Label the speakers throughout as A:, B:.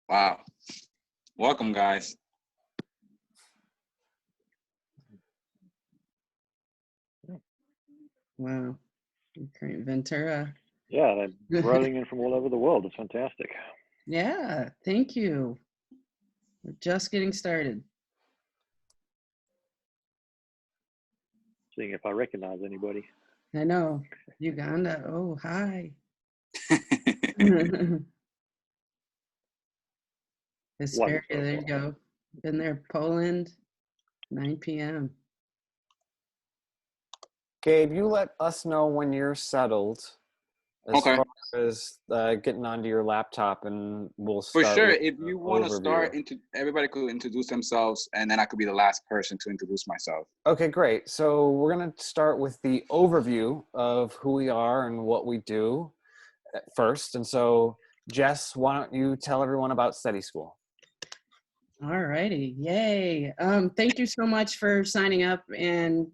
A: Wow. Welcome, guys.
B: Wow. Great, Ventura.
C: Yeah, they're rolling in from all over the world. It's fantastic.
B: Yeah, thank you. We're just getting started.
C: Seeing if I recognize anybody.
B: I know. Uganda. Oh, hi. Hesperia, there you go. Been there. Poland, 9 p.m.
D: Gabe, you let us know when you're settled as
A: Okay.
D: far as getting onto your laptop, and we'll
A: For
D: start.
A: sure.
D: With
A: If you want to start, everybody could introduce themselves, and then I could be the last person to introduce myself.
D: Okay, great. So we're going to start with the overview of who we are and what we do first. And so, Jess, why don't you tell everyone about SteadiSchool?
B: All righty. Yay. Thank you so much for signing up and,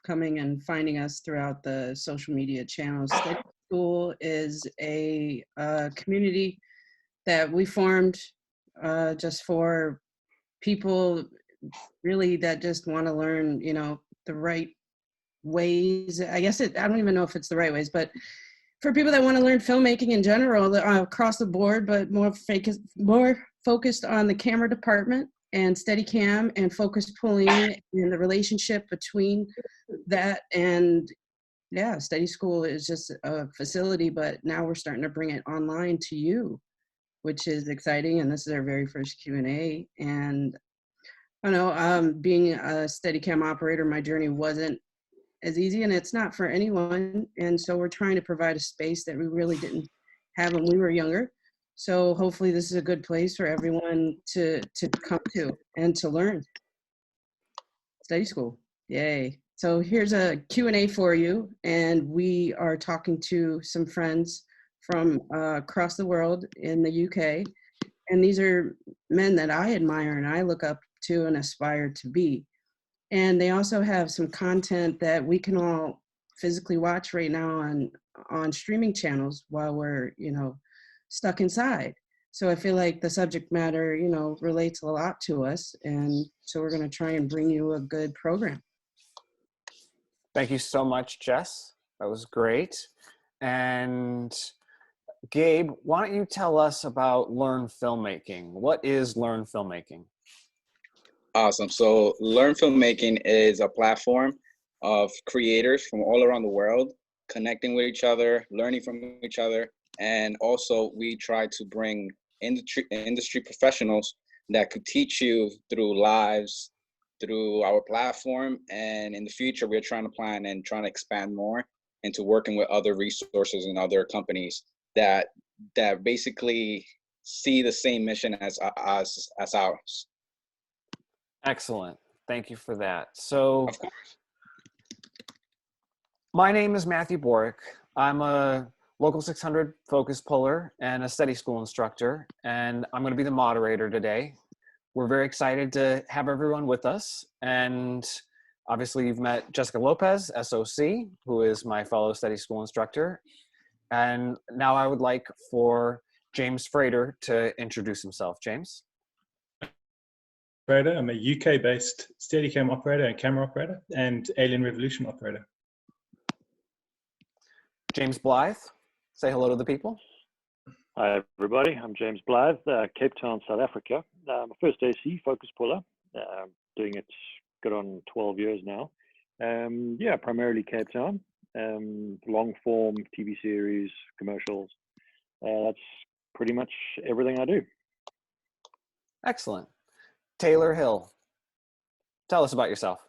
B: coming and finding us throughout the social media channels. SteadiSchool is a community that we formed just for people really that just want to learn, the right ways. I guess I don't even know if it's the right ways, but for people that want to learn filmmaking in general across the board, but more focused on the camera department and Steadicam and focus pulling and the relationship between that. And yeah, SteadiSchool is just a facility, but now we're starting to bring it online to you, which is exciting. And this is our very first Q&A. And I know, being a Steadicam operator, my journey wasn't as easy, and it's not for anyone. And so we're trying to provide a space that we really didn't have when we were younger. So hopefully this is a good place for everyone to come to and to learn. SteadiSchool, yay. So here's a Q&A for you. And we are talking to some friends from across the world in the UK. And these are men that I admire and I look up to and aspire to be. And they also have some content that we can all physically watch right now on streaming channels while we're, stuck inside. So I feel like the subject matter, relates a lot to us. And so we're going to try and bring you a good program.
D: Thank you so much, Jess. That was great. And Gabe, why don't you tell us about Learn Filmmaking? What is Learn Filmmaking?
A: Awesome. So Learn Filmmaking is a platform of creators from all around the world connecting with each other, learning from each other. And also we try to bring industry professionals that could teach you through lives, through our platform. And in the future, we're trying to plan and trying to expand more into working with other resources and other companies that basically see the same mission as ours.
D: Excellent. Thank you for that. So, my name is Matthew Borick. I'm a Local 600 focus puller and a SteadiSchool instructor, and I'm going to be the moderator today. We're very excited to have everyone with us, and obviously you've met Jessica Lopez, SOC, who is my fellow SteadiSchool instructor, and now I would like for James Frater to introduce himself. James?
E: I'm a UK-based Steadicam operator and camera operator and Alien Revolution operator.
D: James Blyth, say hello to the people.
C: Hi, everybody. I'm James Blyth, Cape Town, South Africa. I'm a first AC focus puller, doing it good on 12 years now. Yeah, primarily Cape Town, long form TV series, commercials. That's pretty much everything I do.
D: Excellent. Taylor Hill, tell us about yourself.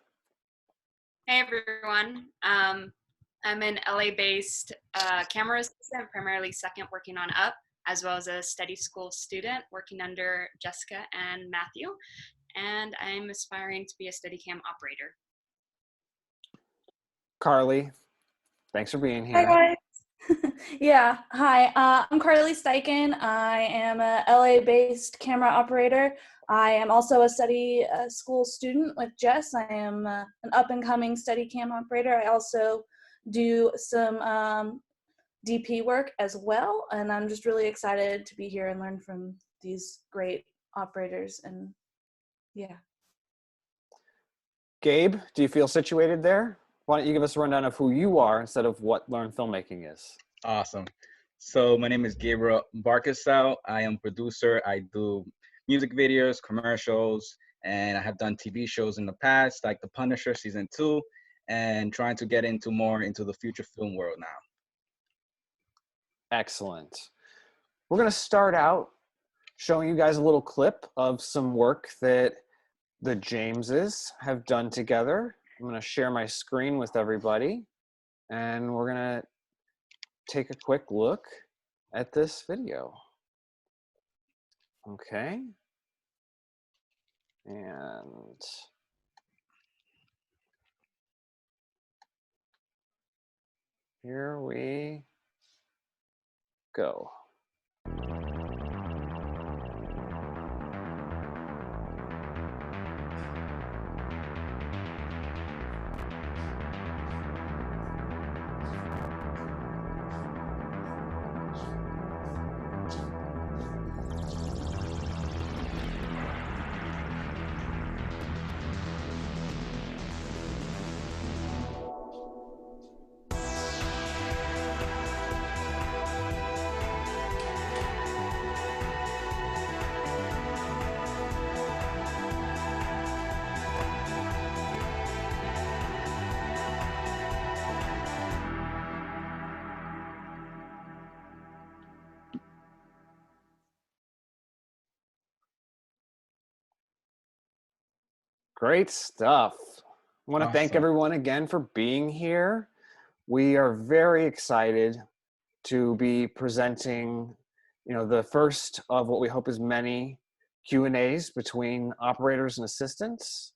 F: Hey everyone, I'm an LA-based camera assistant, primarily second working on Up, as well as a SteadiSchool student working under Jessica and Matthew, and I'm aspiring to be a Steadicam operator.
D: Carly, thanks for being here.
G: Hi guys. Yeah, hi. I'm Carly Steichen. I am a LA-based camera operator. I am also a SteadiSchool student with Jess. I am an up-and-coming Steadicam operator. I also do some DP work as well. And I'm just really excited to be here and learn from these great operators. And yeah.
D: Gabe, do you feel situated there? Why don't you give us a rundown of who you are instead of what Learn Filmmaking is?
A: Awesome. So my name is Gabriel Barkasau. I am producer. I do music videos, commercials, and I have done TV shows in the past, like The Punisher season 2, and trying to get more into the future film world now.
D: Excellent. We're going to start out showing you guys a little clip of some work that the Jameses have done together. I'm going to share my screen with everybody, and we're going to take a quick look at this video. Okay. And here we go. Great stuff. I want to thank everyone again for being here. We are very excited to be presenting, the first of what we hope is many Q&As between operators and assistants.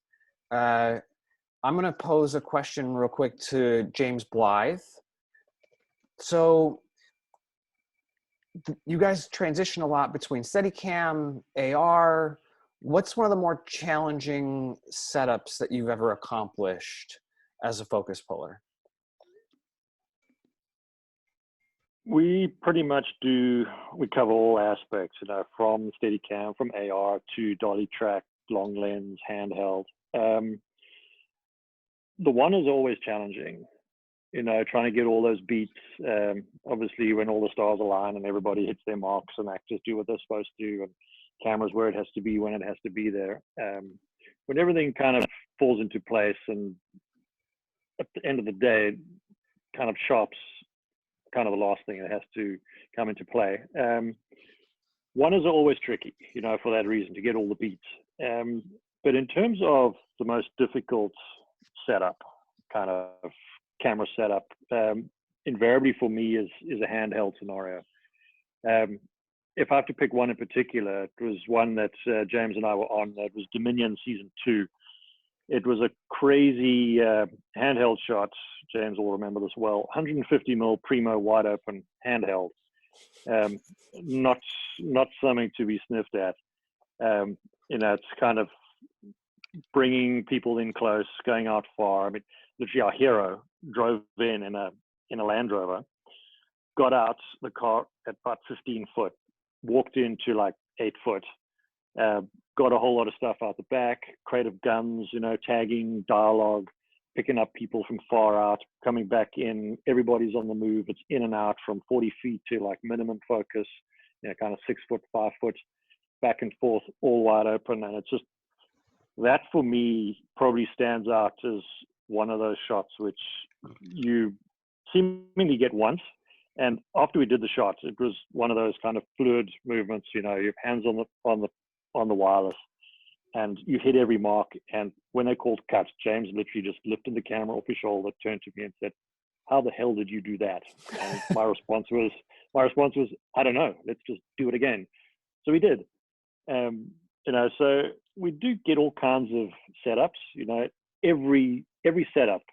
D: I'm going to pose a question real quick to James Blyth. So you guys transition a lot between Steadicam, AR. What's one of the more challenging setups that you've ever accomplished as a focus puller?
C: We pretty much we cover all aspects, from Steadicam, from AR to dolly track, long lens, handheld. The one is always challenging, trying to get all those beats. Obviously, when all the stars align and everybody hits their marks and actors do what they're supposed to do, and cameras where it has to be when it has to be there. When everything kind of falls into place, and at the end of the day, kind of shops, kind of the last thing that has to come into play. One is always tricky, for that reason, to get all the beats. But in terms of the most difficult setup, kind of camera setup, invariably for me is a handheld scenario. If I have to pick one in particular, it was one that James and I were on. That was Dominion season 2. It was a crazy handheld shot. James will remember this well. 150mm primo wide open handheld. Not something to be sniffed at. It's kind of bringing people in close, going out far. I mean, literally our hero drove in a Land Rover, got out the car at about 15 foot, walked into like 8 foot, got a whole lot of stuff out the back, crate of guns, tagging, dialogue, picking up people from far out, coming back in. Everybody's on the move. It's in and out from 40 feet to like minimum focus, kind of 6 foot, 5 foot, back and forth, all wide open. And it's just, that for me probably stands out as one of those shots which you seemingly get once. And after we did the shot, it was one of those kind of fluid movements, you have hands on the wireless, and you hit every mark. And when they called cut, James literally just lifted the camera off his shoulder, turned to me and said, "How the hell did you do that?" And my response was, "I don't know. Let's just do it again." So we did. So we do get all kinds of setups. Every setup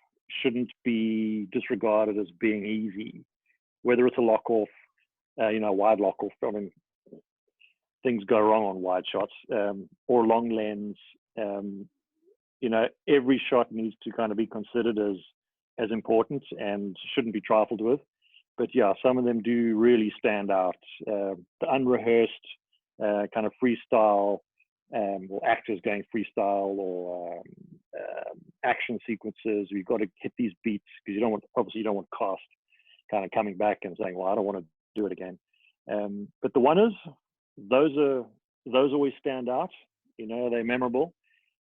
C: shouldn't be disregarded as being easy. Whether it's a lock off, wide lock off. I mean, things go wrong on wide shots, or long lens. Every shot needs to kind of be considered as important and shouldn't be trifled with. but yeah, some of them do really stand out. The unrehearsed kind of freestyle, or actors going freestyle, or action sequences. You've got to hit these beats because you don't want, obviously, you don't want cast kind of coming back and saying, "Well, I don't want to do it again." But the one-ers, those always stand out. You know, they're memorable,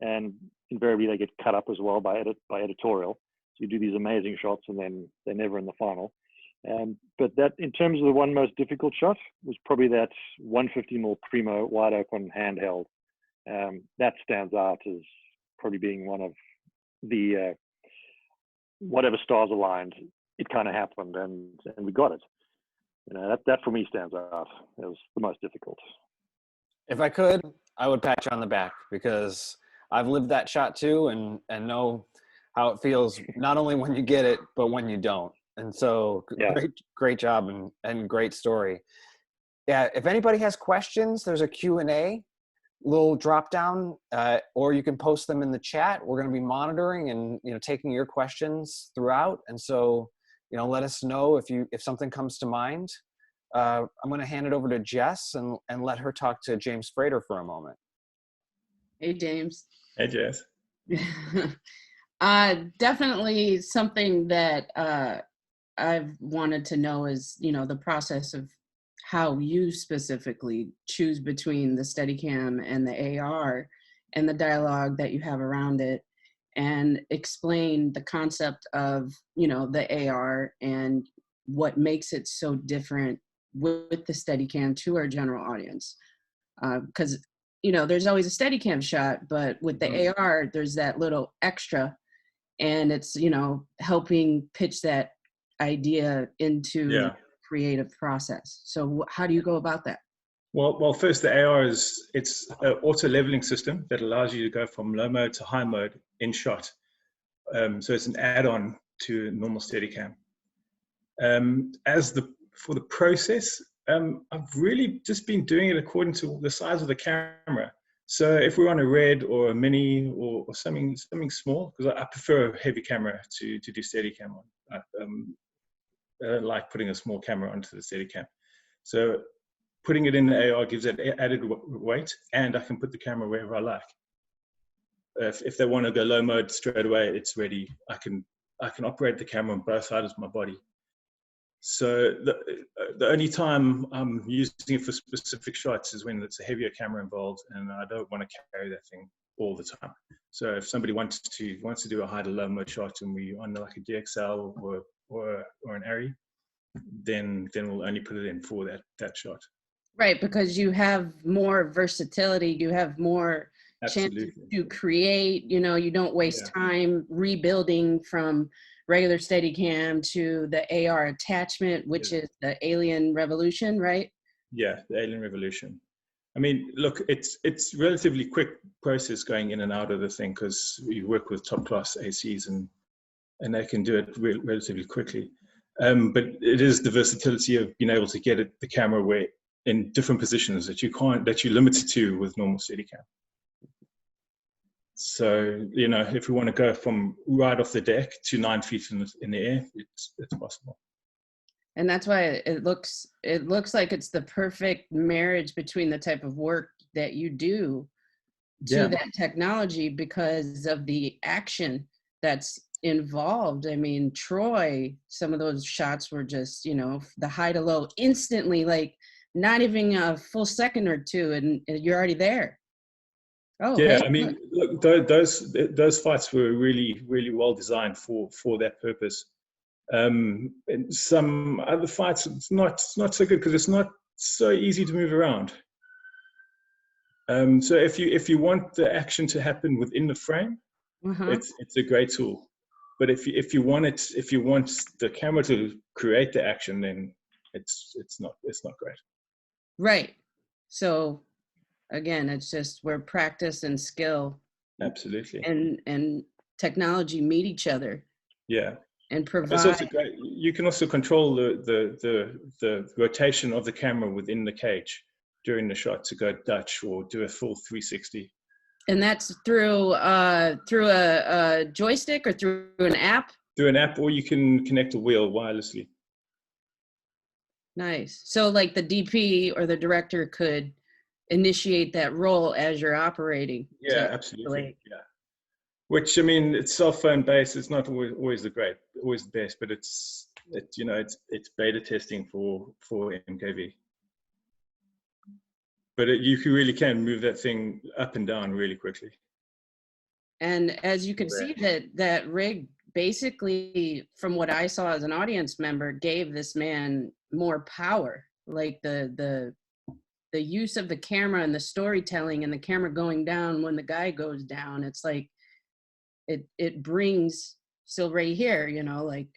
C: and invariably they get cut up as well by editorial. So you do these amazing shots, and then they're never in the final. But that, in terms of the one most difficult shot, was probably that 150mm primo wide open handheld. That stands out as probably being one of the whatever stars aligned, it kind of happened, and we got it. You know, that for me stands out. It was the most difficult.
D: If I could, I would pat you on the back, because I've lived that shot too, and know how it feels, not only when you get it, but when you don't. And so
C: Yeah.
D: great job, and great story. Yeah, if anybody has questions, there's a Q&A little drop down, or you can post them in the chat. We're going to be monitoring and, you know, taking your questions throughout. And so, you know, let us know if something comes to mind. I'm going to hand it over to Jess and let her talk to James Frater for a moment.
B: Hey, James.
E: Hey, Jess.
B: Definitely something that I've wanted to know is, you know, the process of how you specifically choose between the Steadicam and the AR, and the dialogue that you have around it, and explain the concept of, you know, the AR and what makes it so different with the Steadicam to our general audience. Because, you know, there's always a Steadicam shot, but with the AR, there's that little extra, and it's, you know, helping pitch that idea into the creative process. So how do you go about that?
E: Well, first, the AR it's an auto leveling system that allows you to go from low mode to high mode in shot. So it's an add-on to normal Steadicam. For the process, I've really just been doing it according to the size of the camera. So if we're on a red or a mini or something small, because I prefer a heavy camera to do Steadicam on. I don't like putting a small camera onto the Steadicam. So putting it in the AR gives it added weight, and I can put the camera wherever I like. If they want to go low mode straight away, it's ready. I can operate the camera on both sides of my body. So the only time I'm using it for specific shots is when it's a heavier camera involved, and I don't want to carry that thing all the time. So if somebody wants to do a high to low mode shot, and we on like a DXL or an ARRI, then we'll only put it in for that shot.
B: Right, because you have more versatility, you have more chances to create, you know, you don't waste time rebuilding from regular Steadicam to the AR attachment, which is the Alien Revolution, right? Yeah,
E: the Alien Revolution. I mean, look, it's relatively quick process going in and out of the thing, because we work with top class ACs and they can do it relatively quickly. But it is the versatility of being able to get the camera where in different positions that you're limited to with normal Steadicam. So, you know, if we want to go from right off the deck to 9 feet in the air, it's possible. And that's why it looks like it's the perfect marriage between the type of work that you do to that technology, because of the action that's involved. I mean, Troy, some of those shots were just, you know, the high to low instantly, like not even a full second or two, and you're already there. Oh, yeah, hey, I mean, look, those fights were really, really well designed for that purpose. And some other fights, it's not so good because it's not so easy to move around. So if you want the action to happen within the frame, it's a great tool. But if you want the camera to create the action, then it's not great. Right. So again, it's just where practice and skill, absolutely, and technology meet each other. Yeah. And provide. It's also great. You can also control the rotation of the camera within the cage during the shot to go Dutch or do a full 360. And that's through a joystick or through an app? Through an app, or you can connect a wheel wirelessly.
B: Nice. So like the DP or the director could initiate that role as you're operating.
E: Yeah, absolutely. Yeah. Which, I mean, it's cell phone based. It's not always always the best, but it's beta testing for MKV. But you really can move that thing up and down really quickly.
B: And as you can see, that rig basically, from what I saw as an audience member, gave this man more power. Like the use of the camera and the storytelling and the camera going down when the guy goes down. It's like it brings, so right here, you know, like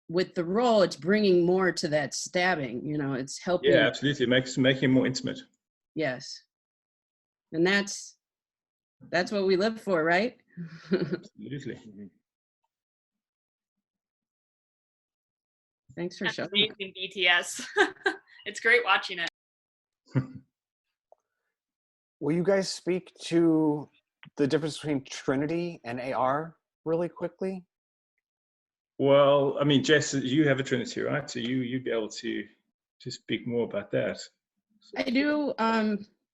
B: with the role, it's bringing more to that stabbing. You know, it's helping.
E: Yeah, absolutely. It makes him more intimate.
B: Yes, and that's what we live for, right?
E: Absolutely.
B: Thanks for
F: That's
B: showing.
F: amazing, BTS. It's great watching it.
D: Will you guys speak to the difference between Trinity and AR really quickly?
E: Well, I mean, Jess, you have a Trinity, right? So you'd be able to speak more about that.
B: I do.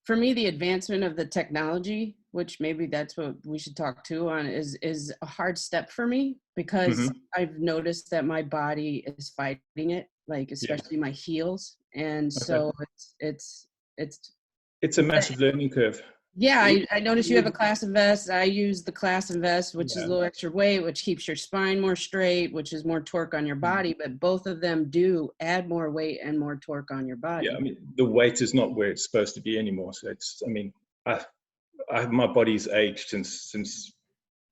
B: For me, the advancement of the technology, which maybe that's what we should talk to on, is a hard step for me, because I've noticed that my body is fighting it, like especially my heels, and so it's
E: a massive learning curve.
B: Yeah, I noticed you have a class invest. I use the class invest, which is a little extra weight, which keeps your spine more straight, which is more torque on your body. But both of them do add more weight and more torque on your body.
E: Yeah, I mean, the weight is not where it's supposed to be anymore. So it's, I mean, my body's aged since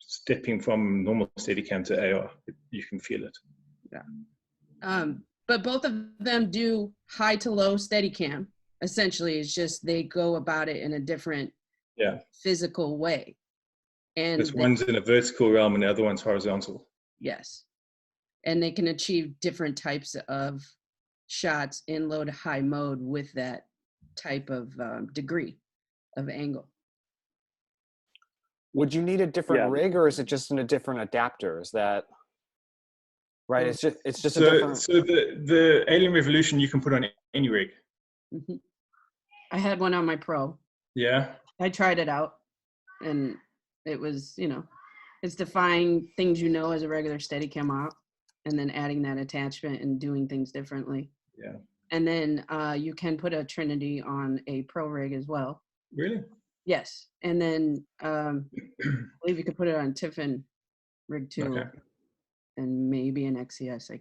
E: stepping from normal Steadicam to AR. You can feel it.
B: Yeah. But both of them do high to low Steadicam. Essentially, it's just they go about it in a different physical way. And
E: this one's in a vertical realm and the other one's horizontal.
B: Yes. And they can achieve different types of shots in low to high mode with that type of degree of angle.
D: Would you need a different rig, or is it just in a different adapter? Is that right? It's just a different.
E: So the Alien Revolution you can put on any rig.
B: Mm-hmm. I had one on my Pro.
E: Yeah.
B: I tried it out, and it was, you know, it's defying things you know as a regular Steadicam op, and then adding that attachment and doing things differently.
E: Yeah.
B: And then you can put a Trinity on a Pro rig as well.
E: Really?
B: Yes. And then I believe you could put it on Tiffin rig too, and maybe an XCS.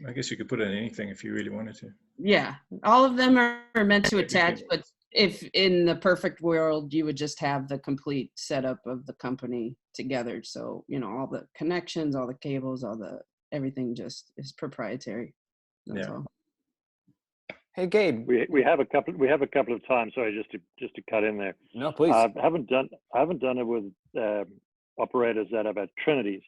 E: I guess you could put it in anything if you really wanted to.
B: Yeah, all of them are meant to attach, but if in the perfect world, you would just have the complete setup of the company together. So, you know, all the connections, all the cables, everything just is proprietary. That's all.
D: Hey, Gabe.
C: We have a couple of times. Sorry, just to cut in there.
D: No, please.
C: I haven't done it with operators that have had Trinities,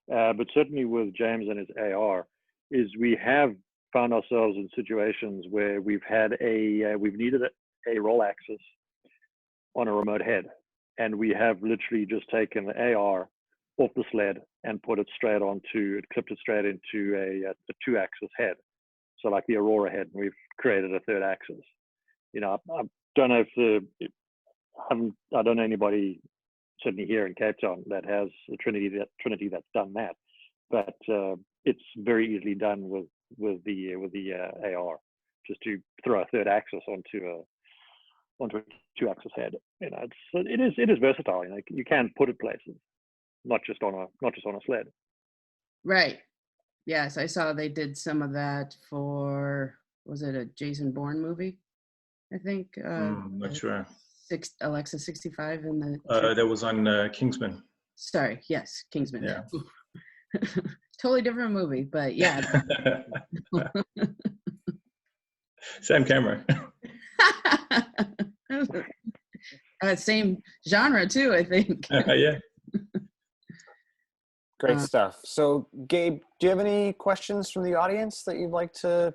C: but certainly with James and his AR, is we have found ourselves in situations where we've needed a roll axis on a remote head, and we have literally just taken the AR off the sled and clipped it straight into a 2-axis head. So like the Aurora head, and we've created a 3rd axis. You know, I don't know I don't know anybody certainly here in Cape Town that has a Trinity that's done that, but it's very easily done with the AR, just to throw a 3rd axis onto a 2-axis head. You know, it is versatile. You know, you can put it places, not just on a sled.
B: Right. Yes, I saw they did some of that for, was it a Jason Bourne movie? I think.
E: I'm not sure.
B: Alexa 65 in the.
E: That was on Kingsman.
B: Sorry. Yes, Kingsman.
E: Yeah.
B: Totally different movie, but yeah.
E: Same camera.
B: Same genre too, I think.
E: Yeah.
D: Great stuff. So, Gabe, do you have any questions from the audience that you'd like to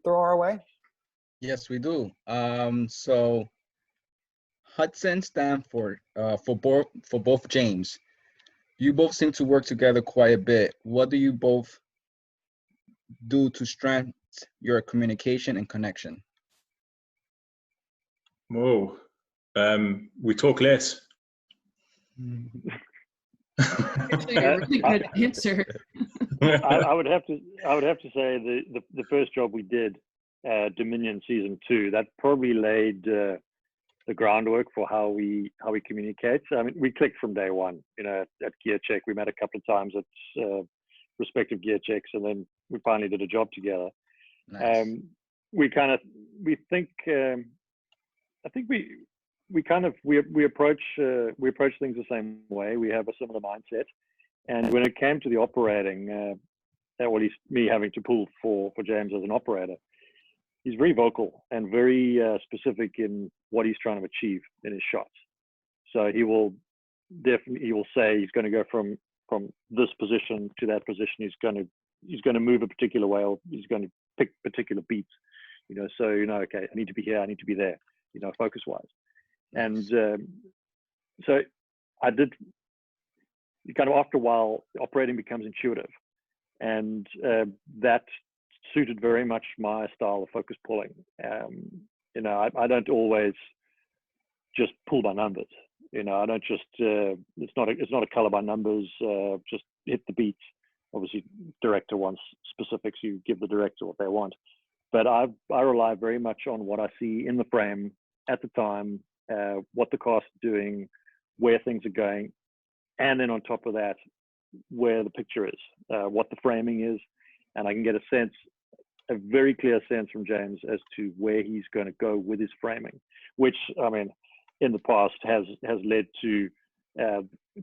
D: throw our way?
A: Yes, we do. So Hudson Stanford, for both James. You both seem to work together quite a bit. What do you both do to your communication and connection?
E: Whoa. We talk less.
B: Actually, a really good answer.
C: I would have to say the first job we did, Dominion season 2, that probably laid the groundwork for how we communicate. So, I mean, we clicked from day one. You know, at gear check, we met a couple of times at respective gear checks, and then we finally did a job together.
A: Nice.
C: We approach things the same way. We have a similar mindset, and when it came to the operating, at least me having to pull for James as an operator, he's very vocal and very specific in what he's trying to achieve in his shots. So he will say he's going to go from this position to that position. He's going to move a particular way, or he's going to pick particular beats. You know, so okay, I need to be here, I need to be there. You know, focus wise. And so I did kind of, after a while, operating becomes intuitive, and that suited very much my style of focus pulling. You know, I don't always just pull by numbers. You know, I don't just it's not a color by numbers. Just hit the beats. Obviously, director wants specifics. You give the director what they want. But I rely very much on what I see in the frame at the time, what the cast is doing, where things are going, and then on top of that, where the picture is, what the framing is, and I can get a very clear sense from James as to where he's going to go with his framing, which, I mean, in the past has led to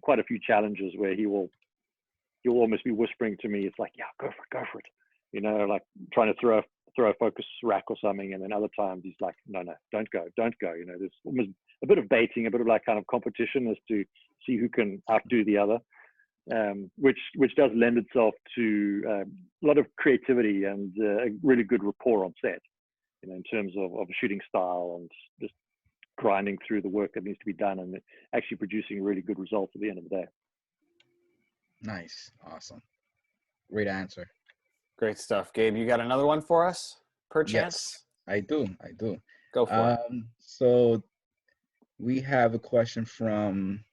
C: quite a few challenges where he'll almost be whispering to me, it's like, yeah, go for it. You know, like trying to throw a focus rack or something, and then other times he's like, no, don't go. You know, there's almost a bit of baiting, a bit of like kind of competition as to see who can outdo the other, which does lend itself to a lot of creativity and a really good rapport on set, you know, in terms of a shooting style and just grinding through the work that needs to be done and actually producing really good results at the end of the day.
A: Nice. Awesome. Great answer.
D: Great stuff. Gabe, you got another one for us, perchance?
A: Yes, I do.
D: Go for it.
A: So we have a question from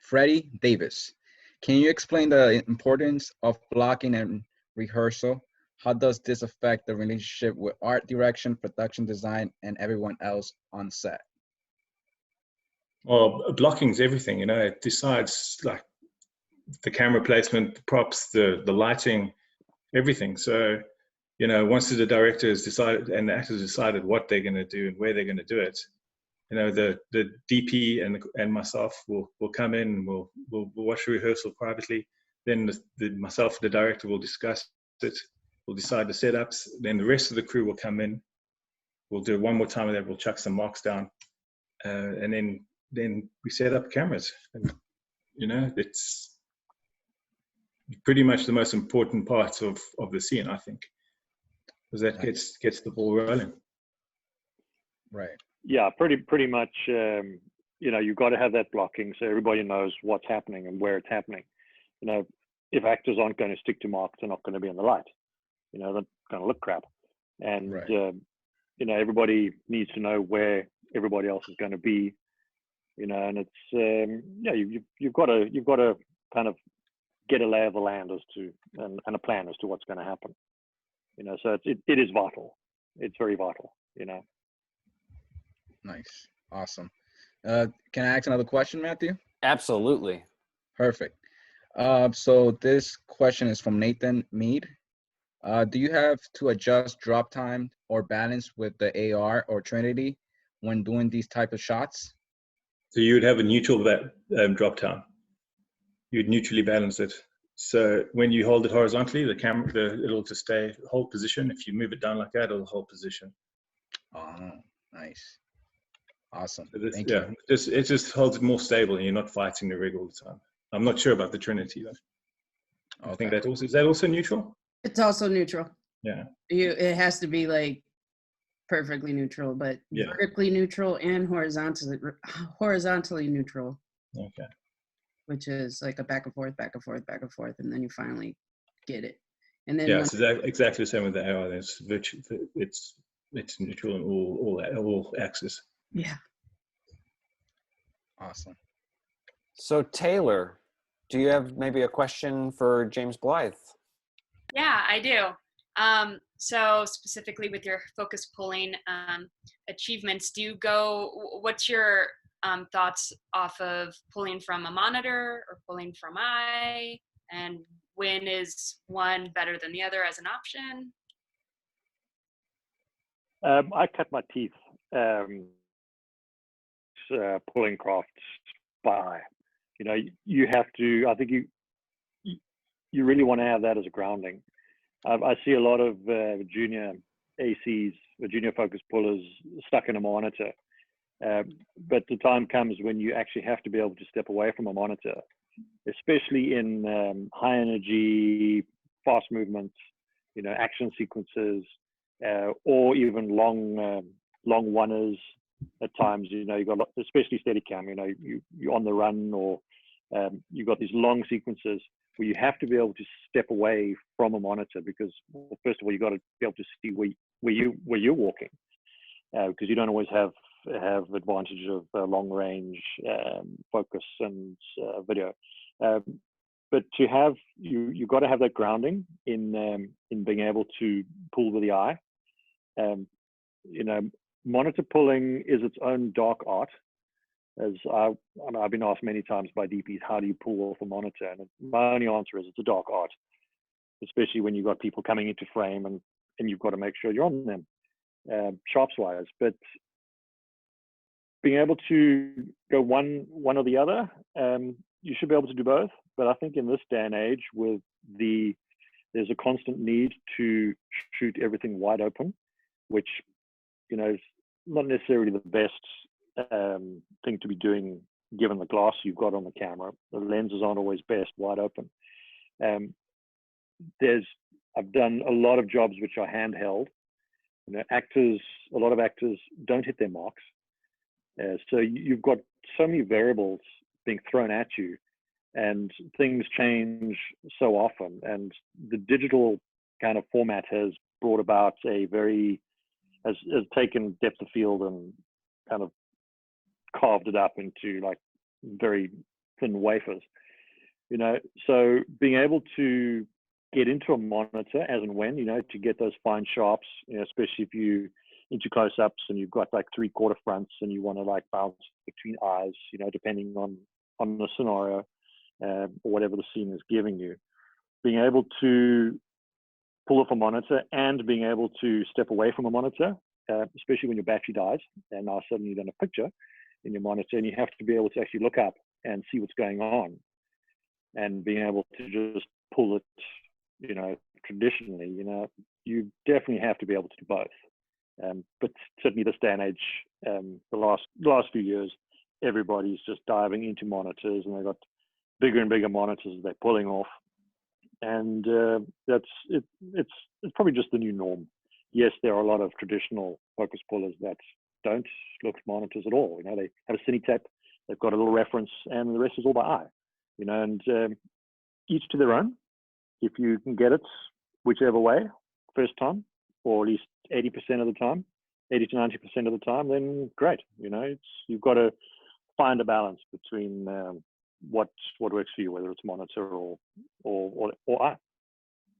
A: Freddie Davis. Can you explain the importance of blocking and rehearsal? How does this affect the relationship with art direction, production design, and everyone else on set?
E: Well, blocking is everything, you know. It decides like the camera placement, the props, the lighting, everything. So, you know, once the director has decided and the actors decided what they're going to do and where they're going to do it, you know, the DP and myself will come in and we'll watch the rehearsal privately. Then myself and the director will discuss it. We'll decide the setups. Then the rest of the crew will come in. We'll do it one more time, and then we'll chuck some marks down, and then we set up cameras. And, you know, it's pretty much the most important part of the scene, I think, because that gets the ball rolling.
A: Right.
C: Yeah, pretty much. You know, you've got to have that blocking so everybody knows what's happening and where it's happening. You know, if actors aren't going to stick to marks, they're not going to be in the light. You know, they're going to look crap. And
A: right.
C: You know, everybody needs to know where everybody else is going to be. You know, and it's yeah, you've got to kind of get a lay of the land as to and a plan as to what's going to happen. You know, so it is vital. It's very vital. You know.
A: Nice. Awesome. Can I ask another question, Matthew?
D: Absolutely.
A: Perfect. So this question is from Nathan Mead. Do you have to adjust drop time or balance with the AR or Trinity when doing these type of shots?
E: So you would have a neutral drop time. You'd neutrally balance it. So when you hold it horizontally, the camera, it'll just hold position. If you move it down like that, it'll hold position.
A: Oh, nice. Awesome.
E: So
A: Thank you.
E: It just holds it more stable, and you're not fighting the rig all the time. I'm not sure about the Trinity though. I think is that also neutral?
B: It's also neutral.
E: Yeah.
B: It has to be like perfectly neutral, but vertically neutral and horizontally neutral.
E: Okay.
B: Which is like a back and forth, and then you finally get it. And then
E: Yeah,
B: when,
E: it's exactly the same with the AI. It's neutral in all axes.
B: yeah.
A: Awesome.
D: So Taylor, do you have maybe a question for James Blyth?
F: Yeah, I do. So specifically with your focus pulling achievements, what's your thoughts off of pulling from a monitor or pulling from eye? And when is one better than the other as an option?
C: I cut my teeth pulling crafts by eye. You know, you have to. I think you really want to have that as a grounding. I see a lot of junior ACs, or junior focus pullers, stuck in a monitor. But the time comes when you actually have to be able to step away from a monitor, especially in high energy, fast movements, you know, action sequences, or even long oneers at times. You know, you got, especially Steadicam, you know, you're on the run, or you've got these long sequences where you have to be able to step away from a monitor, because, well, first of all, you got to be able to see where you're walking, because you don't always have advantage of long range focus and video. But to have you got to have that grounding in being able to pull with the eye. You know, monitor pulling is its own dark art. As I've been asked many times by DPs, how do you pull off a monitor? And my only answer is it's a dark art, especially when you've got people coming into frame and you've got to make sure you're on them, sharps wise. But being able to go one or the other, you should be able to do both. But I think in this day and age, there's a constant need to shoot everything wide open, which, you know, is not necessarily the best thing to be doing given the glass you've got on the camera. The lenses aren't always best wide open. I've done a lot of jobs which are handheld. You know, a lot of actors don't hit their marks. So you've got so many variables being thrown at you, and things change so often. And the digital kind of format has brought about has taken depth of field and kind of carved it up into like very thin wafers, you know. So being able to get into a monitor as and when, you know, to get those fine sharps, you know, especially if you into close-ups and you've got like 3/4 fronts and you want to like bounce between eyes, you know, depending on the scenario or whatever the scene is giving you, being able to pull off a monitor and being able to step away from a monitor, especially when your battery dies and now suddenly you don't have a picture in your monitor, and you have to be able to actually look up and see what's going on, and being able to just pull it, you know, traditionally, you know, you definitely have to be able to do both. But certainly this day and age, the last few years, everybody's just diving into monitors, and they've got bigger and bigger monitors they're pulling off, and that's it. It's probably just the new norm. Yes, there are a lot of traditional focus pullers that don't look at monitors at all. You know, they have a cine tape, they've got a little reference, and the rest is all by eye. You know, and each to their own. If you can get it whichever way, first time, or at least 80% of the time, 80 to 90% of the time, then great. You know, you've got to find a balance between what works for you, whether it's monitor or eye.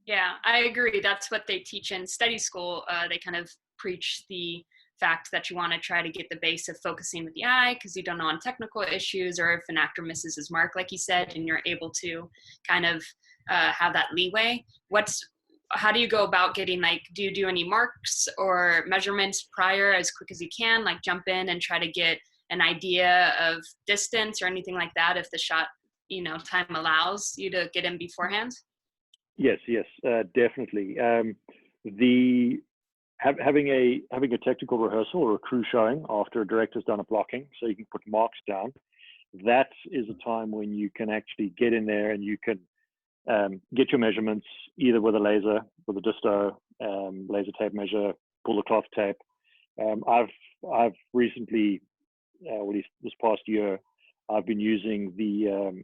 F: Yeah, I agree. That's what they teach in SteadiSchool. They kind of preach the fact that you want to try to get the base of focusing with the eye, because you don't know on technical issues or if an actor misses his mark, like you said, and you're able to kind of have that leeway. How do you go about getting, like, do you do any marks or measurements prior as quick as you can, like jump in and try to get an idea of distance or anything like that if the shot, you know, time allows you to get in beforehand?
C: Yes, definitely. Having a technical rehearsal or a crew showing after a director's done a blocking, so you can put marks down. That is a time when you can actually get in there and you can get your measurements either with a laser, with a disto, laser tape measure, pull the cloth tape. I've recently, at least this past year, I've been using the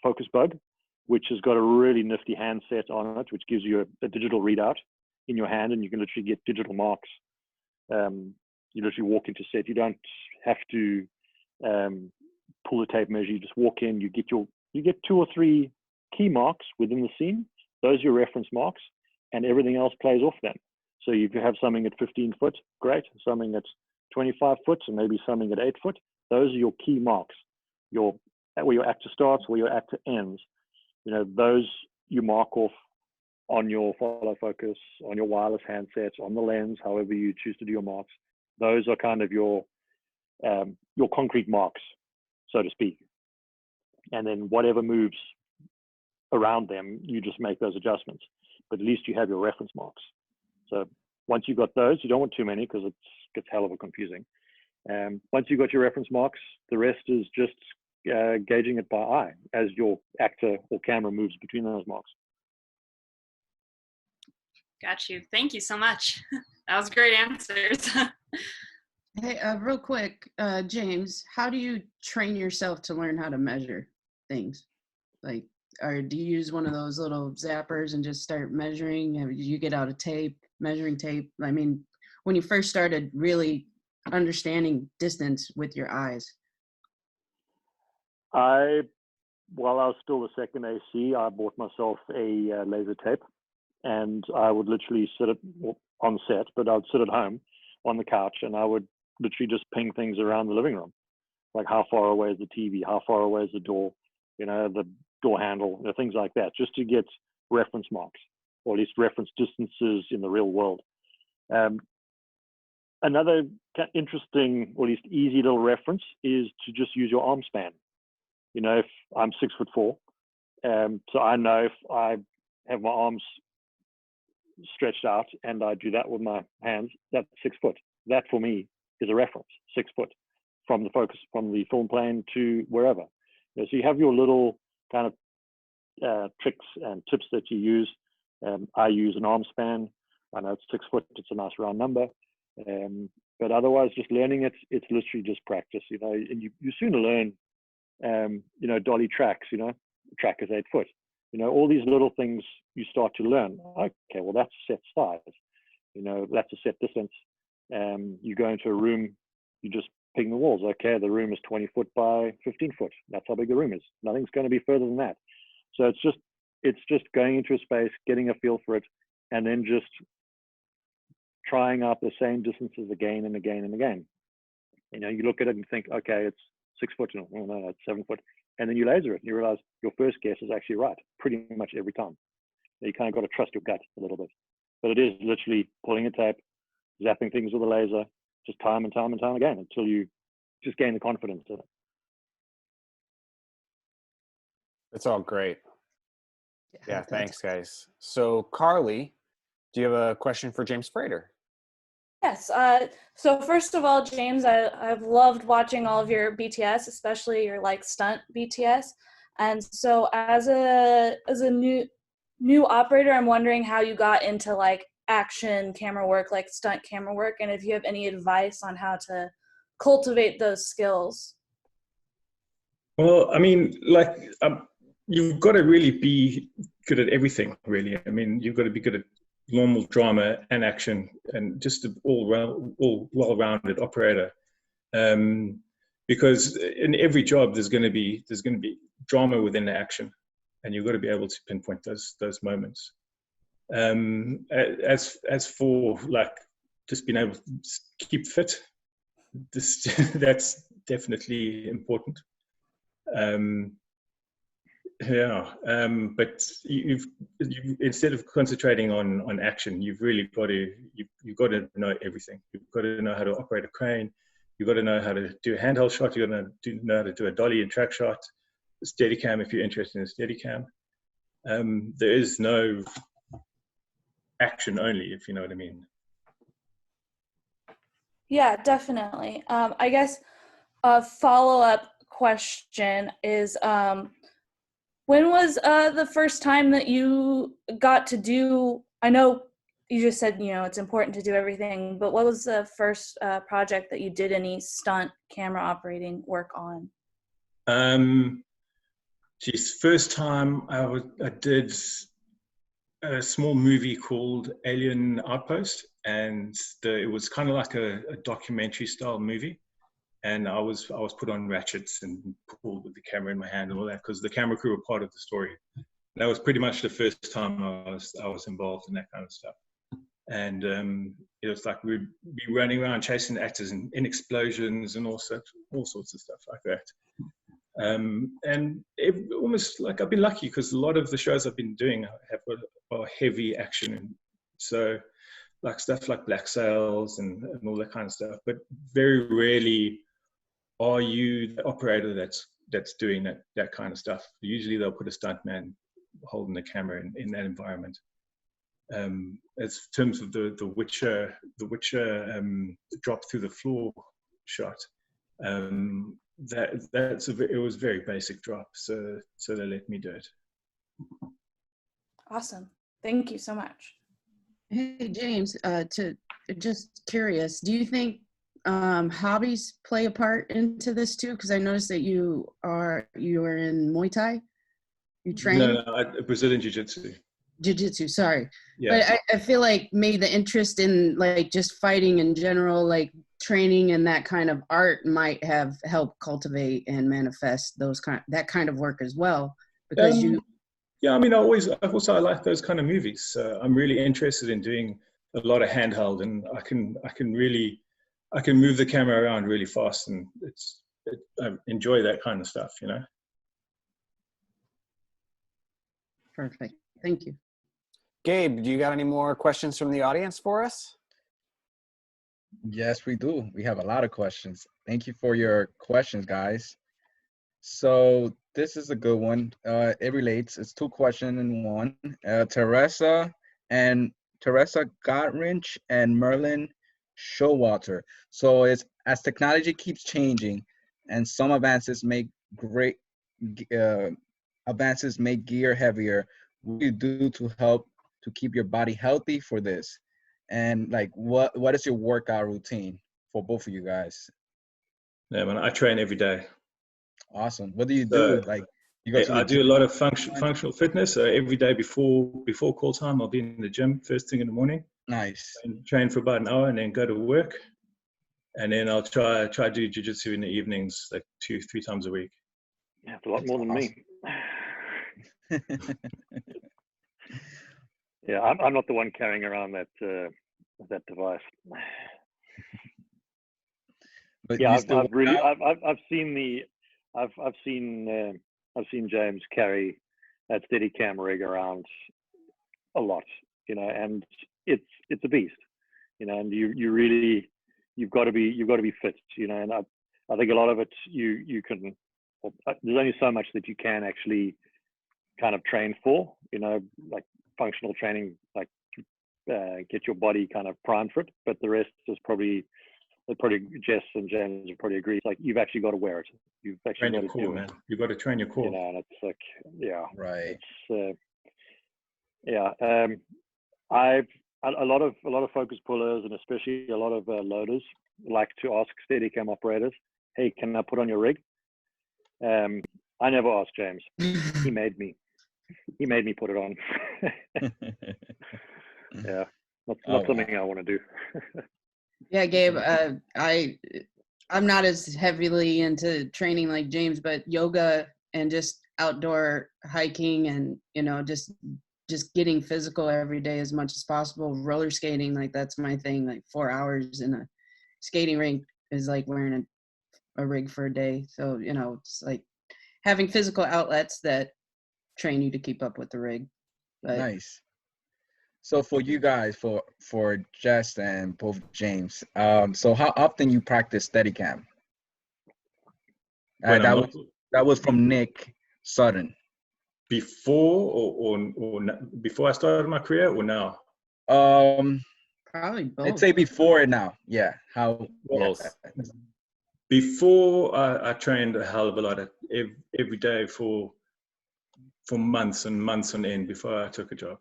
C: focus bug, which has got a really nifty handset on it, which gives you a digital readout in your hand, and you can literally get digital marks. You literally walk into set. You don't have to pull the tape measure. You just walk in. You get 2 or 3 key marks within the scene. Those are your reference marks, and everything else plays off them. So you have something at 15 foot, great. Something at 25 foot, and maybe something at 8 foot. Those are your key marks. Where your actor starts, where your actor ends. You know, those you mark off on your follow focus, on your wireless handsets, on the lens, however you choose to do your marks. Those are kind of your concrete marks, so to speak. And then whatever moves around them, you just make those adjustments. But at least you have your reference marks. So once you've got those, you don't want too many because it gets hell of a confusing. Once you've got your reference marks, the rest is just gauging it by eye as your actor or camera moves between those marks.
F: Got you. Thank you so much. That was great answers.
B: Hey, real quick, James, how do you train yourself to learn how to measure things? Like, or do you use one of those little zappers and just start measuring? Do you get out a tape, measuring tape? I mean, when you first started really understanding distance with your eyes.
C: While I was still the second AC, I bought myself a laser tape, and I would literally sit on set, but I'd sit at home on the couch, and I would literally just ping things around the living room, like how far away is the TV, how far away is the door, the door handle, things like that, just to get reference marks, or at least reference distances in the real world. Another interesting, or at least easy little reference is to just use your arm span. If I'm 6'4", so I know if I have my arms stretched out and I do that with my hands, that's 6 foot. That for me is a reference, 6 foot, from the focus, from the film plane to wherever. So you have your little kind of tricks and tips that you use. I use an arm span. I know it's 6 foot, it's a nice round number. But otherwise, just learning it, it's literally just practice, and you sooner learn, dolly tracks, track is 8 foot. All these little things you start to learn. Okay, well, that's a set size. That's a set distance. You go into a room, you just ping the walls. Okay, the room is 20 foot by 15 foot. That's how big the room is. Nothing's going to be further than that. So it's just going into a space, getting a feel for it, and then just trying out the same distances again and again and again. You look at it and think, okay, it's 6 foot. No, it's 7 foot. And then you laser it and you realize your first guess is actually right pretty much every time. You kind of got to trust your gut a little bit. But it is literally pulling a tape, zapping things with a laser, just time and time and time again until you just gain the confidence in it.
D: It's all great. Yeah, thanks, guys. So, Carly, do you have a question for James Frater?
G: Yes. So first of all, James, I've loved watching all of your BTS, especially your stunt BTS. And so as a new operator, I'm wondering how you got into action camera work, stunt camera work, and if you have any advice on how to cultivate those skills.
E: Well, I mean, you've got to really be good at everything, really. I mean, you've got to be good at normal drama and action, and just an all well-rounded operator. Because in every job, there's going to be drama within the action, and you've got to be able to pinpoint those moments. As for just being able to keep fit, that's definitely important. But you instead of concentrating on action, you've really got to know everything. You've got to know how to operate a crane. You've got to know how to do a handheld shot. You've got to know how to do a dolly and track shot, Steadicam if you're interested in Steadicam. There is no action only, if you know what I mean.
G: Yeah, definitely. I guess a follow-up question is, when was the first time that you got to do, I know you just said, it's important to do everything, but what was the first project that you did any stunt camera operating work on?
E: Geez, first time I did a small movie called Alien Outpost, and it was kind of like a documentary style movie. And I was put on ratchets and pulled with the camera in my hand and all that, because the camera crew were part of the story. That was pretty much the first time I was involved in that kind of stuff. And it was like we'd be running around chasing actors in explosions and all sorts of stuff like that. And it almost like I've been lucky, because a lot of the shows I've been doing are heavy action, and so like stuff like Black Sails and all that kind of stuff. But very rarely are you the operator that's doing that kind of stuff. Usually they'll put a stuntman holding the camera in that environment. As terms of the Witcher drop through the floor shot, it was a very basic drop, so they let me do it.
G: Awesome. Thank you so much.
B: Hey, James, just curious, do you think hobbies play a part into this too? Because I noticed that you are in Muay Thai. You train?
E: No, Brazilian Jiu-Jitsu.
B: Jiu-Jitsu, sorry.
E: Yeah.
B: But I feel like maybe the interest in like just fighting in general, like training and that kind of art might have helped cultivate and manifest that kind of work as well. Because
E: Yeah, I mean, I like those kind of movies. I'm really interested in doing a lot of handheld, and I can move the camera around really fast, and I enjoy that kind of stuff, you know.
B: Perfect. Thank you.
D: Gabe, do you got any more questions from the audience for us?
A: Yes, we do. We have a lot of questions. Thank you for your questions, guys. So this is a good one. It relates. It's two questions in one. Teresa Gotrinch and Merlin Showalter. So it's as technology keeps changing, and some advances make gear heavier. What do you do to help to keep your body healthy for this? And like, what is your workout routine for both of you guys?
E: Yeah, man, I train every day.
A: Awesome. What do you do? Like, you go to the
E: I do
A: gym?
E: a lot of functional fitness. Every day before call time, I'll be in the gym first thing in the morning.
A: Nice.
E: And train for about an hour, and then go to work. And then I'll try do jiu-jitsu in the evenings, like 2-3 times a week.
C: Yeah, it's a lot more than me. Yeah, I'm not the one carrying around that device.
A: But
C: yeah, I've seen James carry that Steadicam rig around a lot, you know, and it's a beast, you know, and you've got to be fit, you know, and I think a lot of it you can. Well, there's only so much that you can actually kind of train for, you know, like functional training, like get your body kind of primed for it, but the rest is probably Jess and James will probably agree. It's like you've actually got to wear it. You've actually got to do
E: man.
C: it.
E: You've got to train your core.
C: You know, and it's like, yeah,
A: right.
C: It's I've a lot of focus pullers, and especially a lot of loaders like to ask Steadicam operators, "Hey, can I put on your rig?" I never asked James. He made me. He made me put it on. Yeah, not something I want to do.
B: Yeah, Gabe, I'm not as heavily into training like James, but yoga and just outdoor hiking and, you know, just getting physical every day as much as possible. Roller skating, like that's my thing. Like 4 hours in a skating rink is like wearing a rig for a day. So, you know, it's like having physical outlets that train you to keep up with the rig. But
A: nice. So for you guys, for Jess and both James, so how often you practice Steadicam? That was from Nick Sutton.
E: Before or before I started my career, or now?
B: Probably both.
A: I'd say before and now. Yeah. How?
E: Well, before I trained a hell of a lot every day for months and months on end before I took a job.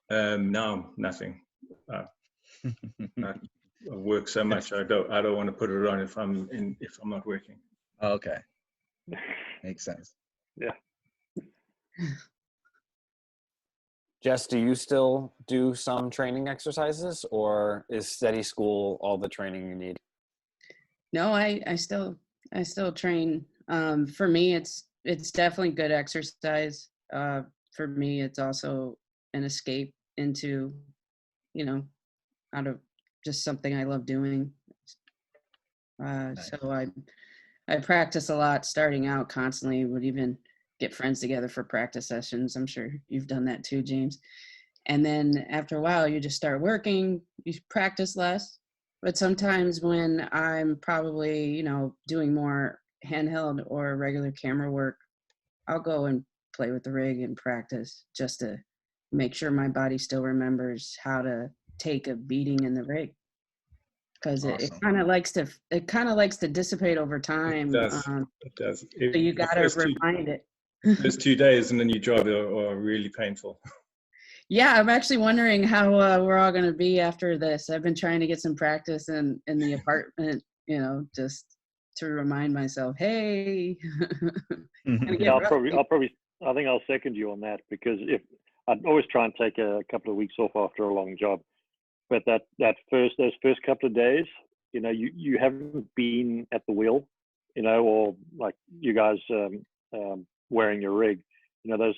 E: Now nothing. I work so much. I don't want to put it on if I'm not working.
A: Okay, makes sense.
C: Yeah.
D: Jess, do you still do some training exercises, or is SteadiSchool all the training you need?
B: No, I still train. For me, it's definitely good exercise. For me, it's also an escape into, out of just something I love doing.
H: Nice.
B: So I practice a lot starting out constantly, would even get friends together for practice sessions. I'm sure you've done that too, James. And then after a while, you just start working, you practice less. But sometimes when I'm probably, doing more handheld or regular camera work, I'll go and play with the rig and practice just to make sure my body still remembers how to take a beating in the rig. Because it
H: Awesome.
B: kind of likes to dissipate over time.
E: It does. It does.
B: So you got to remind it.
E: Those 2 days and then you drive are really painful.
B: Yeah, I'm actually wondering how we're all going to be after this. I've been trying to get some practice in the apartment, just to remind myself, hey.
C: Yeah, I think I'll second you on that, because if I'd always try and take a couple of weeks off after a long job, but those first couple of days, you haven't been at the wheel, or like you guys wearing your rig. Those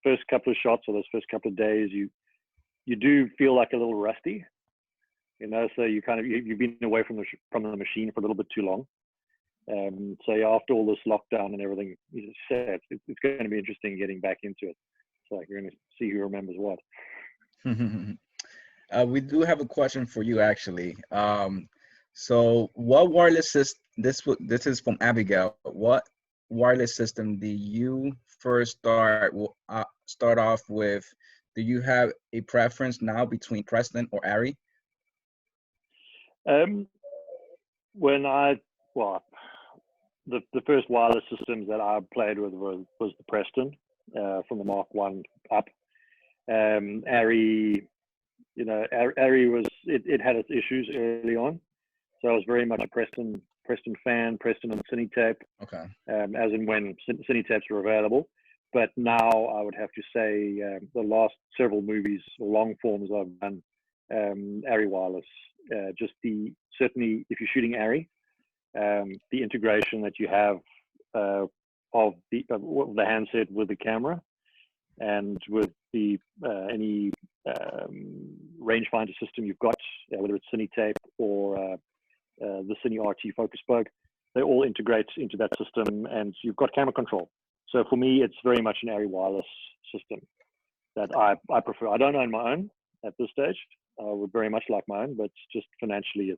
C: first couple of shots or those first couple of days, you do feel like a little rusty, so you've been away from the machine for a little bit too long. So yeah, after all this lockdown and everything, you said, it's going to be interesting getting back into it. So you're going to see who remembers what.
H: We do have a question for you, actually. So what wireless system, this is from Abigail, what wireless system do you first start off with? Do you have a preference now between Preston or Arri?
C: The first wireless systems that I played with was the Preston, from the Mark 1 up. Arri, Arri it had its issues early on, so I was very much a Preston fan, Preston on Cinetape.
H: Okay.
C: As in when Cinetapes were available. But now I would have to say the last several movies or long forms I've done, Arri wireless. Certainly if you're shooting Arri, the integration that you have of the handset with the camera and with the any rangefinder system you've got, whether it's Cinetape or the Cine RT focus bug, they all integrate into that system, and you've got camera control. So for me, it's very much an Arri wireless system that I prefer. I don't own my own at this stage. I would very much like my own, but just financially,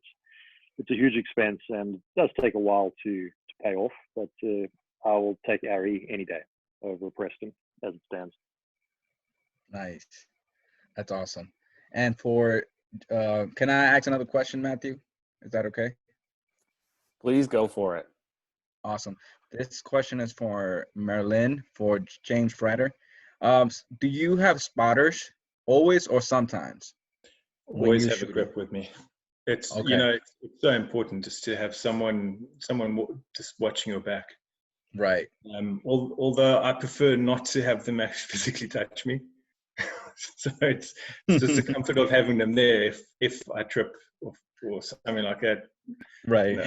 C: it's a huge expense and it does take a while to pay off. But I will take Arri any day over Preston as it stands.
H: Nice, that's awesome. And can I ask another question, Matthew? Is that okay?
D: Please go for it.
H: Awesome. This question is for Marilyn, for James Frater. Do you have spotters always or sometimes?
E: Always have a grip with me. It's
H: okay.
E: It's so important just to have someone just watching your back.
H: Right.
E: Although I prefer not to have them actually physically touch me. So it's just the comfort of having them there if I trip or something like that.
H: Right.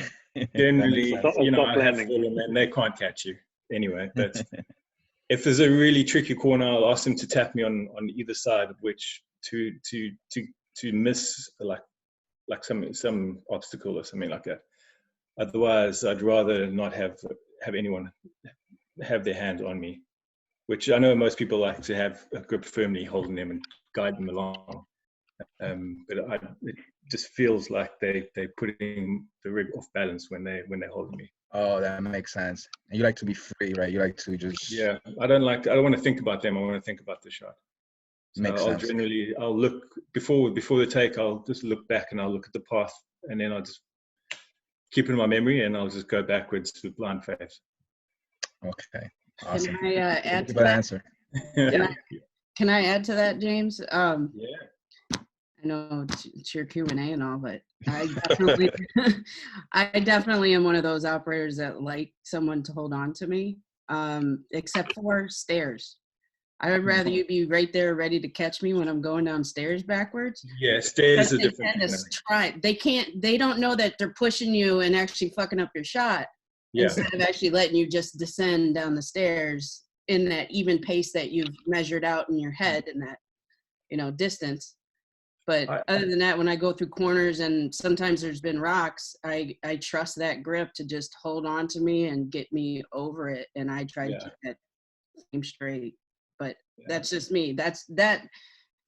E: Generally, I have fallen and they can't catch you anyway. But if there's a really tricky corner, I'll ask them to tap me on either side of which to miss like some obstacle or something like that. Otherwise, I'd rather not have anyone have their hand on me, which I know most people like to have a grip firmly holding them and guide them along. But it just feels like they're putting the rig off balance when they're holding me.
H: Oh, that makes sense. And you like to be free, right? You like to just...
E: Yeah, I don't want to think about them. I want to think about the shot. So
H: makes sense.
E: I'll look before the take. I'll just look back and I'll look at the path, and then I'll just keep it in my memory, and I'll just go backwards with blind faith.
H: Okay, awesome.
B: Can I add to
H: that
B: that
H: answer?
B: Can I add to that, James?
E: Yeah.
B: I know it's your Q&A and all, but I definitely am one of those operators that like someone to hold on to me. except for stairs. I would rather you be right there ready to catch me when I'm going downstairs backwards.
E: Yeah, stairs is a
B: They
E: different
B: tend to they don't know that they're pushing you and actually fucking up your shot.
E: Yeah.
B: Instead of actually letting you just descend down the stairs in that even pace that you've measured out in your head in that, you know, distance. But other than that, when I go through corners and sometimes there's been rocks, I trust that grip to just hold on to me and get me over it. And I try to keep that aim straight. But that's just me. That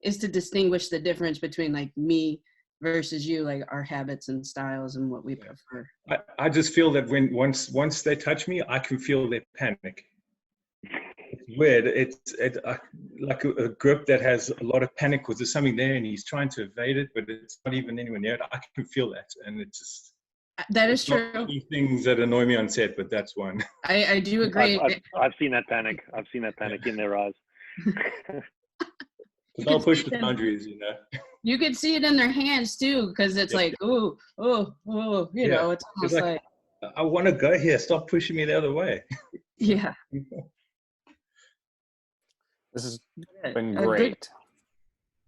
B: is to distinguish the difference between like me versus you, like our habits and styles and what we prefer.
E: I just feel that when once they touch me, I can feel their panic. It's weird. It's like a grip that has a lot of panic because there's something there and he's trying to evade it, but it's not even anywhere near it. I can feel that, and it's just
B: that is true.
E: Not many things that annoy me on set, but that's one.
B: I do agree.
C: I've seen that panic. I've seen that panic in their eyes.
E: They'll push the boundaries, you know.
B: You can see it in their hands too, because it's like, ooh, you know, it's almost
E: it's
B: like
E: I want to go here. Stop pushing me the other way.
B: Yeah.
D: This has been great.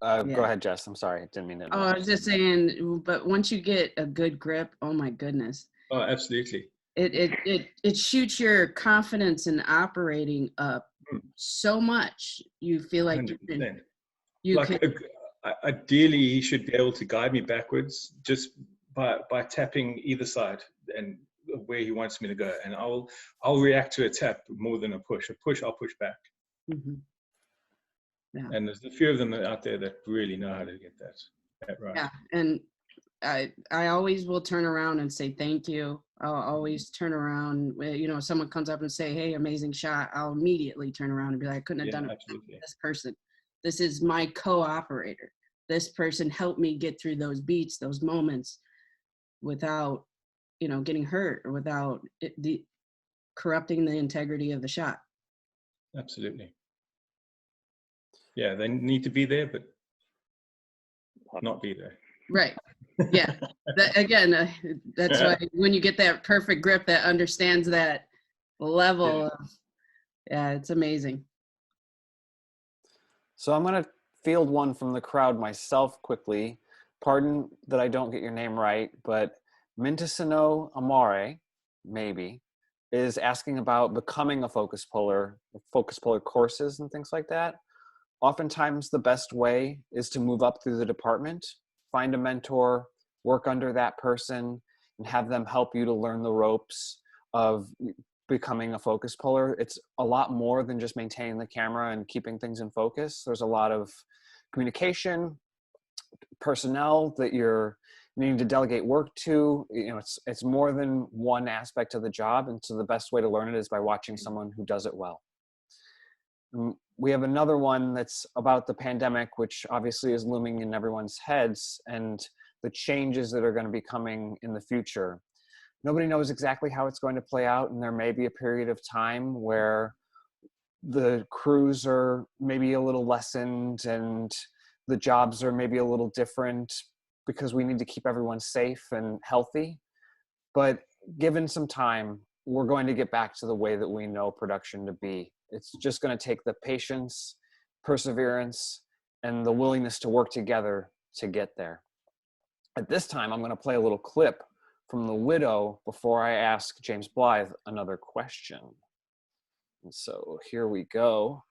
D: Go ahead, Jess. I'm sorry. I didn't mean to interrupt.
B: Oh, I was just saying, but once you get a good grip, oh my goodness.
E: Oh, absolutely.
B: It shoots your confidence in operating up so much. You feel like
E: ideally he should be able to guide me backwards just by tapping either side and where he wants me to go, and I'll react to a tap more than a push. A push, I'll push back.
B: Mm-hmm. Yeah.
E: And there's a few of them out there that really know how to get that right.
B: Yeah, and I always will turn around and say thank you. I'll always turn around. You know, if someone comes up and say, "Hey, amazing shot," I'll immediately turn around and be like, "I couldn't have done it without this person. This is my co-operator. This person helped me get through those beats, those moments, without, you know, getting hurt or without corrupting the integrity of the shot."
E: Absolutely. Yeah, they need to be there, but not be there.
B: Right. Yeah. That's why when you get that perfect grip that understands that level of, it's amazing.
D: So I'm going to field one from the crowd myself quickly. Pardon that I don't get your name right, but Mintasino Amare, maybe, is asking about becoming a focus puller courses and things like that. Oftentimes the best way is to move up through the department, find a mentor, work under that person, and have them help you to learn the ropes of becoming a focus puller. It's a lot more than just maintaining the camera and keeping things in focus. There's a lot of communication, personnel that you're needing to delegate work to. You know, it's more than one aspect of the job, and so the best way to learn it is by watching someone who does it well. We have another one that's about the pandemic, which obviously is looming in everyone's heads, and the changes that are going to be coming in the future. Nobody knows exactly how it's going to play out, and there may be a period of time where the crews are maybe a little lessened and the jobs are maybe a little different because we need to keep everyone safe and healthy. But given some time, we're going to get back to the way that we know production to be. It's just going to take the patience, perseverance, and the willingness to work together to get there. At this time, I'm going to play a little clip from The Widow before I ask James Blyth another question. And so here we go.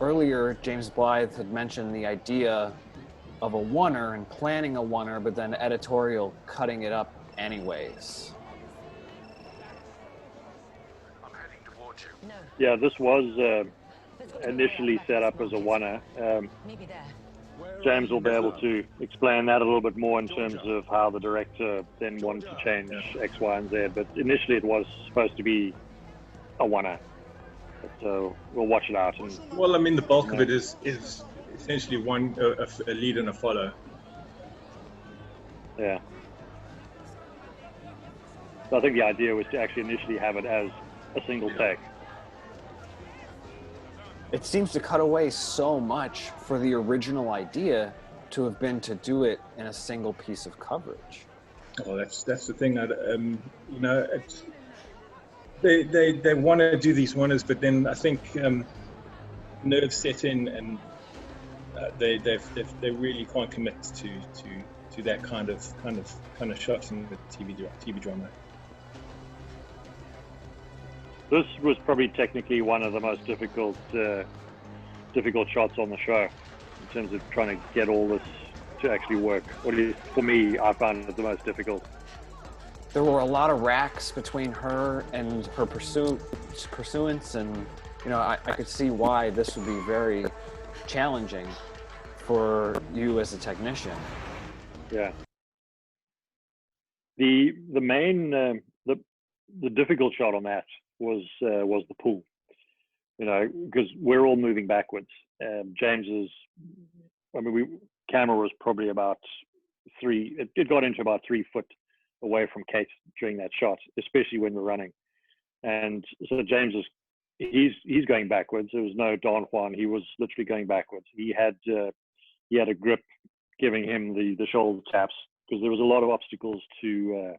D: Earlier, James Blyth had mentioned the idea of a oneer and planning a oneer, but then editorial cutting it up anyways.
C: Yeah, this was initially set up as a oneer. James will be able to explain that a little bit more in terms of how the director then wanted to change X, Y, and Z. But initially it was supposed to be a oneer. So we'll watch it out. And,
E: well, I mean, the bulk of it is essentially a lead and a follow.
C: Yeah. So I think the idea was to actually initially have it as a single take.
D: It seems to cut away so much for the original idea to have been to do it in a single piece of coverage.
E: Oh, that's the thing that you know, they want to do these wonders, but then I think nerves set in, and they really can't commit to that kind of shots in the TV drama.
C: This was probably technically one of the most difficult shots on the show in terms of trying to get all this to actually work. Or at least for me, I found it the most difficult.
D: There were a lot of racks between her and her pursuance, and you know, I could see why this would be very challenging for you as a technician.
C: Yeah. The main the difficult shot on that was the pool. You know, because we're all moving backwards. James's, I mean, camera was probably about it got into about 3 foot away from Kate during that shot, especially when we're running. And so James he's going backwards. There was no Don Juan. He was literally going backwards. He had a grip giving him the shoulder taps, because there was a lot of obstacles to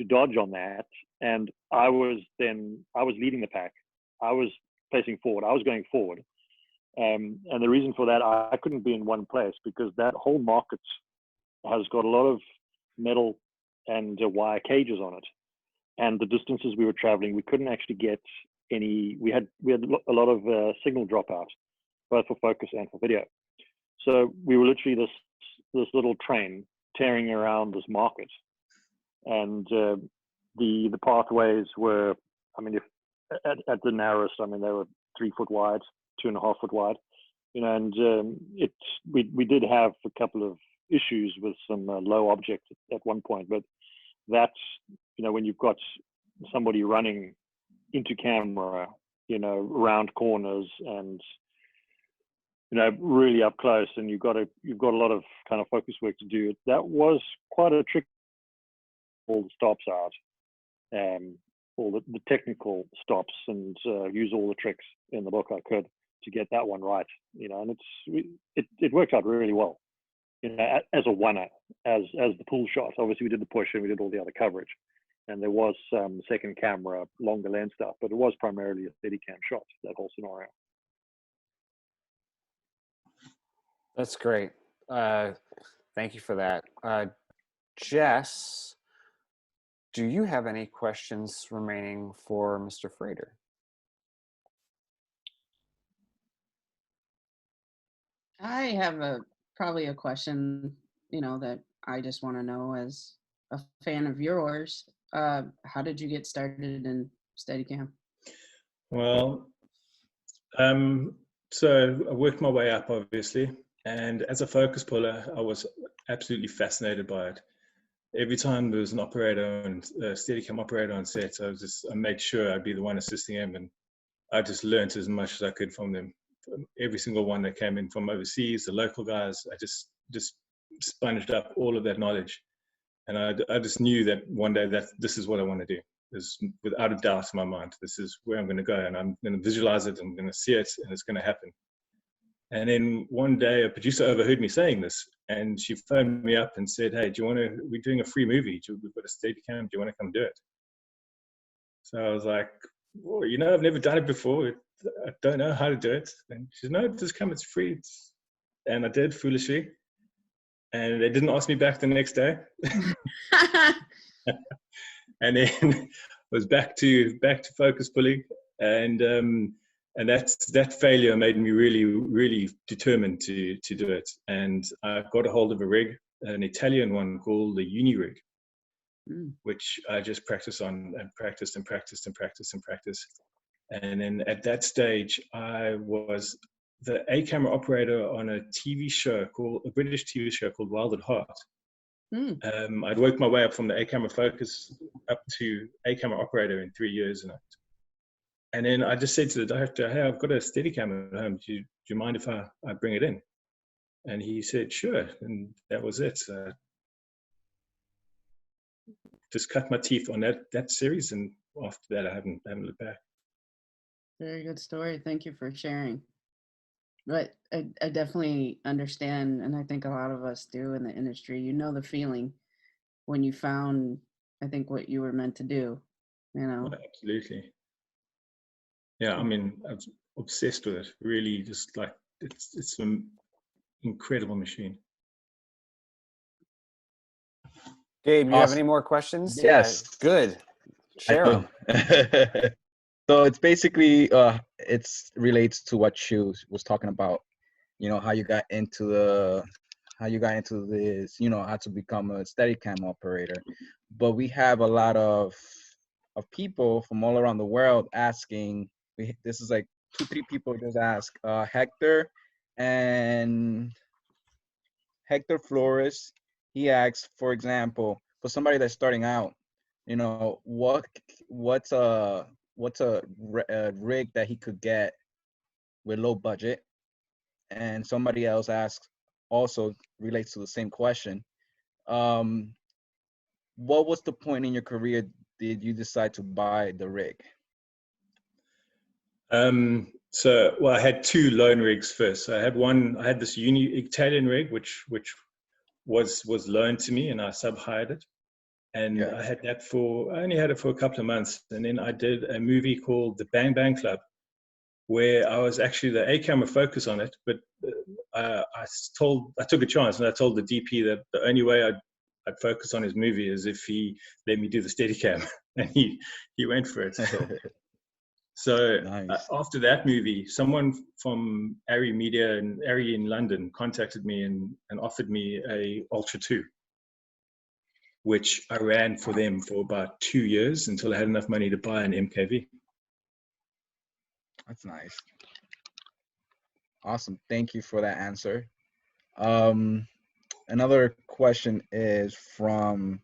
C: dodge on that. And I was leading the pack. I was facing forward. I was going forward. And the reason for that, I couldn't be in one place, because that whole market has got a lot of metal and wire cages on it. And the distances we were traveling, we couldn't actually get any, we had a lot of signal dropout, both for focus and for video. So we were literally this little train tearing around this market. And the pathways were, I mean, if at the narrowest, I mean, they were 3 foot wide, 2.5 foot wide, you know, and we did have a couple of issues with some low objects at one point, but that's, you know, when you've got somebody running into camera, you know, around corners and, you know, really up close, and you've got a lot of kind of focus work to do. That was quite a trick. All the stops out, all the technical stops, and use all the tricks in the book I could to get that one right, you know, and it worked out really well, you know, as a one-up, as the pool shot. Obviously we did the push and we did all the other coverage, and there was some second camera, longer lens stuff, but it was primarily a Steadicam shot, that whole scenario.
D: That's great. Thank you for that. Jess, do you have any questions remaining for Mr. Frater?
B: I have probably a question, you know, that I just want to know as a fan of yours. How did you get started in Steadicam?
E: Well, so I worked my way up, obviously, and as a focus puller, I was absolutely fascinated by it. Every time there was an operator and a Steadicam operator on set, I made sure I'd be the one assisting him, and I just learned as much as I could from them. Every single one that came in from overseas, the local guys, I just sponged up all of that knowledge. And I just knew that one day that this is what I want to do. This, without a doubt in my mind, this is where I'm going to go, and I'm going to visualize it, I'm going to see it, and it's going to happen. And then one day a producer overheard me saying this, and she phoned me up and said, "Hey, we're doing a free movie. We've got a Steadicam. Do you want to come do it?" So I was like, "Well, you know, I've never done it before. I don't know how to do it." And she said, "No, just come. It's free." And I did, foolishly. And they didn't ask me back the next day. And then was back to focus pulling, and that failure made me really, really determined to do it. And I got a hold of a rig, an Italian one called the Unedited, which I just practiced on and practiced and practiced and practiced and practiced. And then at that stage, I was the A camera operator on a British TV show called Wild at Heart. I'd worked my way up from the A camera focus up to A camera operator in 3 years. And then I just said to the director, "Hey, I've got a Steadicam at home. Do you mind if I bring it in?" And he said, "Sure." And that was it. just cut my teeth on that series, and after that, I haven't looked back.
B: Very good story. Thank you for sharing. But I definitely understand, and I think a lot of us do in the industry. You know the feeling when you found, I think, what you were meant to do. You know.
E: Oh, absolutely. Yeah, I mean, I'm obsessed with it. Really, just like it's an incredible machine.
D: Gabe, you have
H: Awesome.
D: any more questions?
H: Yes.
D: Yeah, good. Share them.
H: So it's basically it's relates to what Shu was talking about, you know, how you got into this, you know, how to become a Steadicam operator. But we have a lot of people from all around the world asking. This is like 2-3 people just ask. Hector Flores, he asks, for example, for somebody that's starting out, you know, what's a rig that he could get with low budget? And somebody else asks, also relates to the same question. What was the point in your career did you decide to buy the rig?
E: So, well, I had 2 loan rigs first. So I had this Italian rig, which was loaned to me, and I sub-hired it. And
H: Yeah.
E: I only had it for a couple of months. And then I did a movie called The Bang Bang Club, where I was actually the A camera focus on it. But I took a chance, and I told the DP that the only way I'd focus on his movie is if he let me do the Steadicam. And he went for it. So
H: Nice.
E: after that movie, someone from Arri Media and Arri in London contacted me and offered me a Ultra 2, which I ran for them for about 2 years until I had enough money to buy an MKV.
H: That's nice. Awesome. Thank you for that answer. Another question is from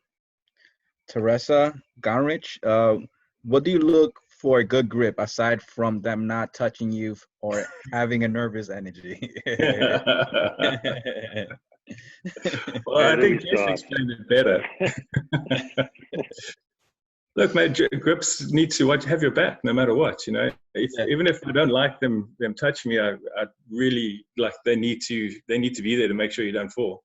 H: Teresa Gonrich. What do you look for a good grip aside from them not touching you or having a nervous energy?
E: Well, I think Jeff explained it better. Look, my grips need to have your back no matter what, you know. Even if I don't like them touching me, I really like they need to be there to make sure you don't fall.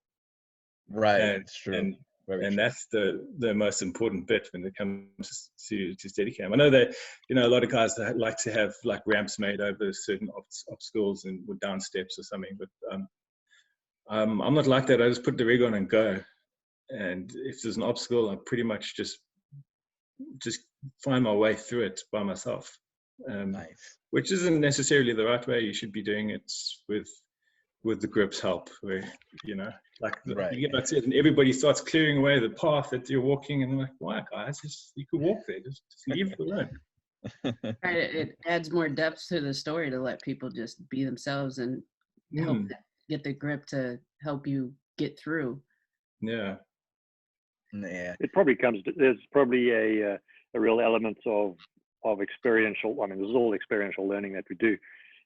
H: Right,
E: it's
H: true.
E: And that's the most important bit when it comes to Steadicam. I know that, you know, a lot of guys that like to have like ramps made over certain obstacles and with down steps or something, but I'm not like that. I just put the rig on and go. And if there's an obstacle, I pretty much just find my way through it by myself.
H: Nice.
E: Which isn't necessarily the right way. You should be doing it with the grip's help, where, you know, like you get about it and everybody starts clearing away the path that you're walking, and they're like, why, guys? You could walk there. Just leave it alone.
B: Right, it adds more depth to the story to let people just be themselves and help get the grip to help you get through.
H: Yeah.
C: It probably there's probably a real element of experiential. I mean, this is all experiential learning that we do.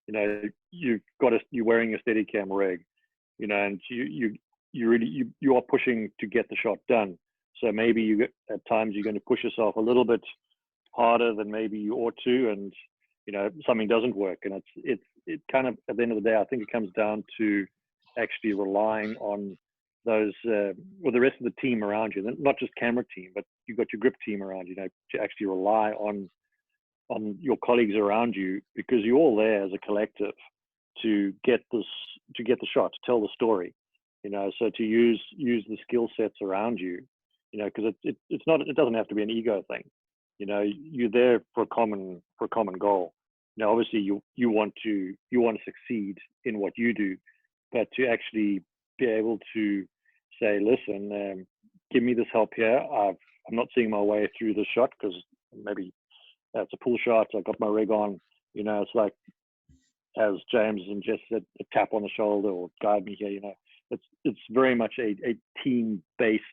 C: You know, you're wearing a Steadicam rig, you know, and you are pushing to get the shot done. So maybe at times you're going to push yourself a little bit harder than maybe you ought to, and you know, something doesn't work. And it kind of, at the end of the day, I think it comes down to actually relying on those or the rest of the team around you, not just camera team, but you've got your grip team around you, know, to actually rely on your colleagues around you, because you're all there as a collective to get the shot, to tell the story, you know. So to use the skill sets around you, you know, because it doesn't have to be an ego thing, you know. You're there for a common goal. Now, obviously, you want to succeed in what you do, but to actually be able to say, listen, give me this help here. I'm not seeing my way through the shot because maybe it's a pull shot. I got my rig on. You know, it's like, as James and Jess said, a tap on the shoulder or guide me here. You know, it's very much a team-based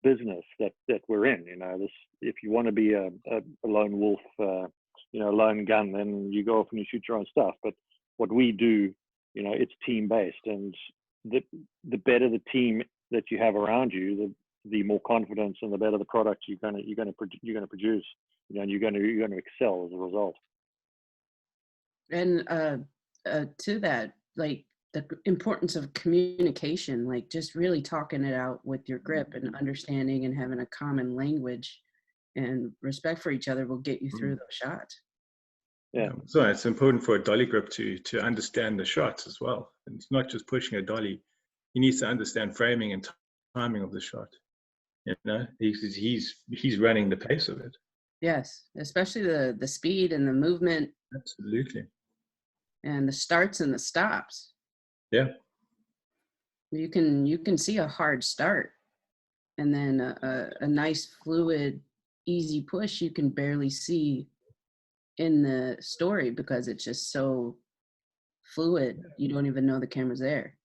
C: business that we're in. You know, if you want to be a lone wolf, you know, lone gun, then you go off and you shoot your own stuff. But what we do, you know, it's team-based, and the better the team that you have around you, the more confidence and the better the product you're going to produce. You know, and you're going to excel as a result.
B: And to that, like the importance of communication, like just really talking it out with your grip and understanding and having a common language and respect for each other will get you through those shots.
C: Yeah.
E: So it's important for a dolly grip to understand the shots as well. And it's not just pushing a dolly. He needs to understand framing and timing of the shot. You know, he's running the pace of it.
B: Yes, especially the speed and the movement.
E: Absolutely.
B: And the starts and the stops.
E: Yeah.
B: You can see a hard start, and then a nice fluid, easy push you can barely see in the story because it's just so fluid. You don't even know the camera's there.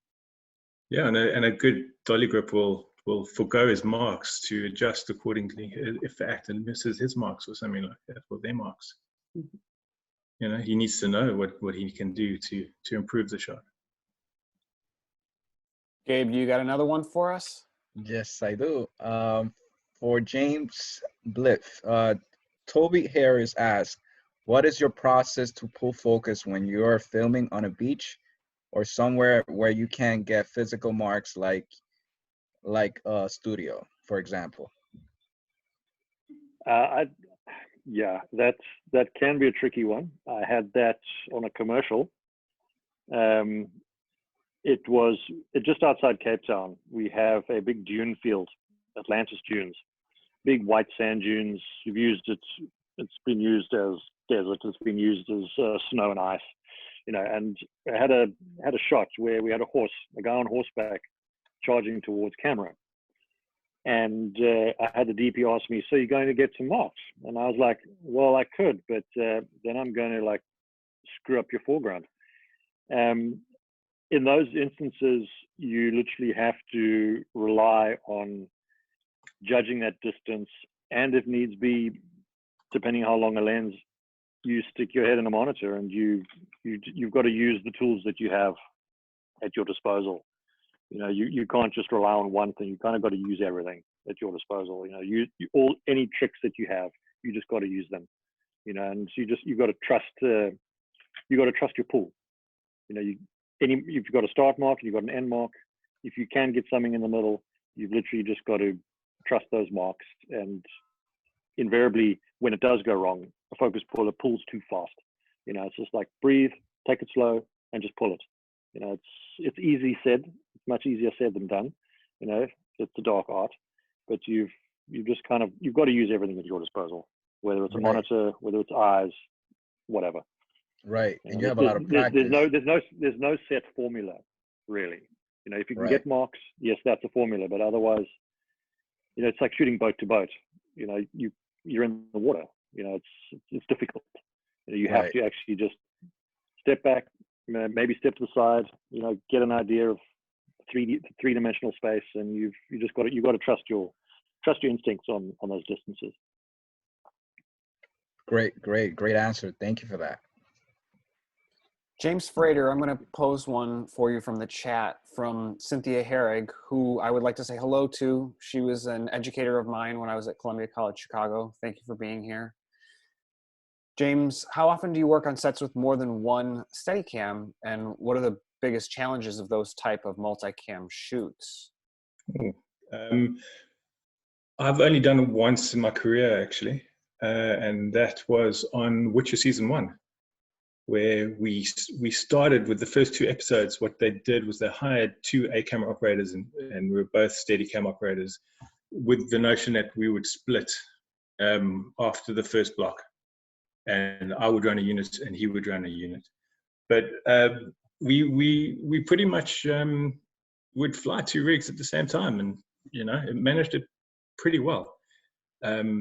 E: Yeah, and a good dolly grip will forgo his marks to adjust accordingly if the actor misses his marks or something like that, or their marks. Mm-hmm. You know, he needs to know what he can do to improve the shot.
D: Gabe, you got another one for us?
H: Yes, I do. For James Blyth, Toby Harris asks, what is your process to pull focus when you're filming on a beach or somewhere where you can get physical marks like a studio, for example?
C: Yeah, that can be a tricky one. I had that on a commercial. It was just outside Cape Town. We have a big dune field, Atlantis dunes, big white sand dunes. You've used it. It's been used as desert. It's been used as snow and ice, you know. And I had a shot where we had a guy on horseback, charging towards camera. And I had the DP ask me, so you're going to get some marks? And I was like, well, I could, but then I'm going to like screw up your foreground. In those instances, you literally have to rely on judging that distance. And if needs be, depending how long a lens, you stick your head in a monitor and you've got to use the tools that you have at your disposal. You know, you can't just rely on one thing. You kind of got to use everything at your disposal. You know, any tricks that you have, you just got to use them. You know, and so you've got to trust your pool. You know, if you've got a start mark and you've got an end mark, if you can get something in the middle, you've literally just got to trust those marks. And invariably, when it does go wrong, a focus puller pulls too fast. You know, it's just like breathe, take it slow, and just pull it. You know, it's easy said. It's much easier said than done. You know, it's a dark art, but you've got to use everything at your disposal, whether it's a monitor, whether it's eyes, whatever.
H: Right, and you have a lot of practice.
C: There's no set formula, really. You know, if you can get marks, yes, that's a formula. But otherwise, you know, it's like shooting boat to boat. You know, you're in the water. You know, it's difficult. You know, you have to actually just step back, maybe step to the side. You know, get an idea of three-dimensional space, and you've got to trust your instincts on those distances.
H: Great answer. Thank you for that.
D: James Frater, I'm going to pose one for you from the chat from Cynthia Herrig, who I would like to say hello to. She was an educator of mine when I was at Columbia College Chicago. Thank you for being here. James, how often do you work on sets with more than one Steadicam, and what are the biggest challenges of those type of multicam shoots?
E: I've only done it once in my career, actually, and that was on Witcher Season 1. Where we started with the first 2 episodes. What they did was they hired 2 A camera operators and we were both Steadicam operators, with the notion that we would split after the first block, and I would run a unit and he would run a unit. But we pretty much would fly 2 rigs at the same time, and you know, it managed it pretty well. So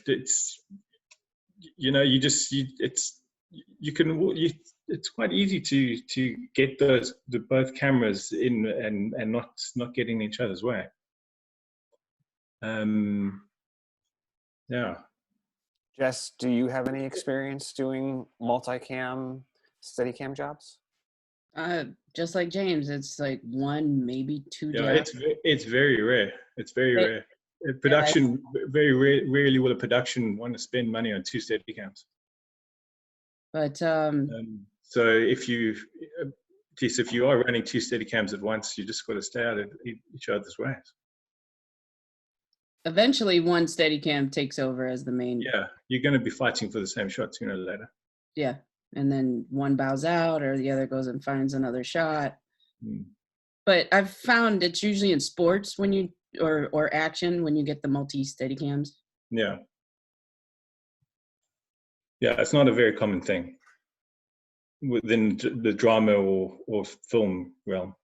E: it's, you know, it's quite easy to get both cameras in and not getting in each other's way. Yeah.
D: Jess, do you have any experience doing multicam Steadicam jobs?
B: Just like James, it's like one, maybe two
E: Yeah,
B: jobs.
E: it's very rare. It's very
B: Right.
E: rare. Production, very rarely will a production want to spend money on 2 Steadicams.
B: But
E: So if you, geez, if you are running 2 Steadicams at once, you just got to stay out of each other's ways.
B: eventually one Steadicam takes over as the main.
E: Yeah, you're going to be fighting for the same shot sooner or later.
B: Yeah. And then one bows out or the other goes and finds another shot. But I've found it's usually in sports when you, or action when you get the multi Steadicams.
E: Yeah. Yeah, it's not a very common thing within the drama or film realm.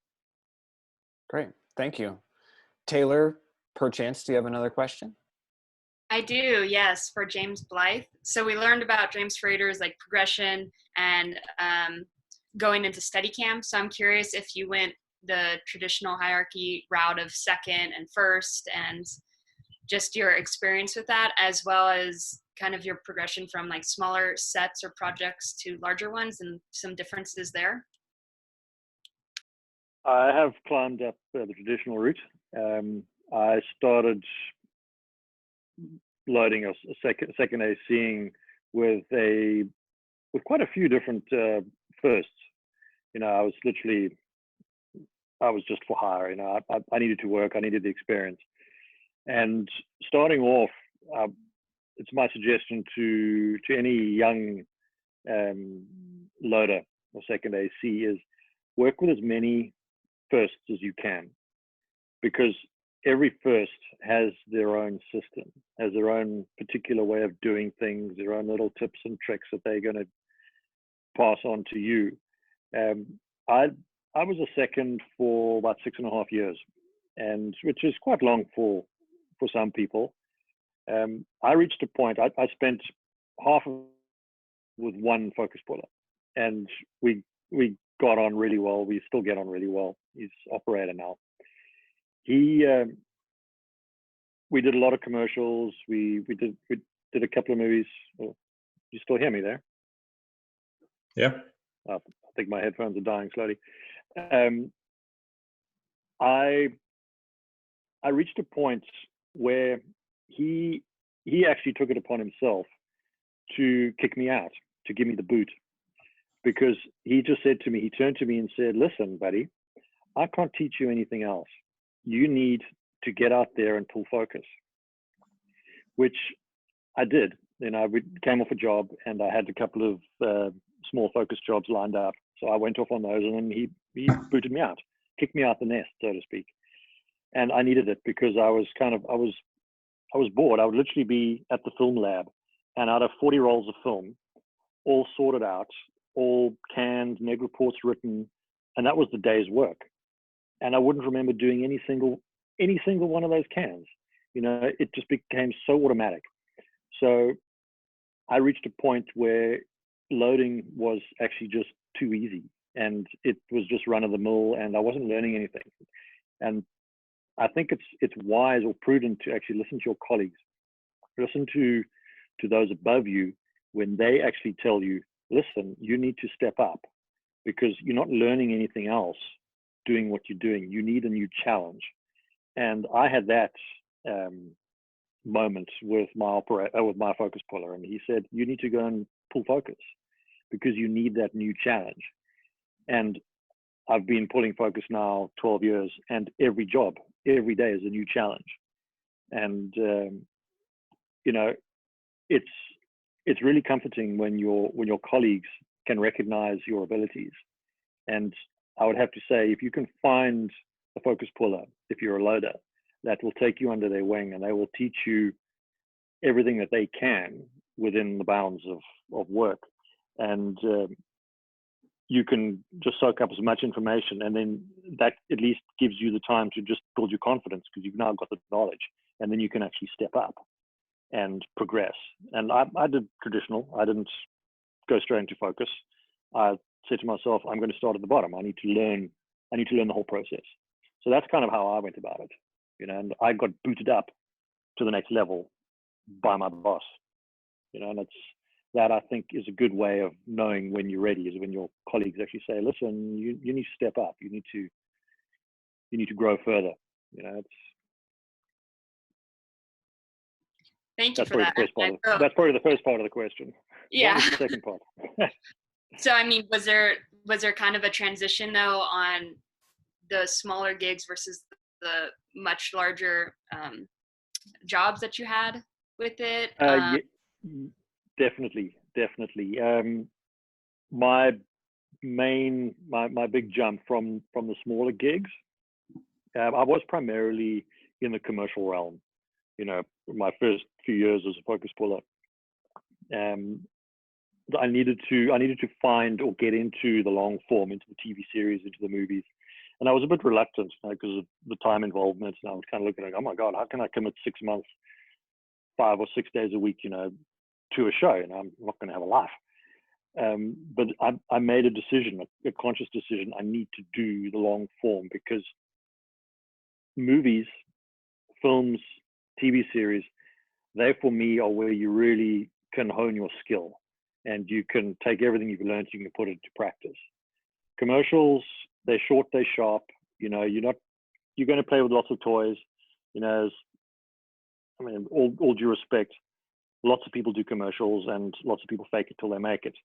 D: Great, thank you. Taylor, perchance, do you have another question?
F: I do, yes, for James Blyth. So we learned about James Frater's like progression and going into Steadicam. So I'm curious if you went the traditional hierarchy route of second and first, and just your experience with that, as well as kind of your progression from like smaller sets or projects to larger ones and some differences there.
C: I have climbed up the traditional route. I started loading a second ACing with quite a few different firsts. You know, I was just for hire. You know, I needed to work. I needed the experience. And starting off, it's my suggestion to any young loader or second AC is work with as many firsts as you can, because every first has their own system, has their own particular way of doing things, their own little tips and tricks that they're going to pass on to you. I was a second for about 6.5 years, and which is quite long for some people. I reached a point, I spent half of with one focus puller, and we got on really well. We still get on really well. He's operator now. We did a lot of commercials. We did a couple of movies. Oh, you still hear me there?
E: Yeah.
C: I think my headphones are dying slowly. I reached a point where he actually took it upon himself to kick me out, to give me the boot, because he just said to me, he turned to me and said, "Listen, buddy, I can't teach you anything else. You need to get out there and pull focus," which I did. You know, I came off a job and I had a couple of small focus jobs lined up. So I went off on those, and then he booted me out, kicked me out the nest, so to speak. And I needed it because I was bored. I would literally be at the film lab, and out of 40 rolls of film, all sorted out, all canned, neg reports written, and that was the day's work. And I wouldn't remember doing any single one of those cans. You know, it just became so automatic. So I reached a point where loading was actually just too easy, and it was just run of the mill, and I wasn't learning anything. And I think it's wise or prudent to actually listen to your colleagues, listen to those above you when they actually tell you, listen, you need to step up, because you're not learning anything else doing what you're doing. You need a new challenge. And I had that moment with my operator, with my focus puller, and he said, you need to go and pull focus because you need that new challenge. And I've been pulling focus now 12 years, and every job, every day is a new challenge. And you know, it's really comforting when your colleagues can recognize your abilities. And I would have to say, if you can find a focus puller, if you're a loader, that will take you under their wing, and they will teach you everything that they can within the bounds of work. And you can just soak up as much information, and then that at least gives you the time to just build your confidence, because you've now got the knowledge, and then you can actually step up and progress. And I did traditional. I didn't go straight into focus. I said to myself, I'm going to start at the bottom. I need to learn the whole process. So that's kind of how I went about it, you know. And I got booted up to the next level by my boss, you know. And that I think is a good way of knowing when you're ready, is when your colleagues actually say, listen, you need to step up. You need to grow further. You know,
F: Thank you
C: that's
F: for that.
C: That's probably the first part of the question.
F: Yeah.
C: What was the second part?
F: So, I mean, was there kind of a transition though on the smaller gigs versus the much larger jobs that you had with it?
C: Yeah, definitely. My big jump from the smaller gigs, I was primarily in the commercial realm. You know, my first few years as a focus puller, I needed to find or get into the long form, into the TV series, into the movies, and I was a bit reluctant because of the time involvement. And I was kind of looking like, oh my God, how can I commit 6 months, 5 or 6 days a week, you know, to a show, and I'm not going to have a life. But I made a decision, a conscious decision. I need to do the long form, because movies, films, TV series, they for me are where you really can hone your skill, and you can take everything you've learned, you can put it into practice. Commercials, they're short, they're sharp. You know, you're going to play with lots of toys. You know, I mean, all due respect, lots of people do commercials and lots of people fake it till they make it.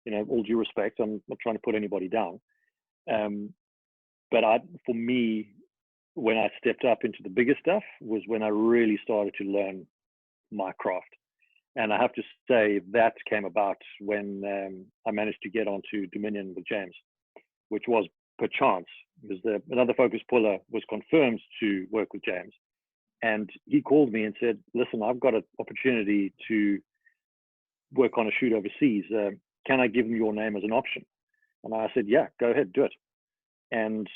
C: You know, all due respect, I'm not trying to put anybody down. But for me, when I stepped up into the bigger stuff was when I really started to learn my craft. And I have to say that came about when I managed to get onto Dominion with James, which was per chance, because another focus puller was confirmed to work with James. And he called me and said, listen, I've got an opportunity to work on a shoot overseas. Can I give him your name as an option? And I said, yeah, go ahead, do it. And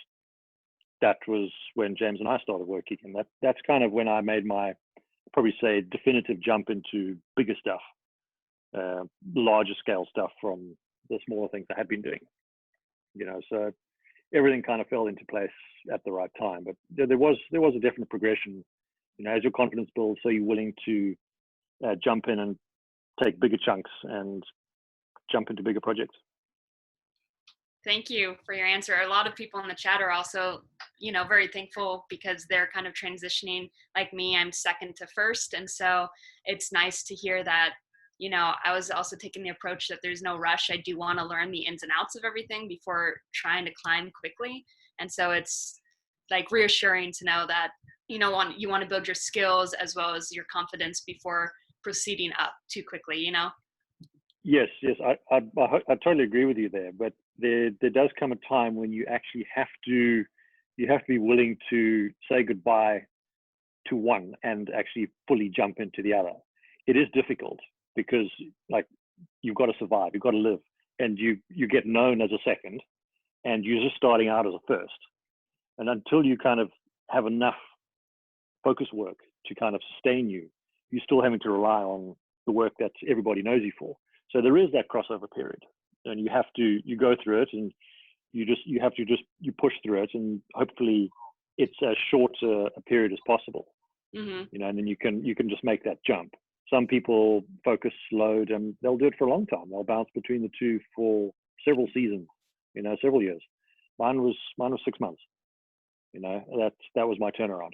C: that was when James and I started working. And that's kind of when I made my, probably say, definitive jump into bigger stuff, larger scale stuff from the smaller things I had been doing. You know, so everything kind of fell into place at the right time. But there was a definite progression. You know, as your confidence builds, so you're willing to jump in and take bigger chunks and jump into bigger projects.
F: Thank you for your answer. A lot of people in the chat are also, you know, very thankful because they're kind of transitioning. Like me, I'm second to first. And so it's nice to hear that, you know, I was also taking the approach that there's no rush. I do want to learn the ins and outs of everything before trying to climb quickly. And so it's like reassuring to know that, you know, you want to build your skills as well as your confidence before proceeding up too quickly, you know?
C: Yes, I totally agree with you there. But there does come a time when you actually have to be willing to say goodbye to one and actually fully jump into the other. It is difficult because, like, you've got to survive, you've got to live, and you get known as a second, and you're just starting out as a first. And until you kind of have enough focus work to kind of sustain you, you're still having to rely on the work that everybody knows you for. So there is that crossover period, and you go through it, and you push through it, and hopefully it's as short a period as possible.
F: Mm-hmm.
C: You know, and then you can just make that jump. Some people focus load and they'll do it for a long time. They'll bounce between the two for several seasons, you know, several years. Mine was 6 months. You know, that was my turnaround.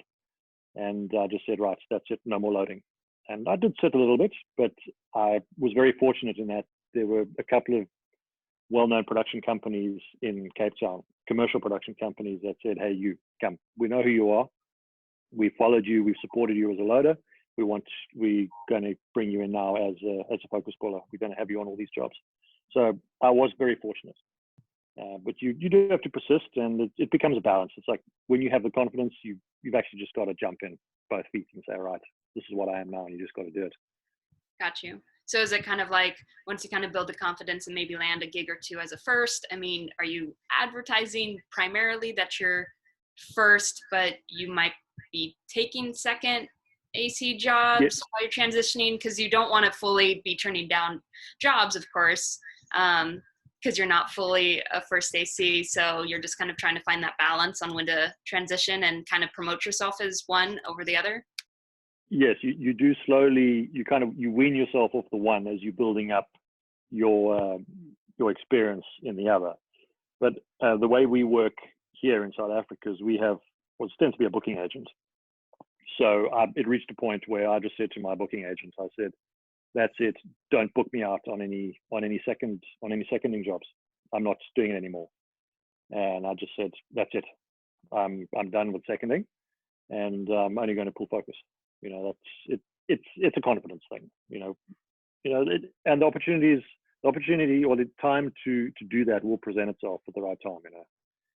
C: And I just said, right, that's it, no more loading. And I did sit a little bit, but I was very fortunate in that there were a couple of well-known production companies in Cape Town, commercial production companies, that said, hey, you come, we know who you are. We followed you, we've supported you as a loader. We're going to bring you in now as a focus puller. We're going to have you on all these jobs. So I was very fortunate. But you do have to persist, and it becomes a balance. It's like when you have the confidence, you've actually just got to jump in both feet and say, all right, this is what I am now, and you just got to do it.
F: Got you. So is it kind of like once you kind of build the confidence and maybe land a gig or two as a first, I mean, are you advertising primarily that you're first, but you might be taking second AC jobs
C: Yes.
F: while you're transitioning? Because you don't want to fully be turning down jobs, of course, because you're not fully a first AC. So you're just kind of trying to find that balance on when to transition and kind of promote yourself as one over the other.
C: yes, you do slowly, you wean yourself off the one as you're building up your experience in the other. But the way we work here in South Africa is we have what tends to be a booking agent. So it reached a point where I just said to my booking agent, I said, "That's it. Don't book me out on any seconding jobs. I'm not doing it anymore." And I just said, "That's it. I'm done with seconding, and I'm only going to pull focus." You know, that's it. It's a confidence thing. And the opportunity or the time to do that will present itself at the right time. You know,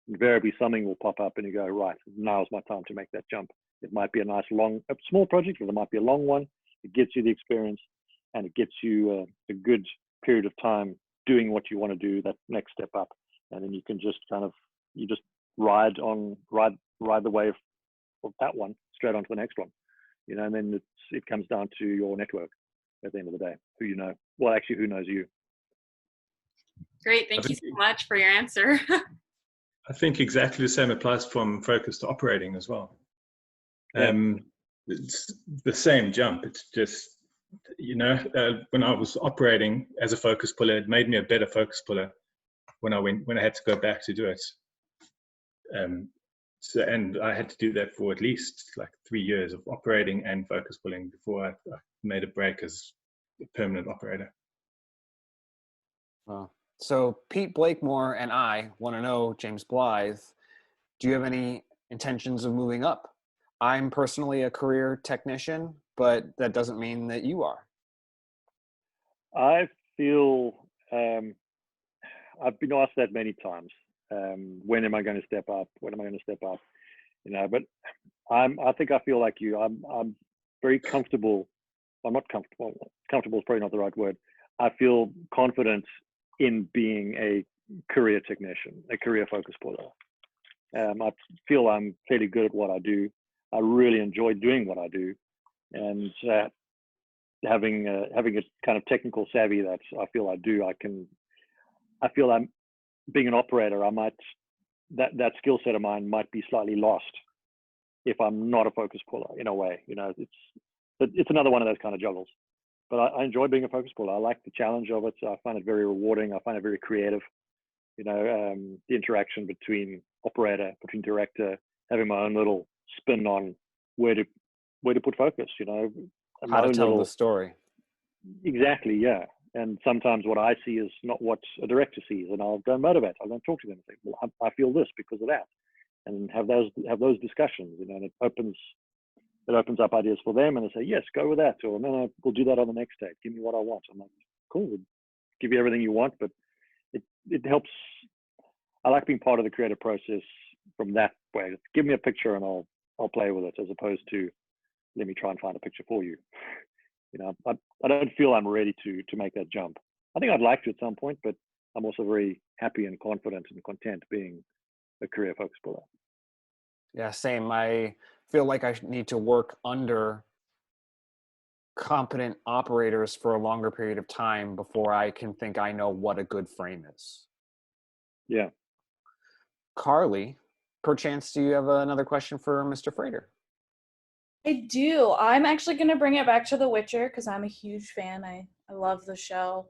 C: invariably something will pop up, and you go, "Right, now's my time to make that jump." It might be a small project, or it might be a long one. It gets you the experience, and it gets you a good period of time doing what you want to do, that next step up, and then you can just ride the wave of that one straight onto the next one, you know. And then it comes down to your network at the end of the day, who you know. Well, actually, who knows you.
F: Great, thank you so much for your answer.
E: I think exactly the same applies from focus to operating as well. It's the same jump. It's just, you know, when I was operating as a focus puller, it made me a better focus puller when I had to go back to do it. And I had to do that for at least like 3 years of operating and focus pulling before I made a break as a permanent operator.
D: Well, so Pete Blakemore and I want to know, James Blyth, do you have any intentions of moving up? I'm personally a career technician, but that doesn't mean that you are.
C: I feel I've been asked that many times. When am I going to step up? When am I going to step up? You know, but I think I feel like you. I'm very comfortable. I'm not comfortable. Comfortable is probably not the right word. I feel confident in being a career technician, a career focus puller. I feel I'm fairly good at what I do. I really enjoy doing what I do, and having a kind of technical savvy that I feel I do. I feel I'm being an operator. That skill set of mine might be slightly lost if I'm not a focus puller, in a way. You know, it's another one of those kind of juggles. But I enjoy being a focus puller. I like the challenge of it. I find it very rewarding. I find it very creative. You know, the interaction between operator, between director, having my own little spin on where to put focus. You know,
D: how to tell the story.
C: Exactly, yeah. And sometimes what I see is not what a director sees, and I'll go motivate. I'll go and talk to them and say, "Well, I feel this because of that," and have those discussions. You know, and it opens up ideas for them, and they say, "Yes, go with that," or "No, we'll do that on the next take. Give me what I want." I'm like, "Cool, we'll give you everything you want," but it helps. I like being part of the creative process from that way. Just give me a picture and I'll play with it, as opposed to let me try and find a picture for you. You know, I don't feel I'm ready to make that jump. I think I'd like to at some point, but I'm also very happy and confident and content being a career focus puller.
D: Yeah, same. I feel like I need to work under competent operators for a longer period of time before I can think I know what a good frame is.
C: Yeah.
D: Carly, perchance, do you have another question for Mr. Frater?
G: I do. I'm actually going to bring it back to The Witcher because I'm a huge fan. I love the show.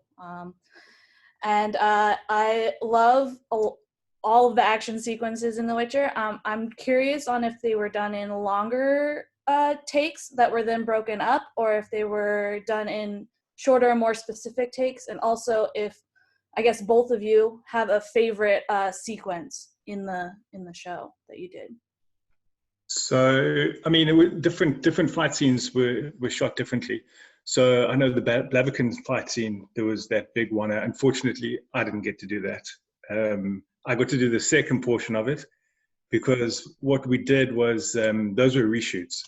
G: And I love all of the action sequences in The Witcher. I'm curious on if they were done in longer takes that were then broken up, or if they were done in shorter, more specific takes. And also if, I guess, both of you have a favorite sequence in the show that you did.
E: So, I mean, different fight scenes were shot differently. So I know the Blaviken fight scene, there was that big one. Unfortunately, I didn't get to do that. I got to do the second portion of it, because what we did was, those were reshoots.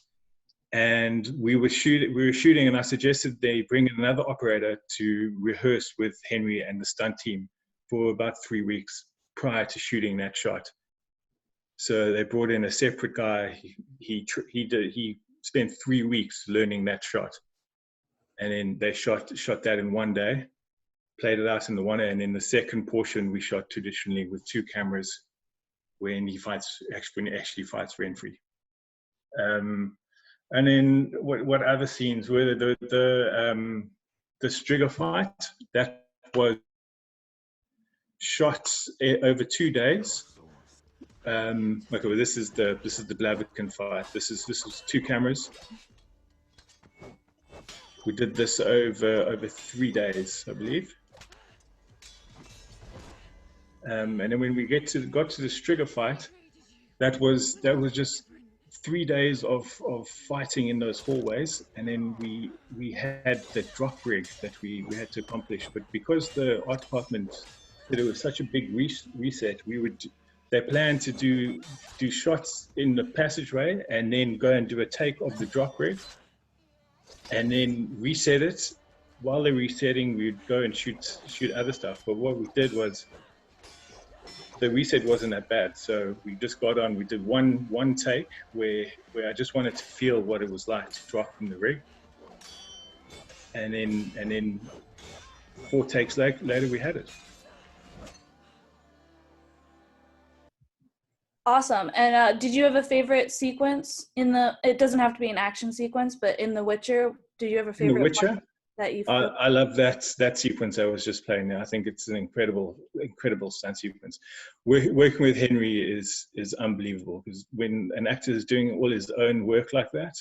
E: And we were shooting, and I suggested they bring in another operator to rehearse with Henry and the stunt team for about 3 weeks prior to shooting that shot. So they brought in a separate guy. He spent 3 weeks learning that shot, and then they shot that in 1 day, played it out in the one day, and in the second portion we shot traditionally with 2 cameras when he actually fights Renfrey. And then what other scenes were the Strigger fight that was shot over 2 days. Okay, well, this is the Blaviken fight. This was 2 cameras. We did this over 3 days, I believe. And then when we got to the Strigger fight, that was just 3 days of fighting in those hallways, and then we had the drop rig that we had to accomplish. But because the art department said it was such a big reset, they planned to do shots in the passageway and then go and do a take of the drop rig and then reset it. While they're resetting, we'd go and shoot other stuff. But what we did was, the reset wasn't that bad, so we just got on. We did one take where I just wanted to feel what it was like to drop from the rig, and then 4 takes later we had it.
G: Awesome. And did you have a favorite sequence in the? It doesn't have to be an action sequence, but in The Witcher, did you have a favorite?
E: In The Witcher,
G: that you
E: I love that sequence I was just playing there. I think it's an incredible stunt sequence. Working with Henry is unbelievable, because when an actor is doing all his own work like that,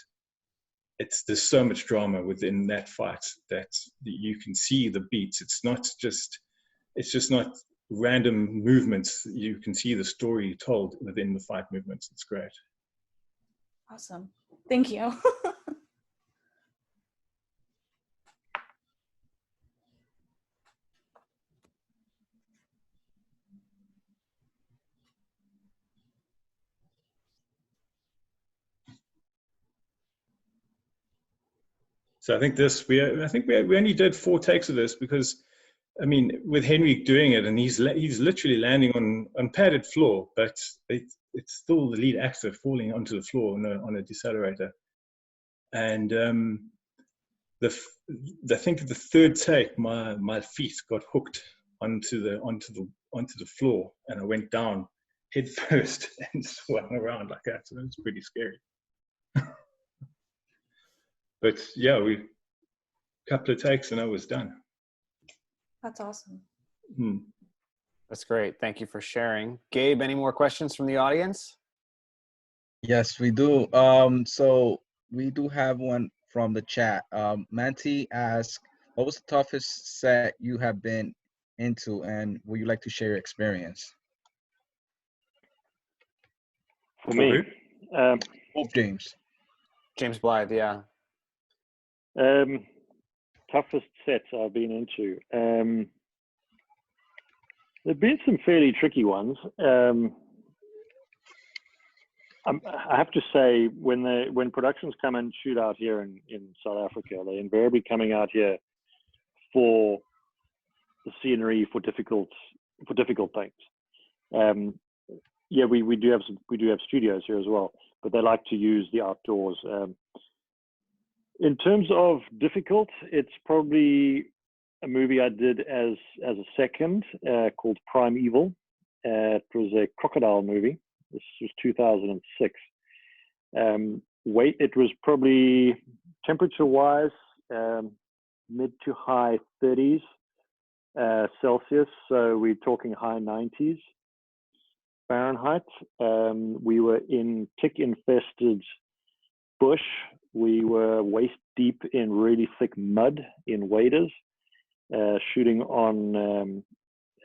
E: there's so much drama within that fight that you can see the beats. It's just not random movements. You can see the story told within the fight movements. It's great.
G: Awesome. Thank you.
E: So I think we only did 4 takes of this because, I mean, with Henry doing it, and he's literally landing on padded floor, but it's still the lead actor falling onto the floor on a decelerator. And I think the 3rd take, my feet got hooked onto the floor, and I went down head first and swung around like that. So it was pretty scary. But yeah, a couple of takes and I was done.
G: That's awesome.
D: That's great. Thank you for sharing. Gabe, any more questions from the audience?
H: Yes, we do. So we do have one from the chat. Manti asked, what was the toughest set you have been into, and would you like to share your experience?
C: For me,
H: James
D: Blyth, yeah.
C: Toughest sets I've been into. There've been some fairly tricky ones. I have to say, when productions come and shoot out here in South Africa, they're invariably coming out here for the scenery, for difficult things. Yeah, we do have studios here as well, but they like to use the outdoors. In terms of difficult, it's probably a movie I did as a second called Primeval. It was a crocodile movie. This was 2006. It was probably temperature-wise mid to high 30s Celsius, so we're talking high 90s Fahrenheit. We were in tick-infested bush. We were waist deep in really thick mud in waders, shooting on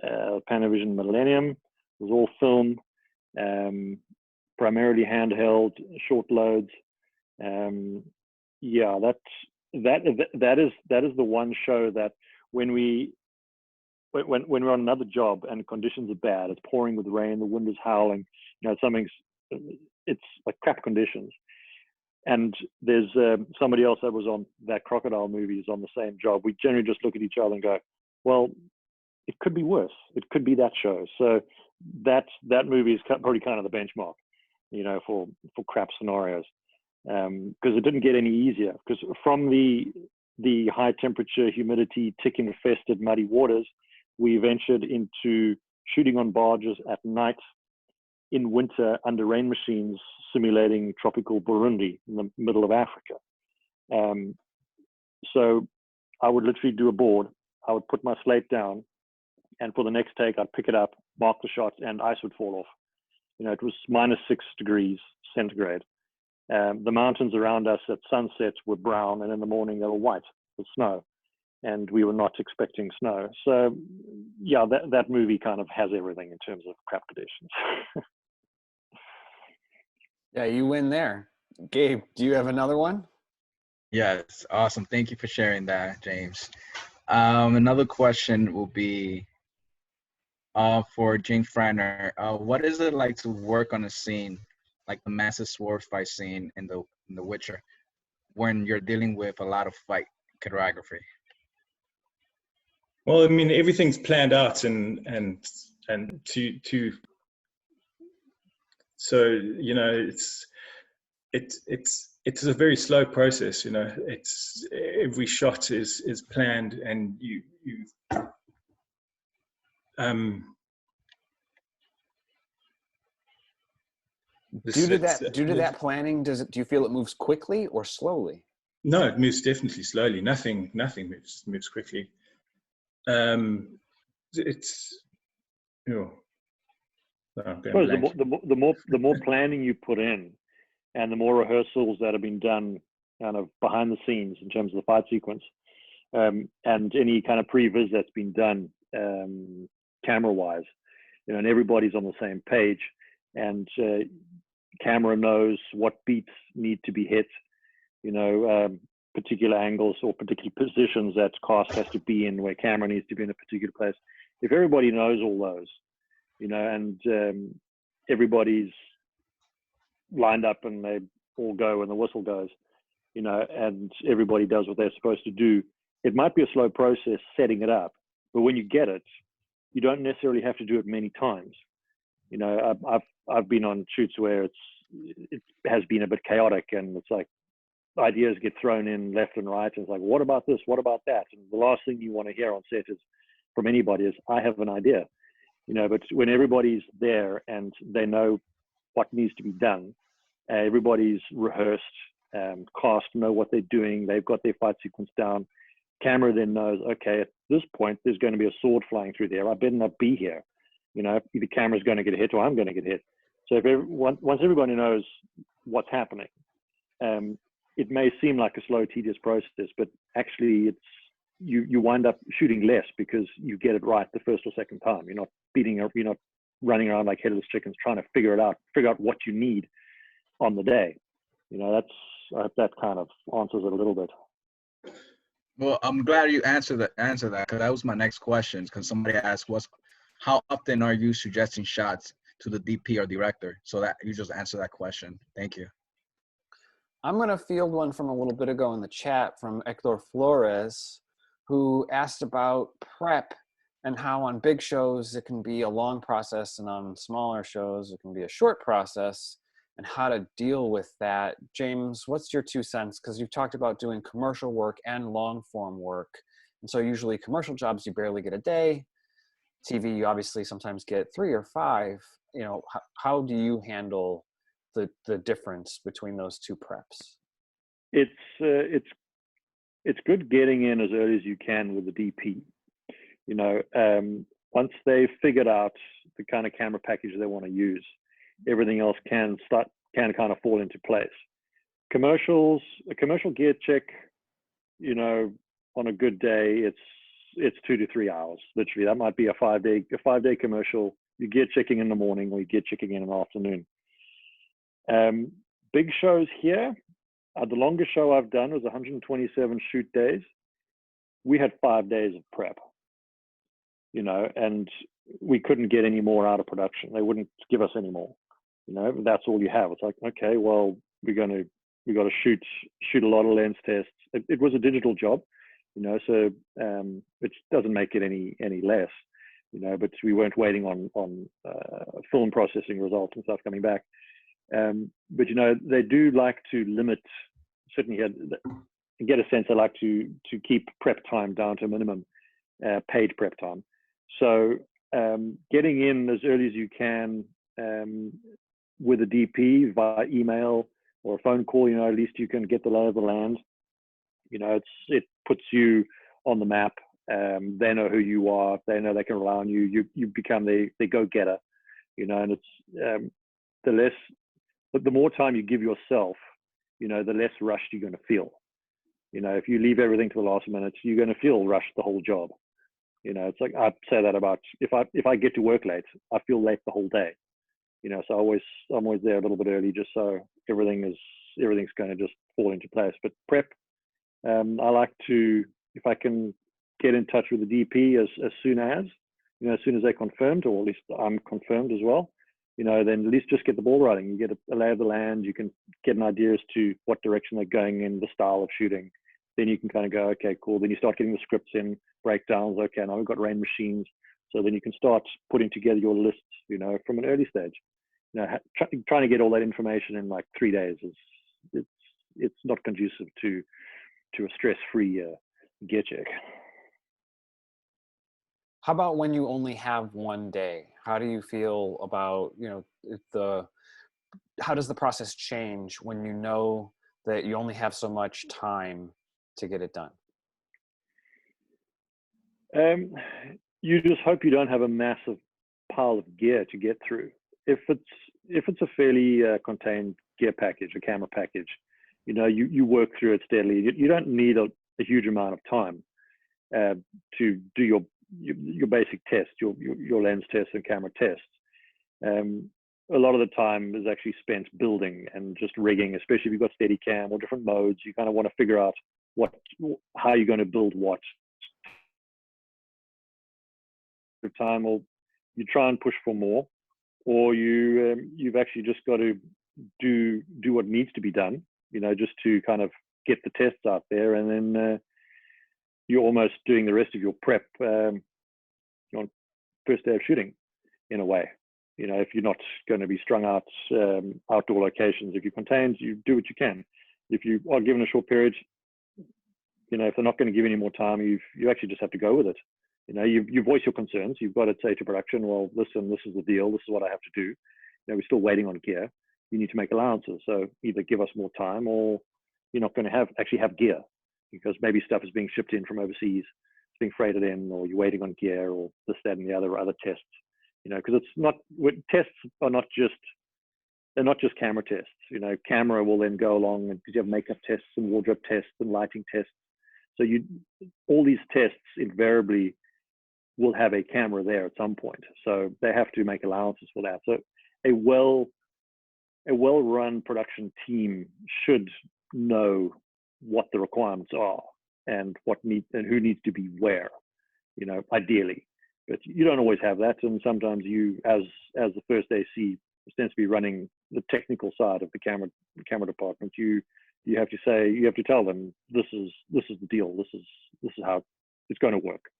C: Panavision Millennium. It was all film, primarily handheld, short loads. Yeah, that is the one show that when we're on another job and conditions are bad, it's pouring with rain, the wind is howling, it's like crap conditions. And there's somebody else that was on that crocodile movie is on the same job. We generally just look at each other and go, well, it could be worse. It could be that show. So that movie is probably kind of the benchmark, for crap scenarios. Because it didn't get any easier. Because from the high temperature, humidity, tick-infested, muddy waters, we ventured into shooting on barges at night in winter under rain machines simulating tropical Burundi in the middle of Africa. So I would literally do a board. I would put my slate down, and for the next take, I'd pick it up, mark the shot, and ice would fall off. You know, it was -6 degrees centigrade. The mountains around us at sunset were brown, and in the morning they were white with snow, and we were not expecting snow. So yeah, that movie kind of has everything in terms of crap conditions.
D: Yeah, you win there. Gabe, do you have another one?
H: Yes, awesome. Thank you for sharing that, James. Another question will be for James Frater. What is it like to work on a scene like the massive sword fight scene in The Witcher, when you're dealing with a lot of fight choreography?
E: Well, I mean, everything's planned out, and so, you know, it's a very slow process. You know, it's every shot is planned, and you
D: Due to that planning, do you feel it moves quickly or slowly?
E: No, it moves definitely slowly. Nothing moves quickly. It's, you know,
C: the more planning you put in, and the more rehearsals that have been done kind of behind the scenes in terms of the fight sequence, and any kind of pre-vis that's been done camera-wise, you know, and everybody's on the same page, and camera knows what beats need to be hit, you know, particular angles or particular positions that cast has to be in, where camera needs to be in a particular place. If everybody knows all those, you know, and everybody's lined up and they all go and the whistle goes, you know, and everybody does what they're supposed to do, it might be a slow process setting it up, but when you get it, you don't necessarily have to do it many times. You know, I've been on shoots where it has been a bit chaotic, and it's like ideas get thrown in left and right, and it's like, what about this? What about that? And the last thing you want to hear on set is from anybody is, I have an idea. You know, but when everybody's there and they know what needs to be done, everybody's rehearsed, cast know what they're doing, they've got their fight sequence down. Camera then knows, okay, at this point there's going to be a sword flying through there, I better not be here. You know, the camera's going to get hit or I'm going to get hit. So if once everybody knows what's happening, it may seem like a slow, tedious process, but actually it's you wind up shooting less because you get it right the first or second time. You're not running around like headless chickens trying to figure out what you need on the day. You know, that kind of answers it a little bit.
H: Well, I'm glad you answered that, because that was my next question. Because somebody asked, how often are you suggesting shots to the DP or director? So that you just answered that question. Thank you.
D: I'm going to field one from a little bit ago in the chat from Hector Flores, who asked about prep and how on big shows it can be a long process and on smaller shows it can be a short process, and how to deal with that. James, what's your 2 cents? Because you've talked about doing commercial work and long form work. And so usually commercial jobs, you barely get a day. TV, you obviously sometimes get 3 or 5. You know, how do you handle the difference between those 2 preps?
C: It's good getting in as early as you can with the DP. You know, once they've figured out the kind of camera package they want to use, everything else can kind of fall into place. A commercial gear check, you know, on a good day, it's 2 to 3 hours. Literally, that might be a 5-day commercial. You gear checking in the morning, or you gear checking in the afternoon. Big shows here. The longest show I've done was 127 shoot days. We had 5 days of prep, you know, and we couldn't get any more out of production. They wouldn't give us any more. You know, that's all you have. It's like, okay, well, we got to shoot a lot of lens tests. It was a digital job, you know, so it doesn't make it any less, you know. But we weren't waiting on film processing results and stuff coming back. But you know, they do like to limit, certainly here, get a sense they like to keep prep time down to a minimum, paid prep time. So getting in as early as you can, with a DP via email or a phone call, at least you can get the lay of the land. It puts you on the map. They know who you are. They know they can rely on you. You become the go-getter, and it's the more time you give yourself, the less rushed you're going to feel. If you leave everything to the last minute, you're going to feel rushed the whole job. It's like I say that about if I get to work late, I feel late the whole day. So I'm always there a little bit early, just so everything's going to just fall into place. But prep, I like to, if I can get in touch with the DP as soon as they're confirmed, or at least I'm confirmed as well, then at least just get the ball rolling. You get a lay of the land, you can get an idea as to what direction they're going in, the style of shooting. Then you can kind of go, okay, cool. Then you start getting the scripts in, breakdowns. Okay, now we've got rain machines. So then you can start putting together your lists, from an early stage. Trying to get all that information in like 3 days it's not conducive to a stress-free gear check.
D: How about when you only have one day? How do you feel about, how does the process change when you know that you only have so much time to get it done?
C: You just hope you don't have a massive pile of gear to get through. If it's a fairly contained gear package, a camera package, you work through it steadily. You don't need a huge amount of time to do your basic tests, your lens tests and camera tests. A lot of the time is actually spent building and just rigging, especially if you've got Steadicam or different modes. You kind of want to figure out how you're going to build what time, or you try and push for more, or you've actually just got to do what needs to be done, just to kind of get the tests out there, and then you're almost doing the rest of your prep on first day of shooting, in a way. If you're not going to be strung out outdoor locations, if you're contained, you do what you can. If you are given a short period, if they're not going to give you any more time, you actually just have to go with it. You voice your concerns. You've got to say to production, well, listen, this is the deal. This is what I have to do. We're still waiting on gear. You need to make allowances. So either give us more time, or you're not going to actually have gear, because maybe stuff is being shipped in from overseas, it's being freighted in, or you're waiting on gear, or this, that, and the other tests. Because it's not, tests are not just, they're not just camera tests. Camera will then go along, and because you have makeup tests and wardrobe tests and lighting tests. So all these tests invariably will have a camera there at some point. So they have to make allowances for that. So a well-run production team should know what the requirements are and who needs to be where, ideally. But you don't always have that, and sometimes you, as the first AC, tends to be running the technical side of the camera department. You have to tell them, this is the deal. This is how it's going to work.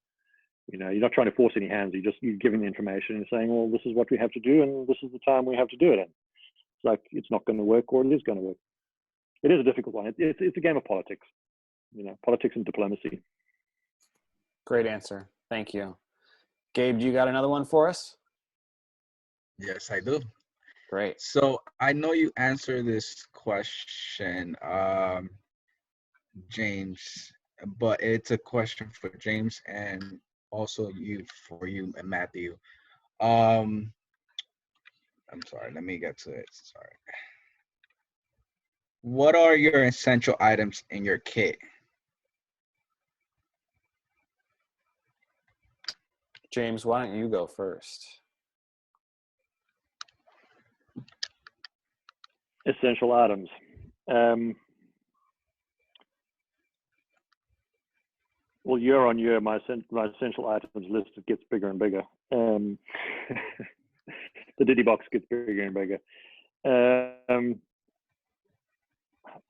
C: You're not trying to force any hands. You're giving the information and saying, well, this is what we have to do, and this is the time we have to do it in. It's like, it's not going to work, or it is going to work. It is a difficult one. It's a game of politics, politics and diplomacy.
D: Great answer. Thank you. Gabe, do you got another one for us?
H: Yes, I do.
D: Great.
H: So I know you answered this question, James, but it's a question for James and also for you and Matthew. I'm sorry, let me get to it. Sorry. What are your essential items in your kit?
D: James, why don't you go first?
C: Essential items. Well, year on year, my essential items list gets bigger and bigger. The Diddy box gets bigger and bigger.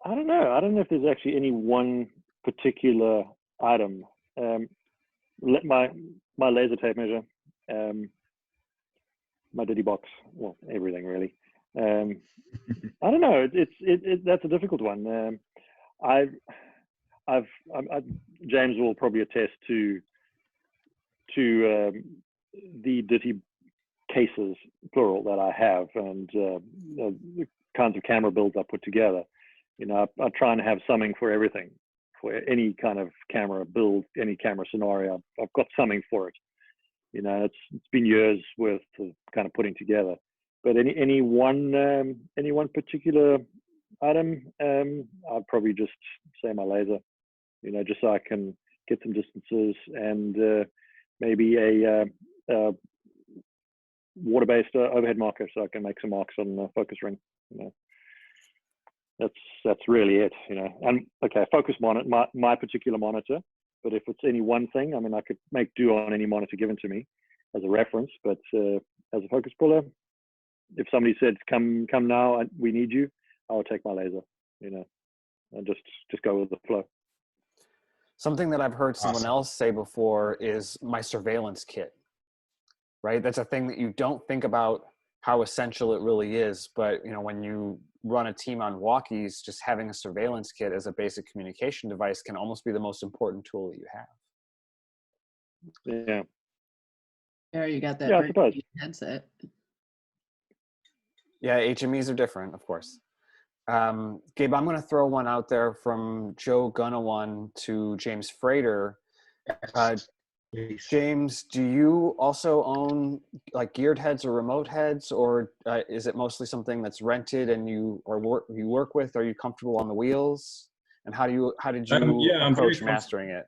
C: I don't know. I don't know if there's actually any one particular item. My laser tape measure, my Diddy box, well, everything really. I don't know. That's a difficult one. James will probably attest to the Diddy cases, plural, that I have, and the kinds of camera builds I put together. You know, I try and have something for everything. For any kind of camera build, any camera scenario, I've got something for it. You know, it's been years worth of kind of putting together. But any one particular item, I'd probably just say my laser. You know, just so I can get some distances, and maybe a water-based overhead marker, so I can make some marks on the focus ring. You know, that's really it. You know, and okay, focus monitor, my particular monitor. But if it's any one thing, I mean, I could make do on any monitor given to me as a reference. But as a focus puller, if somebody said, "Come now, we need you," I would take my laser. You know, and just go with the flow.
D: Something that I've heard someone else say before is my surveillance kit, right? That's a thing that you don't think about how essential it really is. But, you know, when you run a team on walkies, just having a surveillance kit as a basic communication device can almost be the most important tool that you have.
C: Yeah.
B: Yeah, you got that.
C: Yeah, I suppose.
B: Headset.
D: Yeah, HMEs are different, of course. Gabe, I'm going to throw one out there from Joe Gunawan to James Frater. James, do you also own like geared heads or remote heads, or is it mostly something that's rented and you work with? Are you comfortable on the wheels? And how did you approach mastering it?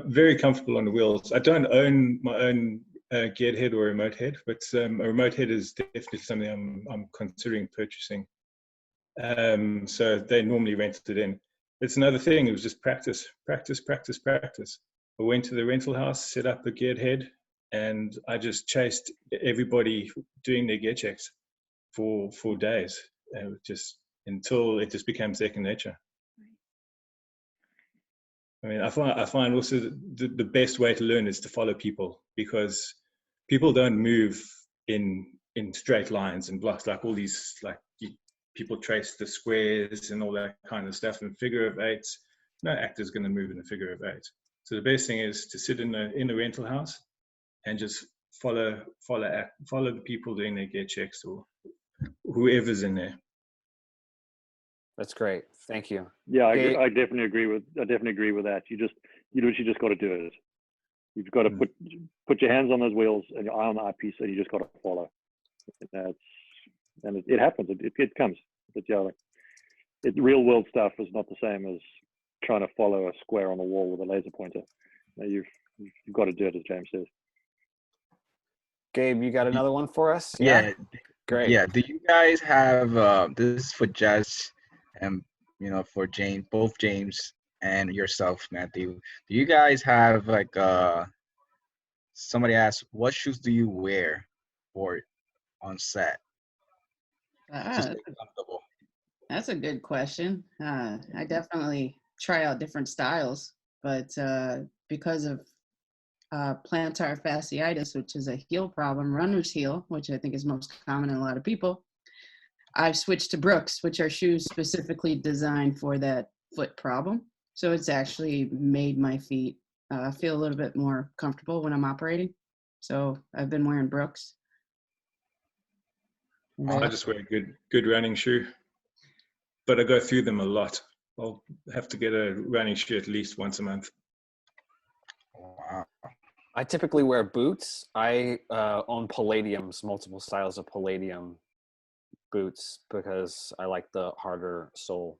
E: Very comfortable on the wheels. I don't own my own geared head or remote head, but a remote head is definitely something I'm considering purchasing. So they normally rented it in. It's another thing. It was just practice. I went to the rental house, set up a geared head, and I just chased everybody doing their gear checks for days, just until it just became second nature. I mean, I find also the best way to learn is to follow people, because people don't move in straight lines and blocks like all these people trace the squares and all that kind of stuff and figure of eights. No actor's going to move in a figure of eight. So the best thing is to sit in the rental house and just follow the people doing their gear checks or whoever's in there.
D: That's great. Thank you.
C: Yeah, I definitely agree with that. You literally just got to do it. You've got to put your hands on those wheels and your eye on the eyepiece, and you just got to follow. It happens. It comes. But yeah, real world stuff is not the same as trying to follow a square on the wall with a laser pointer. You've got to do it, as James says.
D: Gabe, you got another one for us?
H: Yeah.
D: Great.
H: Yeah. Do you guys have this is for Jess and for James, both James and yourself, Matthew? Do you guys have like somebody asked, what shoes do you wear for on set? Just to be comfortable.
B: That's a good question. I definitely try out different styles, but because of plantar fasciitis, which is a heel problem, runner's heel, which I think is most common in a lot of people, I've switched to Brooks, which are shoes specifically designed for that foot problem. So it's actually made my feet feel a little bit more comfortable when I'm operating. So I've been wearing Brooks.
E: I just wear a good running shoe, but I go through them a lot. I'll have to get a running shoe at least once a month.
H: Wow.
D: I typically wear boots. I own Palladiums, multiple styles of Palladium boots, because I like the harder sole.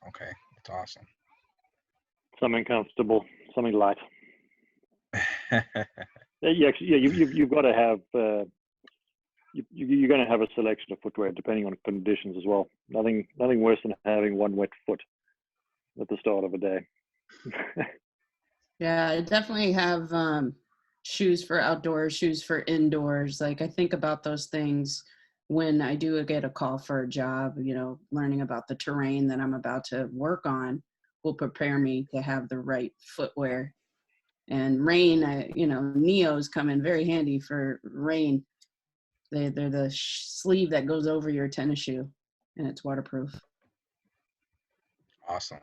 H: Okay, that's awesome.
C: Something comfortable, something light. You've got to have. You're going to have a selection of footwear depending on conditions as well. Nothing worse than having one wet foot at the start of a day.
B: Yeah, I definitely have shoes for outdoors, shoes for indoors. Like I think about those things when I do get a call for a job. Learning about the terrain that I'm about to work on will prepare me to have the right footwear. And rain, Neos come in very handy for rain. They're the sleeve that goes over your tennis shoe, and it's waterproof.
H: Awesome.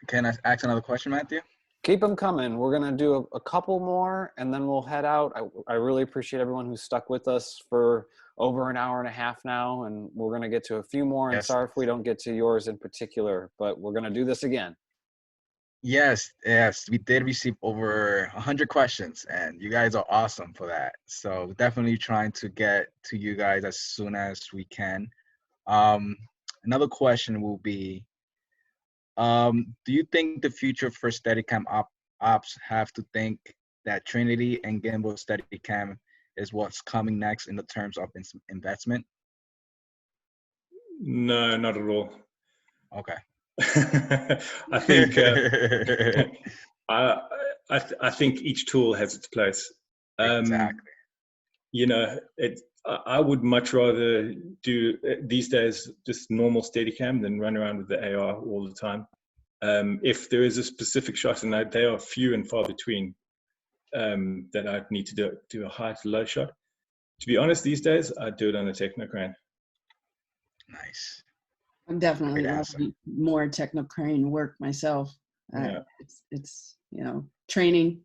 H: Can I ask another question, Matthew?
D: Keep them coming. We're going to do a couple more and then we'll head out. I really appreciate everyone who's stuck with us for over an hour and a half now. And we're going to get to a few more. And
H: Yes.
D: sorry if we don't get to yours in particular, but we're going to do this again.
H: Yes, yes, we did receive over 100 questions, and you guys are awesome for that. So definitely trying to get to you guys as soon as we can. Another question will be, do you think the future for Steadicam ops have to think that Trinity and Gimbal Steadicam is what's coming next in the terms of investment?
E: No, not at all.
H: Okay.
E: I think I think each tool has its place.
H: Exactly.
E: You know, I would much rather do these days just normal Steadicam than run around with the AR all the time. If there is a specific shot, and they are few and far between, that I'd need to do a high to low shot. To be honest, these days I do it on the Technocrane.
H: Nice.
B: I'm definitely
H: Great answer.
B: loving more Technocrane work myself.
E: Yeah.
B: It's you know, training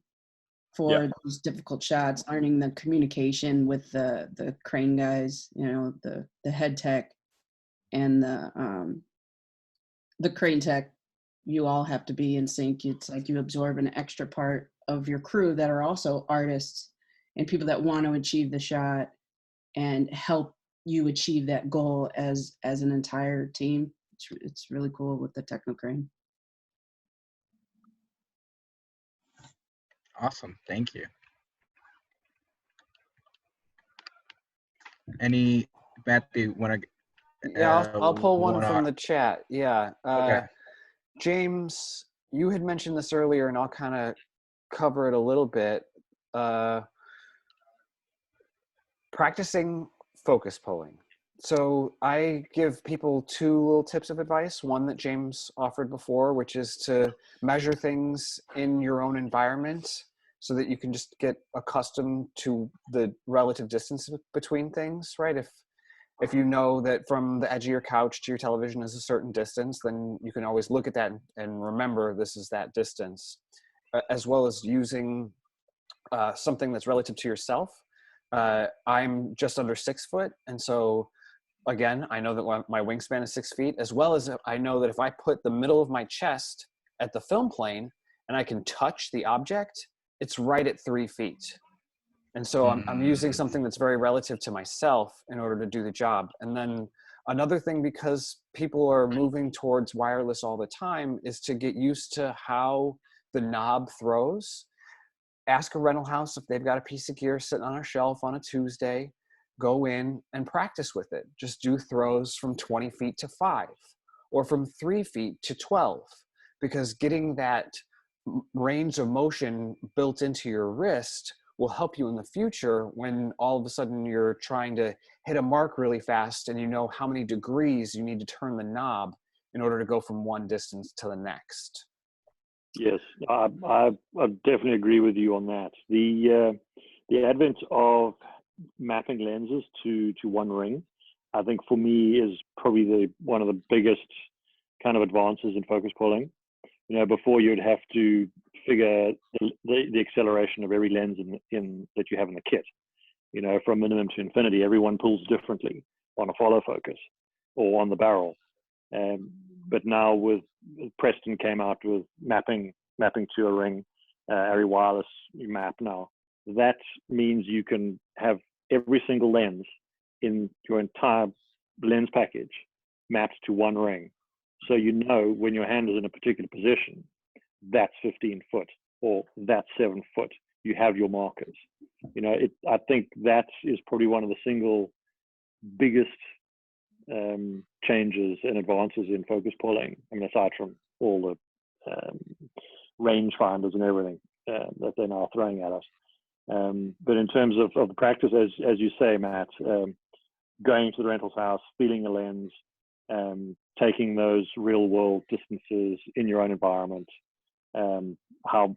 B: for
E: Yeah.
B: those difficult shots, learning the communication with the crane guys, you know, the head tech and the crane tech. You all have to be in sync. It's like you absorb an extra part of your crew that are also artists and people that want to achieve the shot and help you achieve that goal as an entire team. It's really cool with the Technocrane.
H: Awesome. Thank you. Any, Matthew, want to?
D: Yeah, I'll pull one
H: wanna-
D: from the chat. Yeah.
H: Okay.
D: James, you had mentioned this earlier, and I'll kind of cover it a little bit. Practicing focus pulling. So I give people two little tips of advice. One that James offered before, which is to measure things in your own environment so that you can just get accustomed to the relative distance between things, right? If you know that from the edge of your couch to your television is a certain distance, then you can always look at that and remember this is that distance, as well as using something that's relative to yourself. I'm just under 6 foot. And so again, I know that my wingspan is 6 feet, as well as I know that if I put the middle of my chest at the film plane and I can touch the object, it's right at 3 feet. And so I'm using something that's very relative to myself in order to do the job. And then another thing, because people are moving towards wireless all the time, is to get used to how the knob throws. Ask a rental house if they've got a piece of gear sitting on a shelf on a Tuesday. Go in and practice with it. Just do throws from 20 feet to 5 or from 3 feet to 12, because getting that range of motion built into your wrist will help you in the future when all of a sudden you're trying to hit a mark really fast and you know how many degrees you need to turn the knob in order to go from one distance to the next.
C: Yes, I definitely agree with you on that. The advent of mapping lenses to one ring, I think for me is probably one of the biggest kind of advances in focus pulling. You know, before you'd have to figure the acceleration of every lens in that you have in the kit. You know, from minimum to infinity, everyone pulls differently on a follow focus or on the barrel. But now with Preston came out with mapping to a ring, every wireless map now. That means you can have every single lens in your entire lens package mapped to one ring. So you know when your hand is in a particular position, that's 15 foot or that's 7 foot. You have your markers. You know, I think that is probably one of the single biggest changes and advances in focus pulling. I mean, aside from all the range finders and everything that they're now throwing at us. But in terms of the practice, as you say, Matt, going to the rental house, feeling the lens, taking those real world distances in your own environment, how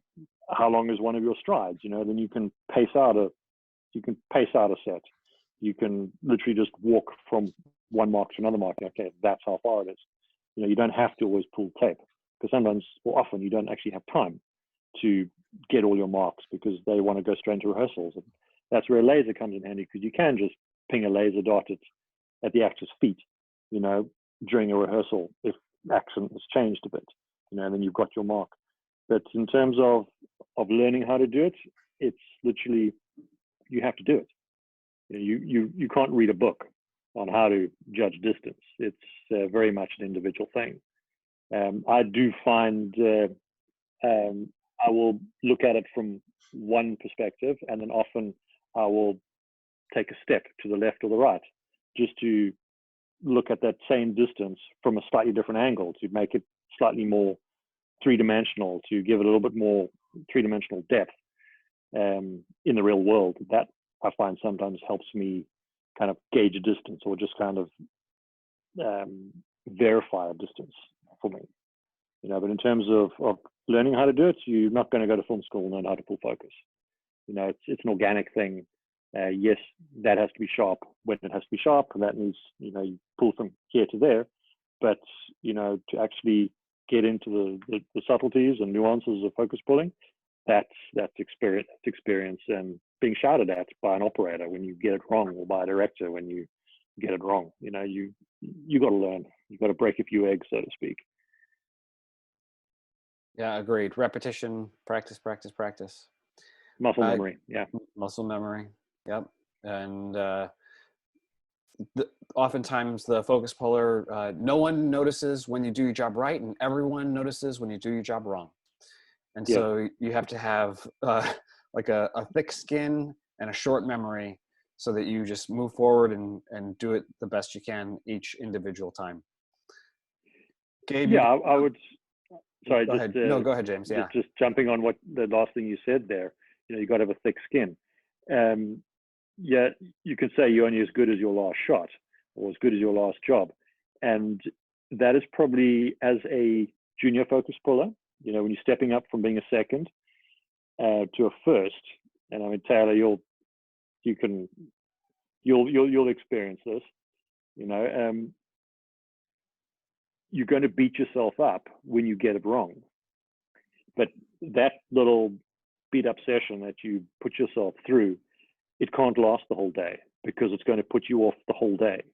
C: long is one of your strides? You know, then you can pace out a set. You can literally just walk from one mark to another mark. Okay, that's how far it is. You know, you don't have to always pull tape, because sometimes or often you don't actually have time to get all your marks, because they want to go straight into rehearsals. And that's where a laser comes in handy, because you can just ping a laser dot at the actor's feet, you know, during a rehearsal if action has changed a bit, you know, and then you've got your mark. But in terms of learning how to do it, it's literally, you have to do it. You can't read a book on how to judge distance. It's very much an individual thing. I do find I will look at it from one perspective, and then often I will take a step to the left or the right just to look at that same distance from a slightly different angle to make it slightly more three-dimensional, to give it a little bit more three-dimensional depth in the real world. That I find sometimes helps me kind of gauge a distance, or just kind of verify a distance for me. You know, but in terms of learning how to do it, you're not going to go to film school and learn how to pull focus. You know, it's an organic thing. Yes, that has to be sharp when it has to be sharp, and that means, you know, you pull from here to there. But, you know, to actually get into the subtleties and nuances of focus pulling, that's experience and being shouted at by an operator when you get it wrong, or by a director when you get it wrong. You know, you got to learn. You've got to break a few eggs, so to speak.
D: Yeah, agreed. Repetition, practice.
C: Muscle memory, yeah.
D: Muscle memory, yep. And oftentimes the focus puller, no one notices when you do your job right, and everyone notices when you do your job wrong. And
C: Yeah.
D: so you have to have like a thick skin and a short memory, so that you just move forward and do it the best you can each individual time. Gabe,
C: yeah, I would. Sorry,
D: go ahead. No, go ahead, James. Yeah.
C: Just jumping on what the last thing you said there. You know, you got to have a thick skin. Yeah, you can say you're only as good as your last shot, or as good as your last job, and that is probably, as a junior focus puller, you know, when you're stepping up from being a second to a first. And I mean, Taylor, you'll experience this. You know, you're going to beat yourself up when you get it wrong. But that little beat up session that you put yourself through, it can't last the whole day, because it's going to put you off the whole day.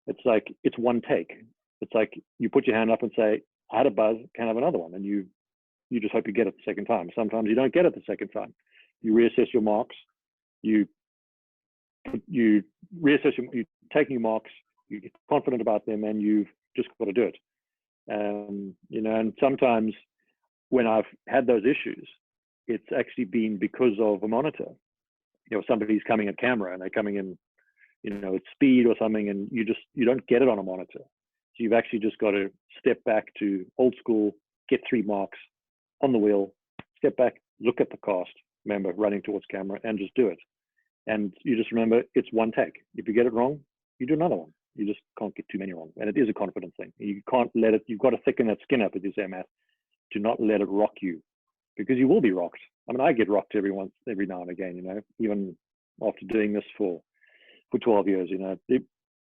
C: It's like, it's one take. It's like you put your hand up and say, I had a buzz, can I have another one? And you just hope you get it the second time. Sometimes you don't get it the second time. You reassess your marks. You reassess you're taking your marks, you get confident about them, and you've just got to do it. You know, and sometimes when I've had those issues, it's actually been because of a monitor. You know, somebody's coming at camera and they're coming in, you know, at speed or something, and you don't get it on a monitor. So you've actually just got to step back to old school, get 3 marks on the wheel, step back, look at the cast, remember, running towards camera, and just do it. And you just remember, it's one take. If you get it wrong, you do another one. You just can't get too many wrong. And it is a confidence thing. You can't let it, you've got to thicken that skin up, as you say, Matt, to not let it rock you, because you will be rocked. I mean, I get rocked every now and again, you know, even after doing this for 12 years, you know. There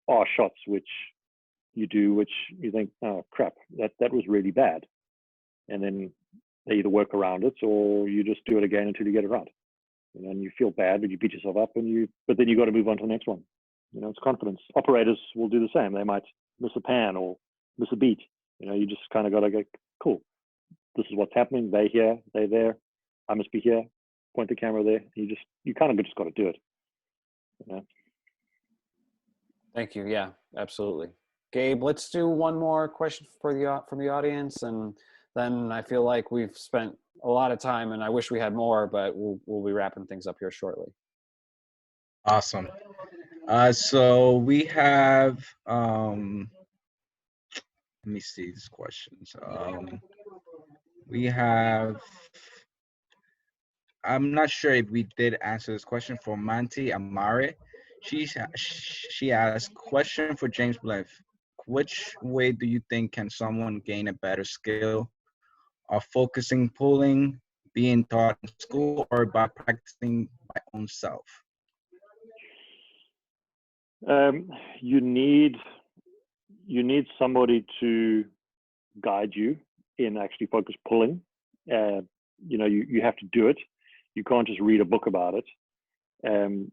C: are shots which you do, which you think, oh crap, that was really bad. And then they either work around it, or you just do it again until you get it right. You know, and you feel bad, but you beat yourself up, but then you got to move on to the next one. You know, it's confidence. Operators will do the same. They might miss a pan or miss a beat. You know, you just kind of got to go, cool, this is what's happening. They here, they there. I must be here. Point the camera there. You kind of just got to do it. You know?
D: Thank you. Yeah, absolutely. Gabe, let's do one more question from the audience, and then I feel like we've spent a lot of time, and I wish we had more, but we'll be wrapping things up here shortly.
H: Awesome. So we have, let me see these questions. We have, I'm not sure if we did answer this question for Manti Amare. She asked, question for James Blyth. Which way do you think can someone gain a better skill of focusing, pulling, being taught in school, or by practicing by own self?
C: You need somebody to guide you in actually focus pulling. you know, you have to do it. You can't just read a book about it.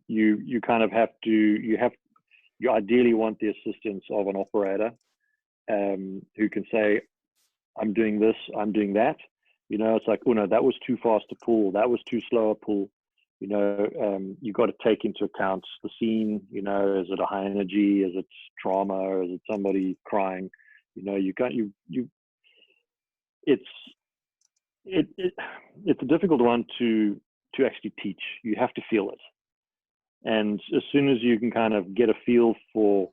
C: You kind of have to, you ideally want the assistance of an operator who can say, I'm doing this, I'm doing that. You know, it's like, oh no, that was too fast to pull, that was too slow a pull. You know, you got to take into account the scene. You know, is it a high energy? Is it drama? Or is it somebody crying? You know, it's a difficult one to actually teach. You have to feel it. And as soon as you can kind of get a feel for,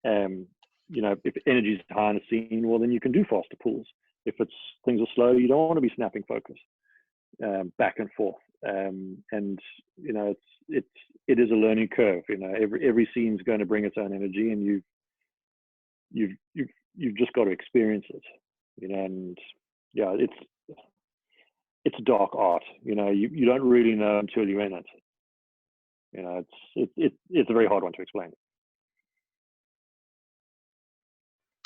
C: you know, if energy is high in a scene, well, then you can do faster pulls. If things are slow, you don't want to be snapping focus back and forth. And you know, it is a learning curve. You know, every scene's going to bring its own energy, and you've just got to experience it. You know, and yeah, it's a dark art. You know, you don't really know until you're in it. You know, it's a very hard one to explain.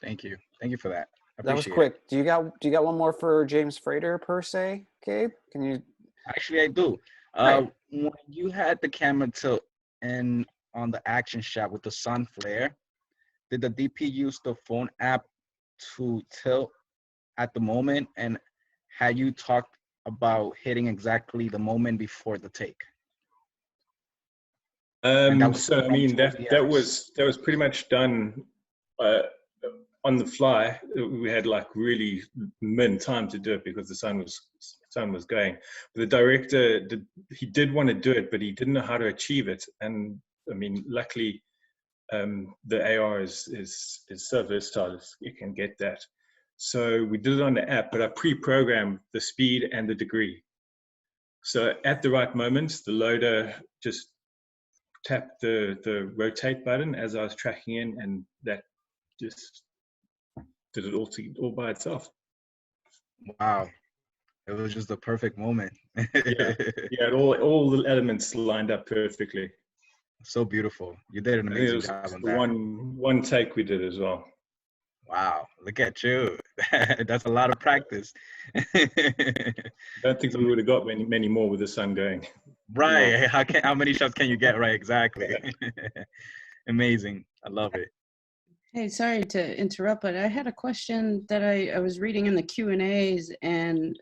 H: Thank you for that.
D: That was quick. Do you got one more for James Frater per se, Gabe? Can you?
H: Actually, I do.
D: Right.
H: When you had the camera tilt and on the action shot with the sun flare, did the DP use the phone app to tilt at the moment? And had you talked about hitting exactly the moment before the take?
E: So I mean that was pretty much done on the fly. We had like really min time to do it because the sun was going. The director did want to do it, but he didn't know how to achieve it. And I mean, luckily, the AR is so versatile; it can get that. So we did it on the app, but I pre-programmed the speed and the degree. So at the right moments, the loader just tapped the rotate button as I was tracking in, and that just did it all by itself.
H: Wow, it was just the perfect moment.
E: yeah, all the elements lined up perfectly.
H: So beautiful. You did an amazing job on that.
E: One take we did as well.
H: Wow, look at you. That's a lot of practice.
E: I don't think we would have got many more with the sun going.
H: Right. No. How many shots can you get right? Exactly. Amazing. I love it.
B: Hey, sorry to interrupt, but I had a question that I was reading in the Q&As, and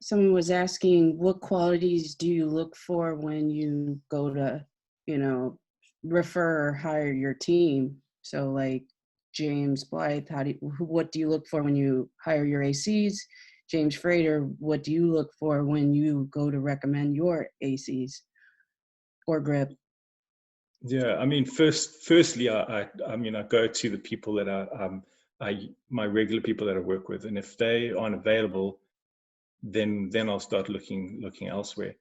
B: someone was asking, what qualities do you look for when you go to, you know, refer or hire your team? So like James Blyth, what do you look for when you hire your ACs? James Frater, what do you look for when you go to recommend your ACs or grip?
E: Yeah, I mean, firstly, I mean, I go to the people that my regular people that I work with, and if they aren't available, then I'll start looking elsewhere.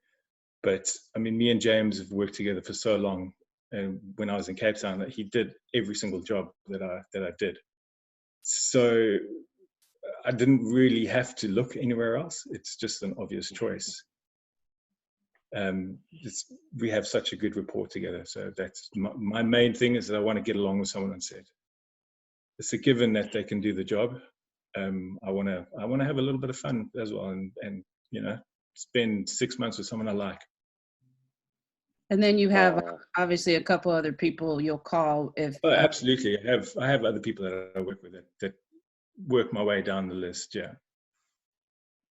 E: But I mean, me and James have worked together for so long, and when I was in Cape Town, that he did every single job that I did. So I didn't really have to look anywhere else. It's just an obvious choice. We have such a good rapport together, so that's my main thing, is that I want to get along with someone on set. It's a given that they can do the job. I want to have a little bit of fun as well, and you know, spend 6 months with someone I like.
B: And then you have obviously a couple other people you'll call if.
E: Oh, absolutely. I have other people that I work with that work my way down the list. Yeah.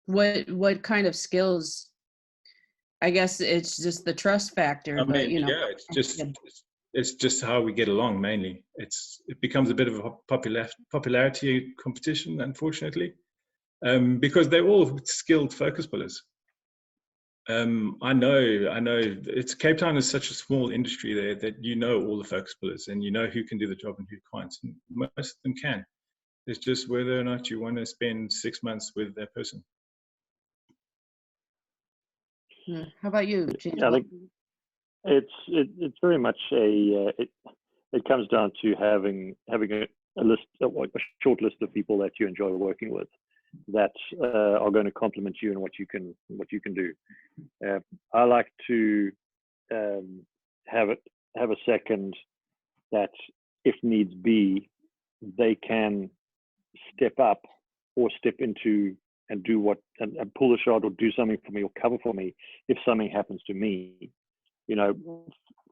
B: What kind of skills? I guess it's just the trust factor.
E: I mean,
B: but, you know,
E: yeah, it's just how we get along mainly. It becomes a bit of a popularity competition, unfortunately, because they're all skilled focus pullers. I know it's Cape Town is such a small industry there that you know all the focus pullers and you know who can do the job and who can't. And most of them can. It's just whether or not you want to spend 6 months with that person.
B: How about you, James?
C: Yeah, I think it's very much it comes down to having a list, a short list of people that you enjoy working with, that are going to complement you in what you can do. I like to have a second that, if needs be, they can step up or step into and do what and pull the shot or do something for me or cover for me if something happens to me, you know,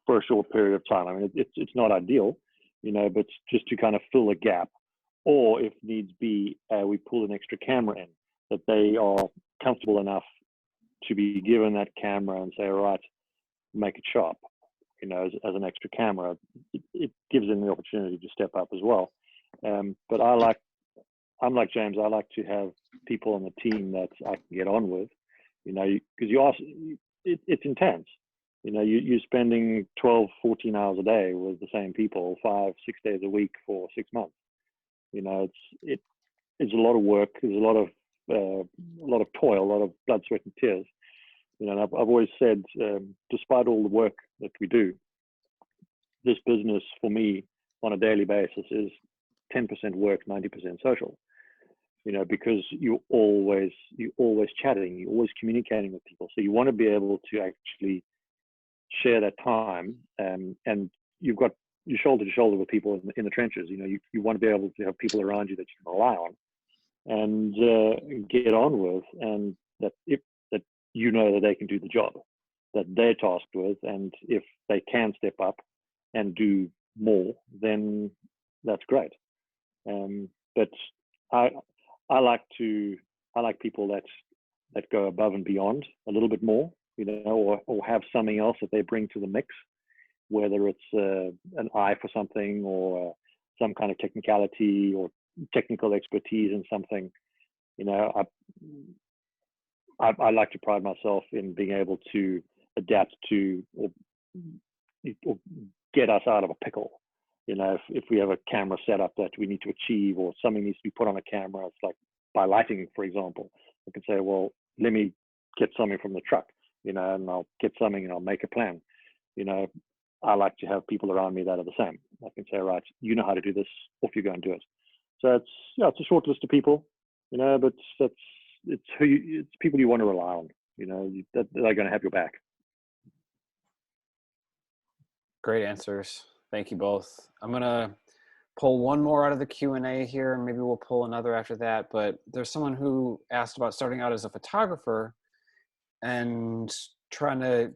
C: for a short period of time. I mean, it's not ideal, you know, but just to kind of fill a gap, or if needs be, we pull an extra camera in that they are comfortable enough to be given that camera and say, all right, make it sharp, you know, as an extra camera. It gives them the opportunity to step up as well. But I'm like James, I like to have people on the team that I can get on with, you know, because it's intense. You know, you're spending 12, 14 hours a day with the same people 5, 6 days a week for 6 months. You know, it's a lot of work. There's a lot of toil, a lot of blood, sweat, and tears. You know, and I've always said, despite all the work that we do, this business for me on a daily basis is 10% work, 90% social. You know, because you're always chatting, you're always communicating with people. So you want to be able to actually share that time, and you've got you're shoulder to shoulder with people in the trenches. You know, you want to be able to have people around you that you can rely on and get on with, and that you know that they can do the job that they're tasked with, and if they can step up and do more, then that's great. But I like people that go above and beyond a little bit more, you know, or have something else that they bring to the mix, whether it's an eye for something or some kind of technicality or technical expertise in something. You know, I like to pride myself in being able to adapt to or get us out of a pickle. You know, if we have a camera setup that we need to achieve, or something needs to be put on a camera, it's like by lighting, for example, I can say, well, let me get something from the truck, you know, and I'll get something and I'll make a plan. You know, I like to have people around me that are the same. I can say, right, you know how to do this, off you go and do it. So it's a short list of people, you know, but it's people you want to rely on, you know, that are going to have your back.
D: Great answers. Thank you both. I'm going to pull one more out of the Q&A here, and maybe we'll pull another after that. But there's someone who asked about starting out as a photographer and trying to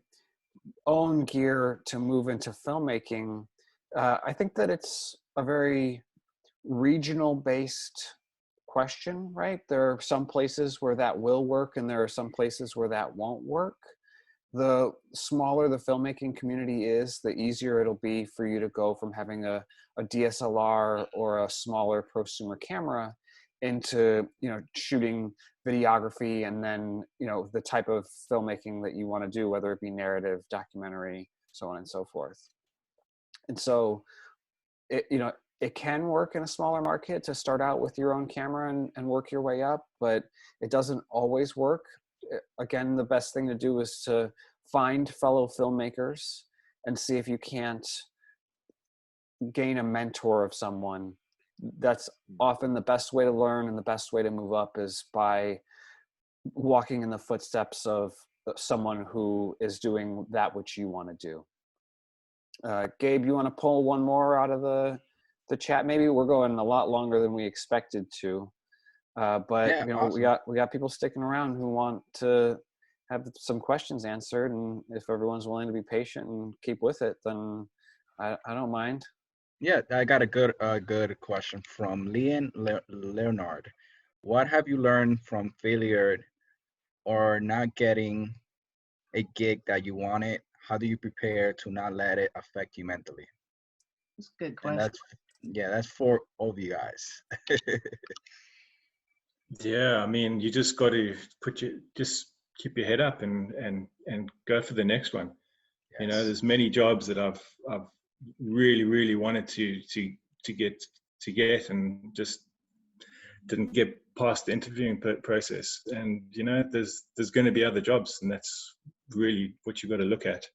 D: own gear to move into filmmaking. I think that it's a very regional based question, right? There are some places where that will work, and there are some places where that won't work. The smaller the filmmaking community is, the easier it'll be for you to go from having a DSLR or a smaller prosumer camera into, you know, shooting videography, and then, you know, the type of filmmaking that you want to do, whether it be narrative, documentary, so on and so forth. And so, it can work in a smaller market to start out with your own camera and work your way up, but it doesn't always work. Again, the best thing to do is to find fellow filmmakers and see if you can't gain a mentor of someone. That's often the best way to learn, and the best way to move up is by walking in the footsteps of someone who is doing that which you want to do. Gabe, you want to pull one more out of the chat? Maybe we're going a lot longer than we expected to. But
H: Yeah,
D: you know,
H: awesome.
D: we got people sticking around who want to have some questions answered, and if everyone's willing to be patient and keep with it, then I don't mind.
H: Yeah, I got a good question from Leonard. What have you learned from failure or not getting a gig that you wanted? How do you prepare to not let it affect you mentally?
B: That's a good
H: And
B: question.
H: that's for all of you guys.
E: Yeah, I mean, you just got to just keep your head up and go for the next one.
H: Yes.
E: You know, there's many jobs that I've really wanted to get and just didn't get past the interviewing process. And you know, there's going to be other jobs, and that's really what you've got to look at.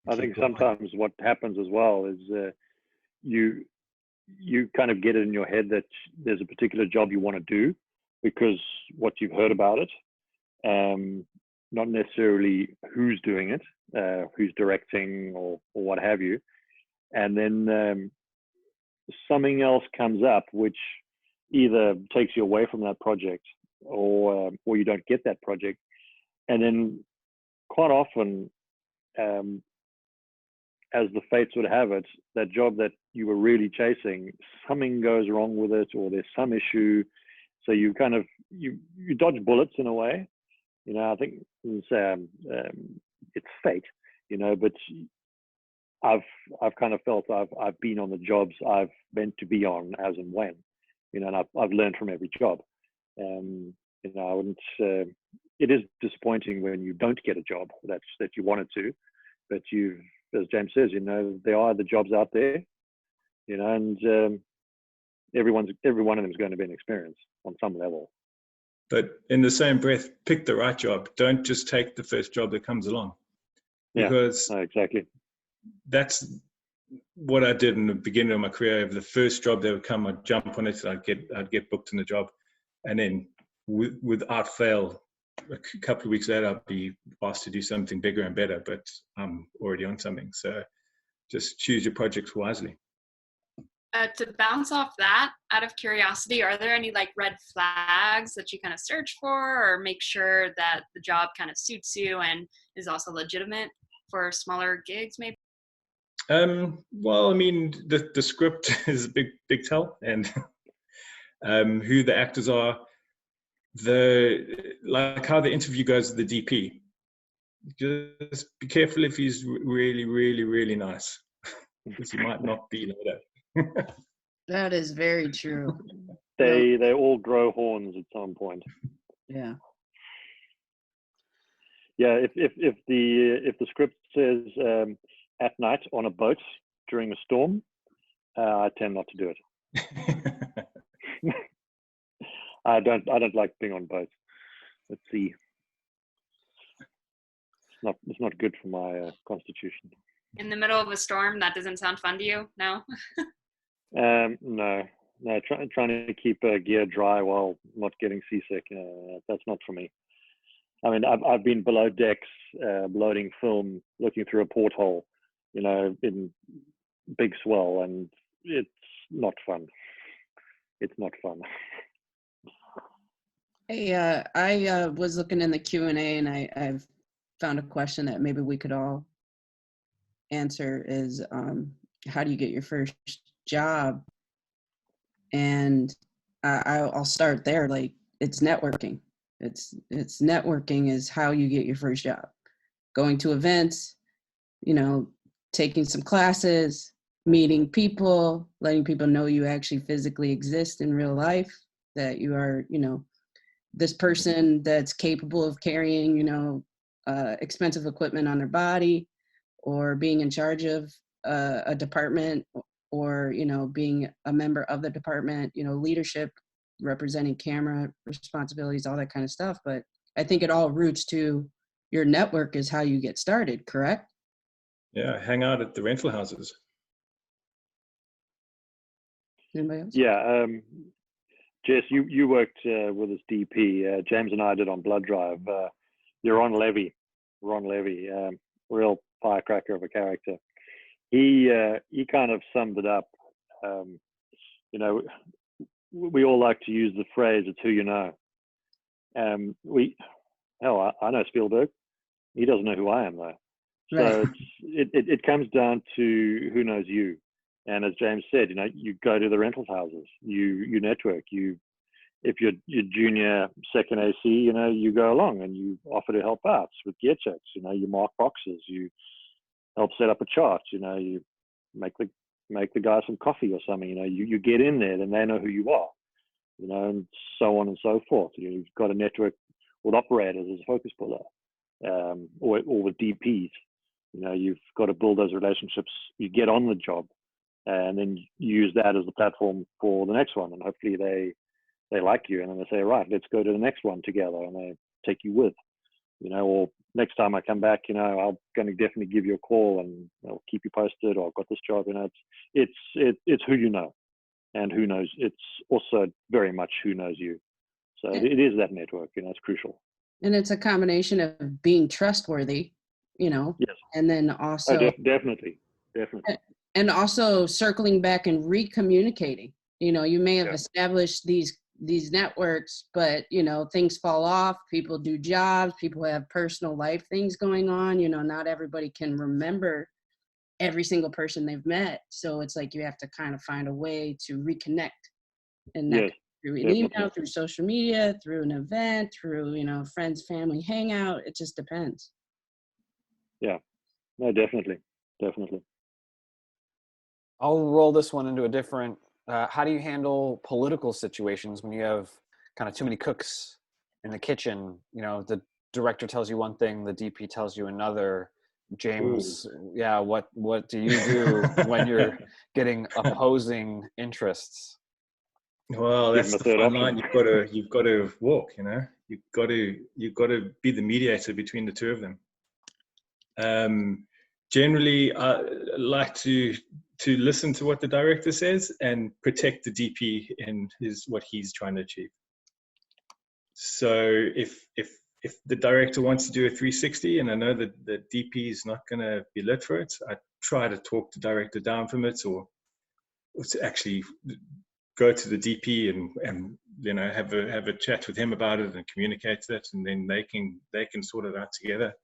C: I think sometimes what happens as well is you kind of get it in your head that there's a particular job you want to do because what you've heard about it, not necessarily who's doing it, who's directing or what have you. And then something else comes up which either takes you away from that project, or you don't get that project. And then quite often, as the fates would have it, that job that you were really chasing, something goes wrong with it, or there's some issue. So you kind of, you dodge bullets in a way. You know, I think it's fate, you know, but I've kind of felt I've been on the jobs I've meant to be on as and when, you know, and I've learned from every job. You know, I wouldn't, it is disappointing when you don't get a job that you wanted to, but you've, as James says, you know, there are the jobs out there, you know, and every one of them is going to be an experience on some level.
E: But in the same breath, pick the right job. Don't just take the first job that comes along. Because
C: exactly.
E: That's what I did in the beginning of my career. If the first job that would come, I'd jump on it. I'd get booked in the job, and then without fail, a couple of weeks later, I'd be asked to do something bigger and better. But I'm already on something, so just choose your projects wisely.
F: To bounce off that, out of curiosity, are there any like red flags that you kind of search for, or make sure that the job kind of suits you and is also legitimate for smaller gigs, maybe?
E: Well, I mean, the script is a big tell, and who the actors are, like how the interview goes with the DP. Just be careful if he's really, really, really nice, because he might not be later.
B: That is very true.
C: They all grow horns at some point.
B: Yeah.
C: Yeah, if the script says at night on a boat during a storm, I tend not to do it. I don't like being on boats. Let's see. It's not good for my constitution.
F: In the middle of a storm, that doesn't sound fun to you? No?
C: No. Trying to keep gear dry while not getting seasick, that's not for me. I mean, I've been below decks, loading film, looking through a porthole, you know, in big swell, and it's not fun. It's not fun.
B: Hey, I was looking in the Q&A, and I've found a question that maybe we could all answer is, how do you get your first job? And I'll start there. Like, it's networking. It's networking is how you get your first job. Going to events, you know, taking some classes, meeting people, letting people know you actually physically exist in real life, that you are, you know, this person that's capable of carrying, you know, expensive equipment on their body, or being in charge of a department, or, you know, being a member of the department, you know, leadership, representing camera responsibilities, all that kind of stuff. But I think it all roots to your network is how you get started, correct?
E: Yeah, hang out at the rental houses.
B: Anybody else?
C: Yeah, Jess, you worked with this DP. James and I did on Blood Drive. You're on Levy. Ron Levy, real firecracker of a character. He kind of summed it up. You know, we all like to use the phrase, it's who you know. I know Spielberg. He doesn't know who I am, though. So it comes down to who knows you. And as James said, you know, you go to the rental houses, you network, if you're junior second AC, you know, you go along and you offer to help out with gear checks, you know, you mark boxes, you help set up a chart, you know, you make the guy some coffee or something, you know, you get in there, then they know who you are, you know, and so on and so forth. You've got a network with operators as a focus puller, or with DPs. You know, you've got to build those relationships. You get on the job, and then you use that as the platform for the next one, and hopefully they like you, and then they say, right, let's go to the next one together, and they take you with, you know, or next time I come back, you know, I'm going to definitely give you a call and I'll keep you posted, or I've got this job, you know. It's who you know, and who knows. It's also very much who knows you. So it is that network, you know, it's crucial.
B: And it's a combination of being trustworthy, you know,
C: yes,
B: and then also
C: definitely.
B: And also circling back and recommunicating, You know, you may have
C: Yeah.
B: established these networks, but you know, things fall off, people do jobs, people have personal life things going on, you know, not everybody can remember every single person they've met. So it's like you have to kind of find a way to reconnect. And that
C: Yes,
B: through an
C: definitely.
B: email, through social media, through an event, through, you know, friends, family hangout. It just depends.
C: Yeah, no, definitely.
D: I'll roll this one into a different, how do you handle political situations when you have kind of too many cooks in the kitchen? You know, the director tells you one thing, the DP tells you another. James, yeah, what do you do when you're getting opposing interests?
E: Well,
C: Give
E: that's
C: them a
E: the
C: third
E: fine
C: option.
E: line you've got to walk, you know. You've got to be the mediator between the two of them. Generally, I like to listen to what the director says and protect the DP in what he's trying to achieve. So if the director wants to do a 360 and I know that the DP is not going to be lit for it, I try to talk the director down from it, or to actually go to the DP and you know have a chat with him about it and communicate that, and then they can sort it out together.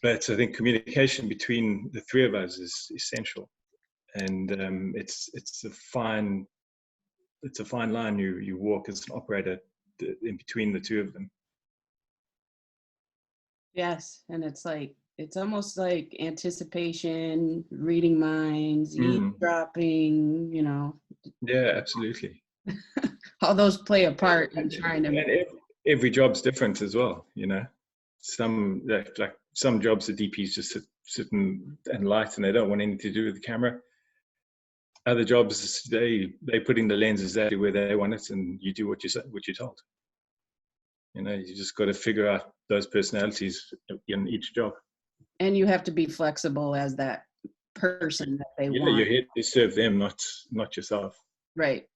E: But I think communication between the three of us is essential, and it's a fine line you walk as an operator in between the two of them.
B: Yes, and it's like, it's almost like anticipation, reading minds, eavesdropping, you know.
E: Yeah, absolutely.
B: All those play a part in trying to.
E: And every job's different as well, you know. Some like some jobs the DPs just sit and light and they don't want anything to do with the camera. Other jobs they put in the lens exactly where they want it, and you do what you're told. You know, you just got to figure out those personalities in each job.
B: And you have to be flexible as that person that they want.
E: You're here to serve them, not yourself.
B: Right.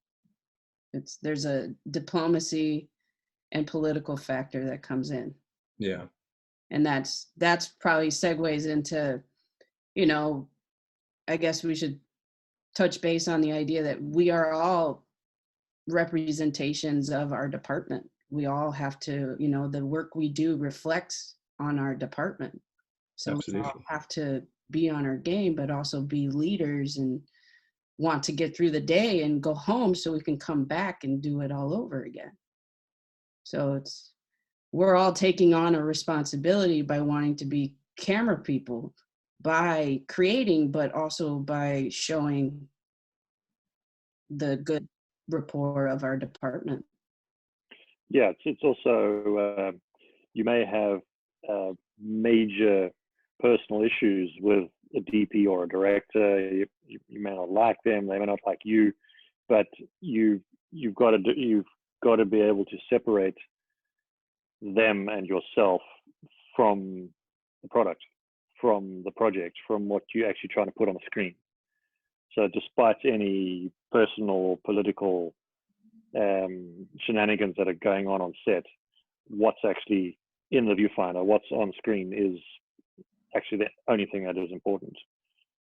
B: There's a diplomacy and political factor that comes in.
E: Yeah.
B: And that's probably segues into, you know, I guess we should touch base on the idea that we are all representations of our department. We all have to, you know, the work we do reflects on our department. So
E: absolutely.
B: we all have to be on our game, but also be leaders and want to get through the day and go home so we can come back and do it all over again. So we're all taking on a responsibility by wanting to be camera people, by creating, but also by showing the good rapport of our department.
C: Yeah, it's also, you may have major personal issues with a DP or a director. You may not like them, they may not like you, but you've got to be able to separate them and yourself from the product, from the project, from what you're actually trying to put on the screen. So despite any personal or political shenanigans that are going on set, what's actually in the viewfinder, what's on screen is actually the only thing that is important.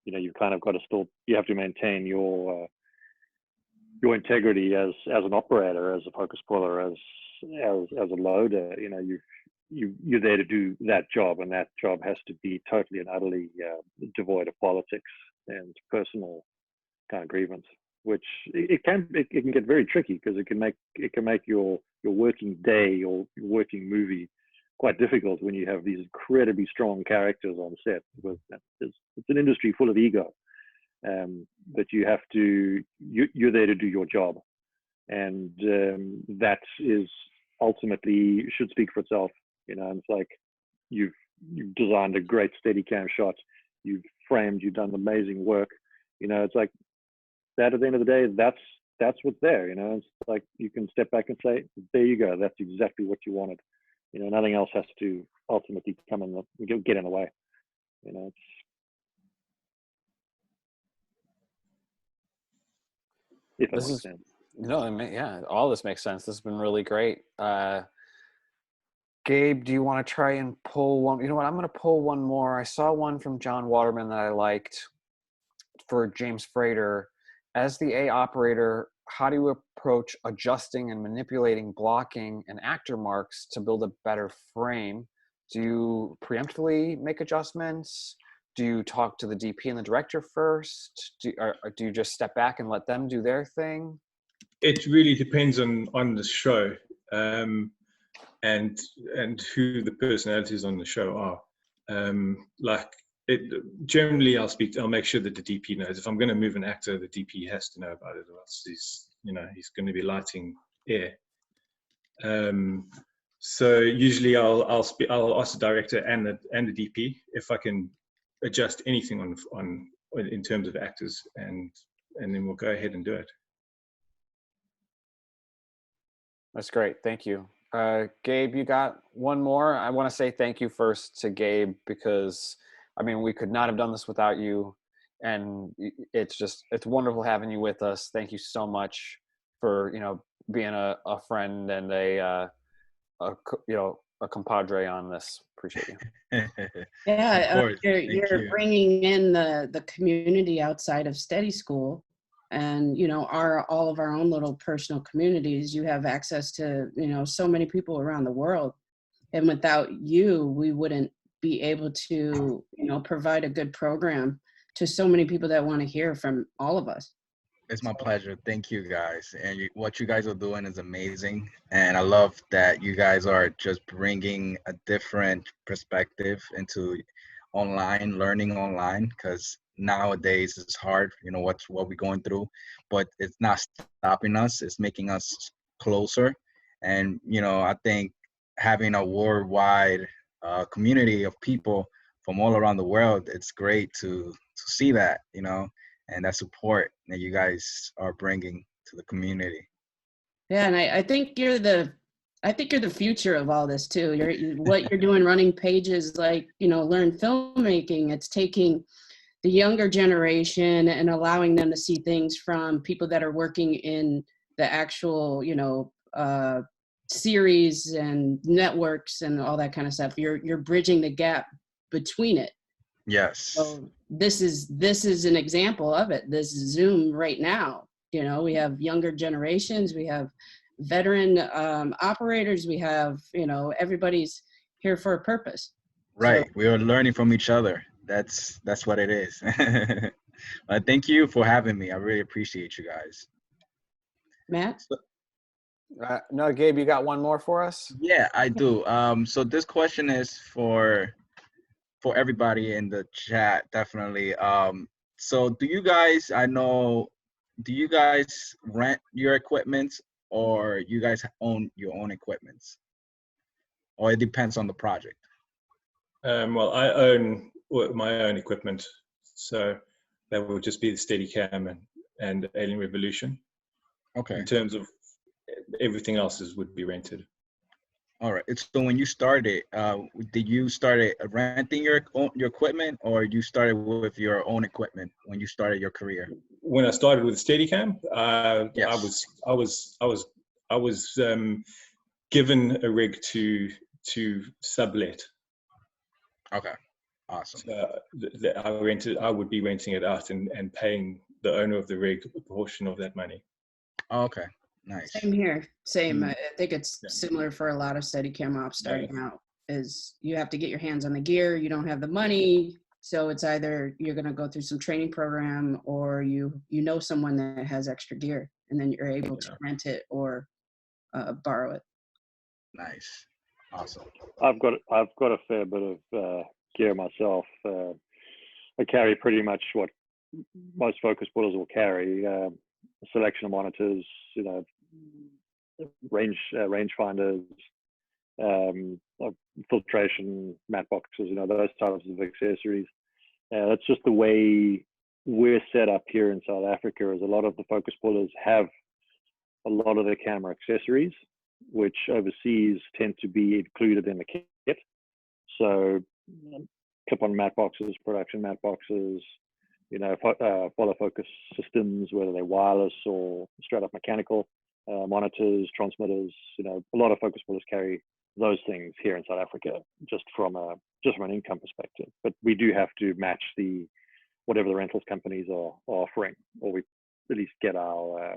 C: You know, you've kind of got to still, you have to maintain your integrity as an operator, as a focus puller, as a loader. You know, you're there to do that job, and that job has to be totally and utterly devoid of politics and personal kind of grievance, which it can get very tricky, because it can make your working day or your working movie quite difficult when you have these incredibly strong characters on set, because it's an industry full of ego. But you have to, you're there to do your job, and that is ultimately should speak for itself. You know, and it's like you've designed a great Steadicam shot, you've framed, you've done amazing work. You know, it's like that at the end of the day, that's what's there. You know, it's like you can step back and say, there you go, that's exactly what you wanted. You know, nothing else has to ultimately come in get in the way. You know, if it makes sense.
D: No, yeah, all this makes sense. This has been really great. Gabe, do you want to try and pull one? You know what? I'm going to pull one more. I saw one from John Waterman that I liked for James Frater, as the A operator, how do you approach adjusting and manipulating blocking and actor marks to build a better frame? Do you preemptively make adjustments? Do you talk to the DP and the director first? Or do you just step back and let them do their thing?
E: It really depends on the show, and who the personalities on the show are. Generally, I'll make sure that the DP knows. If I'm going to move an actor, the DP has to know about it, or else he's going to be lighting air. So usually I'll ask the director and the DP if I can adjust anything on in terms of actors, and then we'll go ahead and do it.
D: That's great. Thank you. Gabe, you got one more? I want to say thank you first to Gabe, because I mean, we could not have done this without you. And it's wonderful having you with us. Thank you so much for, being a friend and a compadre on this. Appreciate you.
B: Yeah, you're bringing in the community outside of SteadiSchool, and all of our own little personal communities. You have access to so many people around the world, and without you, we wouldn't be able to provide a good program to so many people that want to hear from all of us.
H: It's my pleasure. Thank you guys. And what you guys are doing is amazing. And I love that you guys are just bringing a different perspective into learning online, because nowadays it's hard, what we're going through, but it's not stopping us. It's making us closer. And, I think having a worldwide community of people from all around the world, it's great to see that, and that support that you guys are bringing to the community.
B: Yeah, and I think you're the future of all this too. What you're doing, running pages like Learn Filmmaking. It's taking the younger generation and allowing them to see things from people that are working in the actual series and networks and all that kind of stuff. You're bridging the gap between it.
H: Yes.
B: So this is an example of it. This Zoom right now, we have younger generations, we have veteran operators, we have, everybody's here for a purpose.
H: Right.
B: So,
H: we are learning from each other. That's what it is. Thank you for having me. I really appreciate you guys.
B: Matt?
D: No, Gabe, you got one more for us?
H: Yeah, I do. So this question is for everybody in the chat, definitely. So do you guys rent your equipment, or you guys own your own equipment? Or it depends on the project?
E: Well, I own my own equipment, so that would just be the Steadicam and Alien Revolution.
H: Okay.
E: In terms of everything else would be rented.
H: All right. So when you started, did you start renting your equipment, or you started with your own equipment when you started your career?
E: When I started with Steadicam,
H: Yes.
E: I was given a rig to sublet.
H: Okay. Awesome.
E: So I would be renting it out and paying the owner of the rig a portion of that money.
H: Okay. Nice.
B: Same here. Same. I think it's similar for a lot of Steadicam ops starting out. Is you have to get your hands on the gear. You don't have the money, so it's either you're going to go through some training program, or you know someone that has extra gear, and then you're able to rent it or borrow it.
H: Nice. Awesome.
C: I've got a fair bit of gear myself. I carry pretty much what most focus pullers will carry: a selection of monitors, range finders, filtration, matte boxes, those types of accessories. That's just the way we're set up here in South Africa. Is a lot of the focus pullers have a lot of their camera accessories, which overseas tend to be included in the kit. So clip-on matte boxes, production matte boxes, follow focus systems, whether they're wireless or straight up mechanical, monitors, transmitters. A lot of focus pullers carry those things here in South Africa, just from an income perspective. But we do have to match whatever the rentals companies are offering, or we at least get our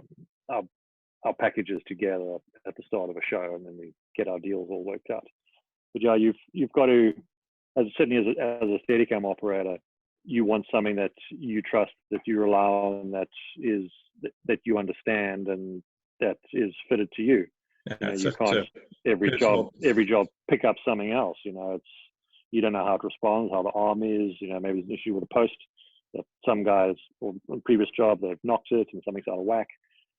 C: packages together at the start of a show, and then we get our deals all worked out. But yeah, you've got to, certainly as a Steadicam operator, you want something that you trust, that you rely on, that you understand, and that is fitted to you. You can't every job pick up something else. You don't know how it responds, how the arm is. Maybe there's an issue with a post that some guys, or on previous job, they've knocked it and something's out of whack.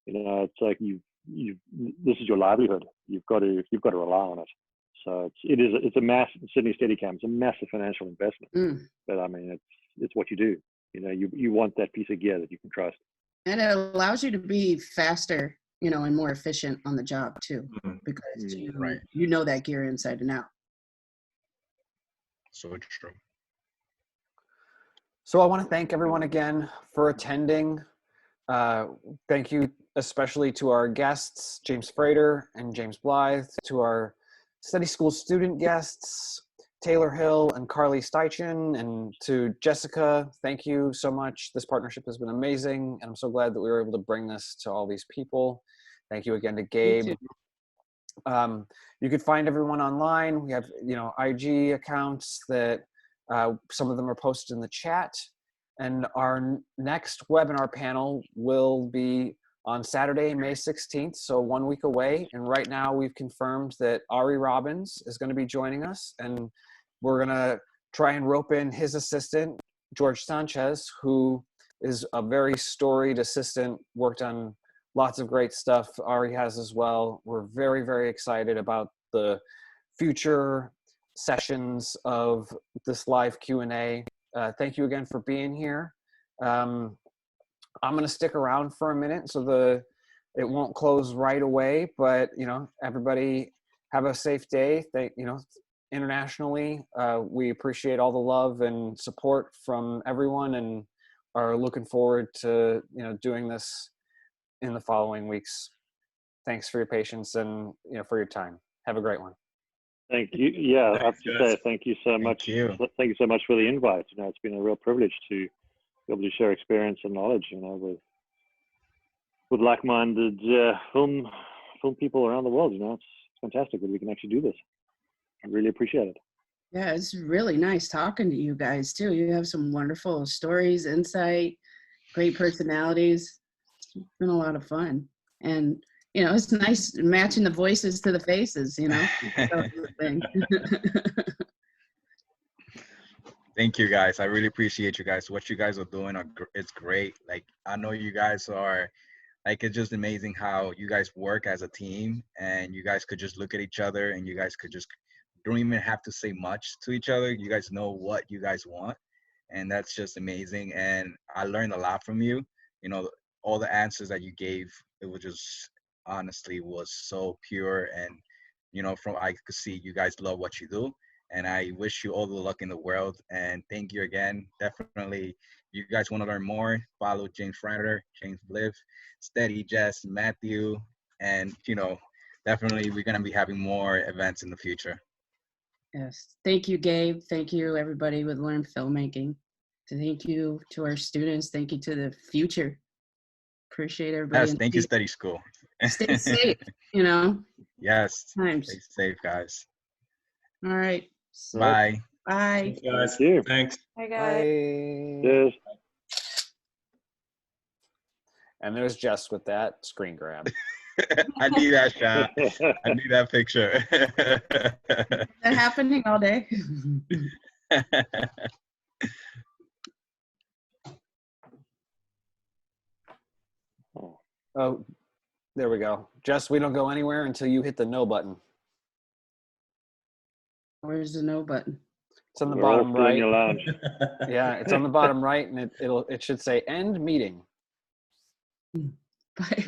C: It's like this is your livelihood. You've got to rely on it. So it's a massive, Sydney Steadicam, it's a massive financial investment. But I mean, it's what you do. You want that piece of gear that you can trust.
B: And it allows you to be faster, and more efficient on the job too, because you know that gear inside and out.
H: So true.
D: So I want to thank everyone again for attending. Thank you especially to our guests, James Frater and James Blyth, to our SteadiSchool student guests, Taylor Hill and Carly Steichen, and to Jessica. Thank you so much. This partnership has been amazing, and I'm so glad that we were able to bring this to all these people. Thank you again to Gabe. You could find everyone online. We have, IG accounts that some of them are posted in the chat. And our next webinar panel will be on Saturday, May 16th, so 1 week away. And right now we've confirmed that Ari Robbins is going to be joining us, and we're going to try and rope in his assistant, George Sanchez, who is a very storied assistant, worked on lots of great stuff. Ari has as well. We're very, very excited about the future sessions of this live Q&A. Thank you again for being here. I'm going to stick around for a minute, so it won't close right away, but everybody have a safe day. Internationally, we appreciate all the love and support from everyone, and are looking forward to doing this in the following weeks. Thanks for your patience and for your time. Have a great one.
C: Thank you. Yeah, I have to say thank you so much. Thank you so much for the invite. It's been a real privilege to be able to share experience and knowledge, with like-minded film people around the world. It's fantastic that we can actually do this. I really appreciate it.
B: Yeah, it's really nice talking to you guys too. You have some wonderful stories, insight, great personalities. It's been a lot of fun, and it's nice matching the voices to the faces.
H: Thank you guys. I really appreciate you guys. What you guys are doing it's great. Like, I know you guys are, it's just amazing how you guys work as a team, and you guys could just look at each other, and you guys could just don't even have to say much to each other. You guys know what you guys want, and that's just amazing. And I learned a lot from you. All the answers that you gave, it was just honestly was so pure, and I could see you guys love what you do. And I wish you all the luck in the world. And thank you again. Definitely, you guys want to learn more, follow James Frater, James Blyth, Steady, Jess, Matthew. And, definitely we're going to be having more events in the future.
B: Yes. Thank you, Gabe. Thank you, everybody with Learn Filmmaking. Thank you to our students. Thank you to the future. Appreciate everybody.
H: Yes, thank you, SteadiSchool.
B: Stay safe,
H: Yes.
B: Times.
H: Stay safe, guys.
B: All right.
H: So, bye.
B: Bye.
E: Thanks,
C: guys.
E: Thanks.
G: Hi, guys.
C: Cheers.
D: And there's Jess with that screen grab.
H: I need that shot. I need that picture.
B: That happening all day.
D: Oh, there we go. Jess, we don't go anywhere until you hit the no button.
B: Where's the no button?
D: It's on the bottom right.
C: In your lounge.
D: Yeah, it's on the bottom right, and it should say end meeting.
B: Bye.